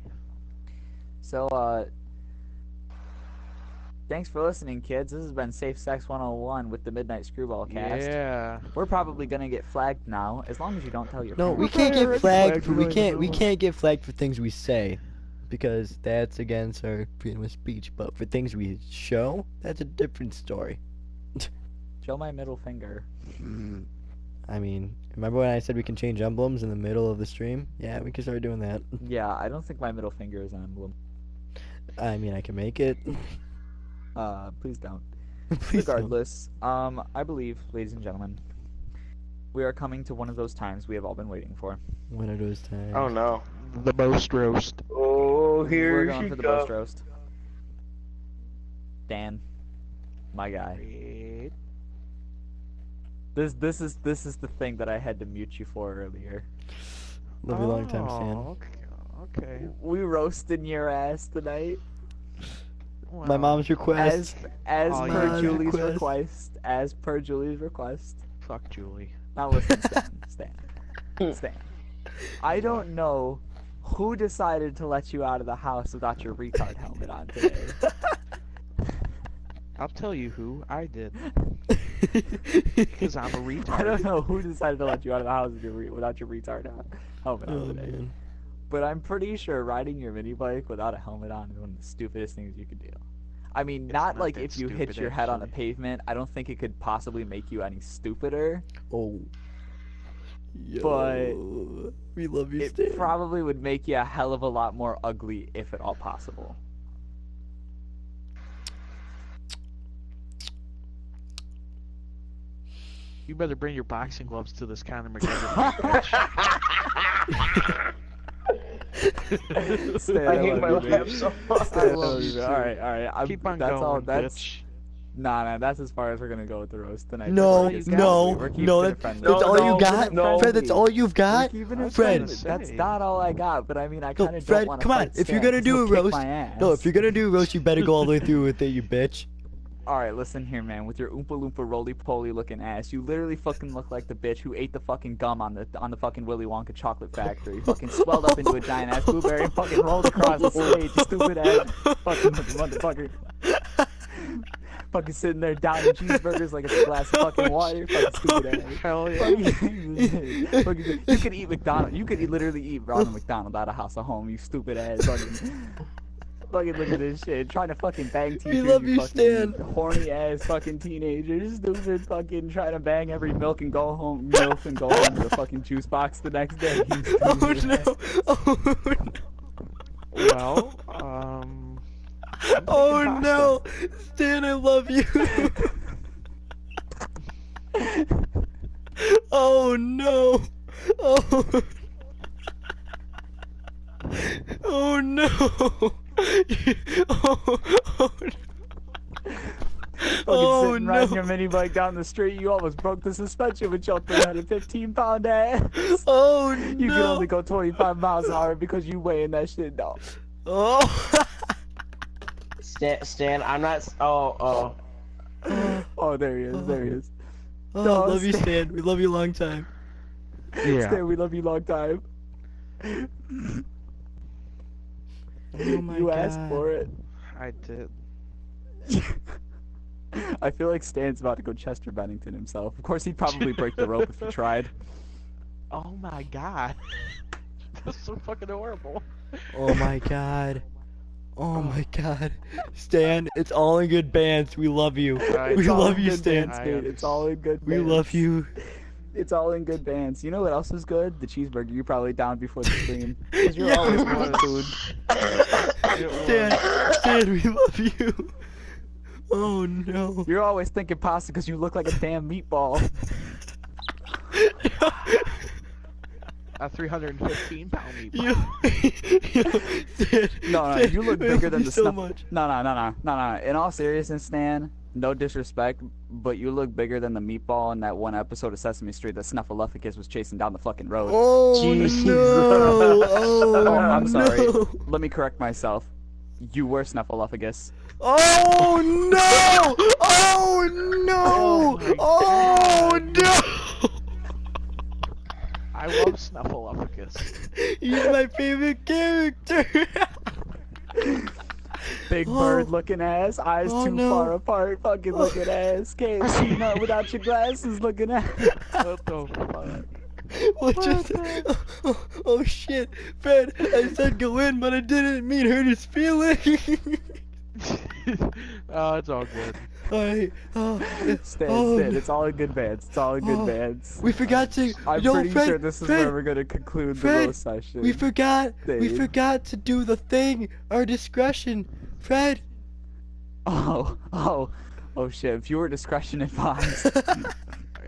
So, thanks for listening, kids. This has been Safe Sex 101 with the Midnight Screwball cast. Yeah. We're probably gonna get flagged now, as long as you don't tell your No, we parents. can't get already flagged. flagged For, for we doing can't. the We one. can't get flagged for things we say, because that's against our freedom of speech. But for things we show, that's a different story. Show my middle finger. I mean, remember when I said we can change emblems in the middle of the stream? Yeah, we can start doing that. Yeah, I don't think my middle finger is an emblem. I mean, I can make it. Please don't. Please don't. Regardless, I believe, ladies and gentlemen, we are coming to one of those times we have all been waiting for. One of those times. Oh no. The most roast. Oh, We're here going she for the goes. roast roast. Dan, my guy. Great. This is the thing that I had to mute you for earlier. Love you long time, Stan. Oh, okay. We roasting your ass tonight, Well, My mom's request. as Oh, per yeah. Julie's Request. request. As per Julie's request. Fuck Julie. Now listen, Stan. I don't know who decided to let you out of the house without your retard helmet on today. I'll tell you who. I did. Because I'm a retard. I don't know who decided to let you out of the house without your retard helmet on Oh today. man. But I'm pretty sure riding your mini bike without a helmet on is one of the stupidest things you could do. I mean, It's not not like that if you hit stupid, your head on the actually. pavement. I don't think it could possibly make you any stupider. Oh. Yo, But we love you, It Stan. probably would make you a hell of a lot more ugly, if at all possible. You better bring your boxing gloves to this Conor McGregor match. Stan, I hate love my you, life dude. so much. I love you, man. All right. Keep on that's going, all. That's bitch. nah. That's as far as we're gonna go with the roast tonight. No, We're keeping no, it friendly. no, We're that, keeping it that's friendly. all No, you got? no. Fred, that's all you've got? We're keeping it Fred. friendly. That's not all I got, but I mean, I No, kind of Fred, don't want to come on. fight If you're Stan, gonna 'cause do he'll a kick roast, my ass. no, if you're gonna do a roast, you better go all the way through with it, you bitch. All right, listen here, man. With your Oompa Loompa roly-poly looking ass, you literally fucking look like the bitch who ate the fucking gum on the fucking Willy Wonka chocolate factory. Fucking swelled up into a giant ass blueberry and fucking rolled across the stage. You stupid ass fucking motherfucker. Fucking sitting there downing cheeseburgers like it's a glass of fucking water. Fucking stupid ass. Hell yeah. Fucking- you could eat McDonald's. You could literally eat Ronald McDonald out of house at home. You stupid ass. Fucking look at this shit. Trying to fucking bang teachers. love you, fucking Stan. horny ass fucking teenagers. Stupid fucking trying to bang every milk and go home to the fucking juice box the next day. You Oh stupid ass. no. Oh no. Well, Oh pasta. no, Stan, I love you. Oh no. Oh. Oh no. Oh, oh, Fucking oh sitting no. riding your mini bike down the street, you almost broke the suspension with your 315-pound ass. Oh You no. can only go 25 miles an hour because you weighing that shit down. Oh. Stan, I'm not. Oh. Oh, there he is. There he is. Oh, No, love you, Stan. Stan. We love you a long time. Yeah. Stan, we love you long time. Oh my You god. asked for it. I did. I feel like Stan's about to go Chester Bennington himself. Of course, he'd probably break the rope if he tried. Oh my god. That's so fucking horrible. Oh my god. Oh my god. Stan, it's all in good bands. We love you. It's We all love in you, good Stan. bands, dude. It's all in good We bands. love you. It's all in good bands. You know what else is good? The cheeseburger. You're probably down before the stream. Because you're Yeah. always wanting food. Stan, we love you. Oh no. You're always thinking pasta because you look like a damn meatball. A 315-pound meatball. Stan, No, Stan, you look we bigger love than you the so snuff. much. No. In all seriousness, Stan, no disrespect, but you look bigger than the meatball in that one episode of Sesame Street that Snuffleupagus was chasing down the fucking road. Oh Jesus. no. Oh, Oh, I'm sorry. no. Let me correct myself. You were Snuffleupagus. Oh no! Oh no! Oh no! I love Snuffleupagus. He's my favorite character. Big bird looking ass, eyes Oh, too no. far apart, fucking looking ass. Can't see nothing without your glasses looking ass. What the fuck? What just? Oh shit, Fred! I said go in, but I didn't mean hurt his feelings. Oh, it's all good. Alright. Stan, Oh, Stan, no. it's all in good bands. It's all in good Oh, bands. We forgot to. I'm Yo, pretty Fred, sure this is Fred, where we're gonna conclude the Fred, roast session. We forgot Dave. to do the thing, our discretion. Fred. Oh shit! If you were discretion advised.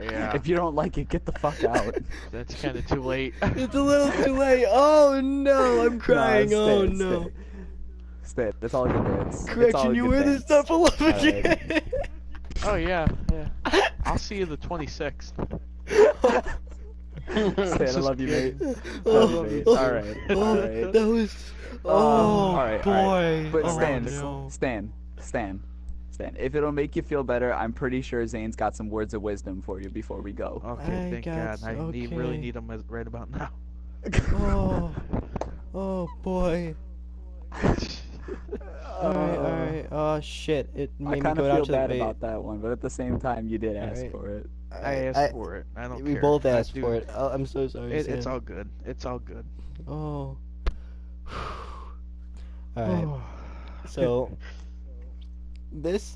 Yeah. If you don't like it, get the fuck out. That's kind of too late. It's a little too late. Oh no, I'm crying. Nah, Oh Stan, no. Stan, it's all good bands. It's all Correction, in you good wear this bands. stuff a lot again. Oh yeah. I'll see you the 26th. Stan, I love you, mate. Oh, Love you, mate. oh, Alright, oh, alright. that was. Oh alright, boy. alright. But Oh, Stan, no. Stan, if it'll make you feel better, I'm pretty sure Zane's got some words of wisdom for you before we go. Okay, I thank got God. I really okay. need them right about now. Oh boy. Alright. Oh shit. It I made me kind go of down feel to the bad bait. about that one, but at the same time, you did ask Alright. for it. I asked for it. I don't We care. both I asked do- for it. Oh, I'm so sorry. It's Stan. all good. It's all good. Oh. Alright. So this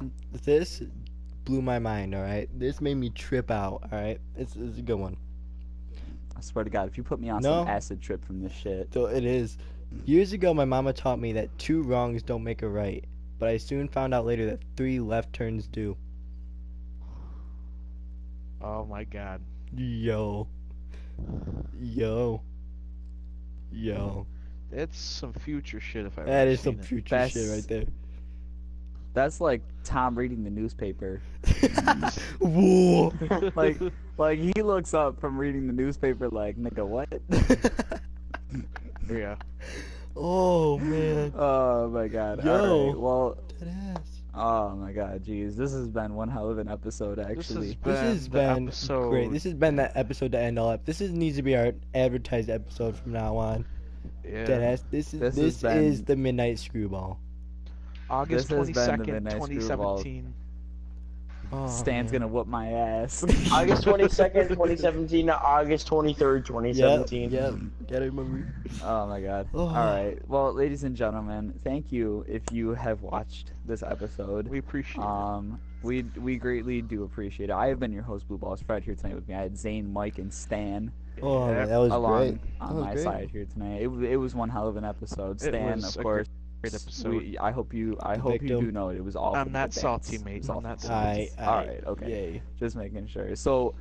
blew my mind, alright? This made me trip out, alright? It's a good one. I swear to God, if you put me on No. some acid trip from this shit. So it is. Years ago my mama taught me that 2 wrongs don't make a right, but I soon found out later that 3 left turns do. Oh my God. Yo. It's some future shit if I ever That is seen some it. future That's- shit right there. That's like Tom reading the newspaper. Whoa. Like he looks up from reading the newspaper like, nigga, what? Yeah. Oh man. Oh my God. Yo. Alright, well, Deadass. oh my God, jeez, this has been one hell of an episode, This actually. This has the been episode. great. This has been that episode to end all up. This needs to be our advertised episode from now on. Yeah. Deadass. This This is has been- the Midnight Screwball. August This has been the 22nd, Midnight 2017. Oh, Stan's man. gonna whoop my ass. August 22nd, 2017 to August 23rd, Yep. 2017. Gotta remember. Oh my God. Oh. Alright, well, ladies and gentlemen, thank you if you have watched this episode. We appreciate it. We greatly do appreciate it. I have been your host, Blue Balls. Fred here tonight with me. I had Zane, Mike, and Stan Oh, Yeah. man, that was along great. on That was my great. side here tonight. It was one hell of an episode. It Stan, was of a course, Great episode. I hope you do know it was all. I'm for not the salty, fans. mate. It was I'm all not for the salty. fans. I- All right, okay. Yay. Just making sure. So,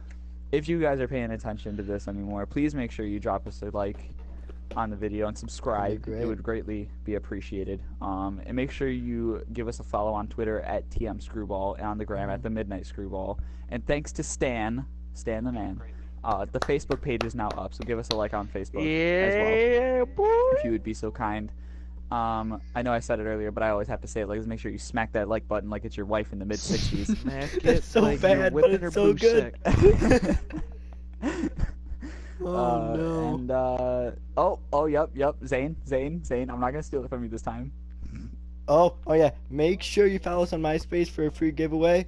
if you guys are paying attention to this anymore, please make sure you drop us a like on the video and subscribe. great. It would greatly be appreciated. And make sure you give us a follow on Twitter at TM Screwball and on the gram at the Midnight Screwball. And thanks to Stan the man. The Facebook page is now up, so give us a like on Facebook as well, Yeah, boy. if you would be so kind. I know I said it earlier, but I always have to say it. Like, make sure you smack that like button like it's your wife in the mid 60s. Smack it It's so like bad, you're but whipping it's her so boo good. sack. Oh no. And yep, Zane. I'm not gonna steal it from you this time. Oh yeah. Make sure you follow us on MySpace for a free giveaway.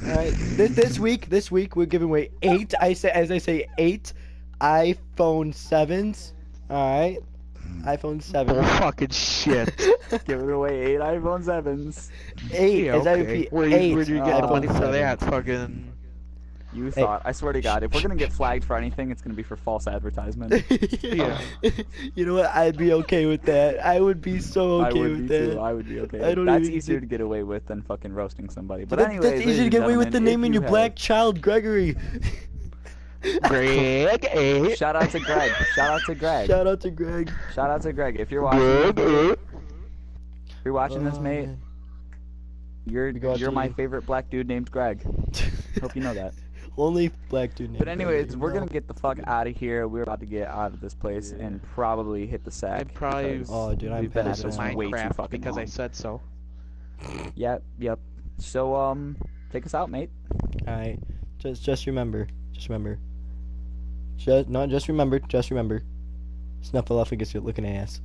All right. This week we're giving away 8. As I say 8 iPhone 7s. All right. iPhone 7. Oh, fucking shit. Giving away 8 iPhone 7s. 8. Yeah, As I okay. repeat, Where 8. do you get the iPhone money for 7. that? Fucking. You thought? I swear to God, if we're gonna get flagged for anything, it's gonna be for false advertisement. Yeah. You know what? I'd be okay with that. I would be so I okay would with be that. too. I would be okay. I don't That's even easier think- to get away with than fucking roasting somebody. But That's anyways, easy to get away with the name in your black black. child, Gregory. Greg, eh? Shout out to Greg. Shout out to Greg. Shout out to Greg. Shout out to Greg. If you're watching, if you're watching this, Oh, mate, man. you're We got my you. favorite black dude named Greg. Hope you know that. Only black dude named But anyways, Greg, we're you know. gonna get the fuck out of here. We're about to get out of this place and probably hit the sack. I'd probably because Oh, dude, I'm we've been at pissed this now. way too Minecraft fucking because I long. said so. Yep. So take us out, mate. All right. Just remember. Just remember. Just remember. Snuffleupagus, you're looking ass.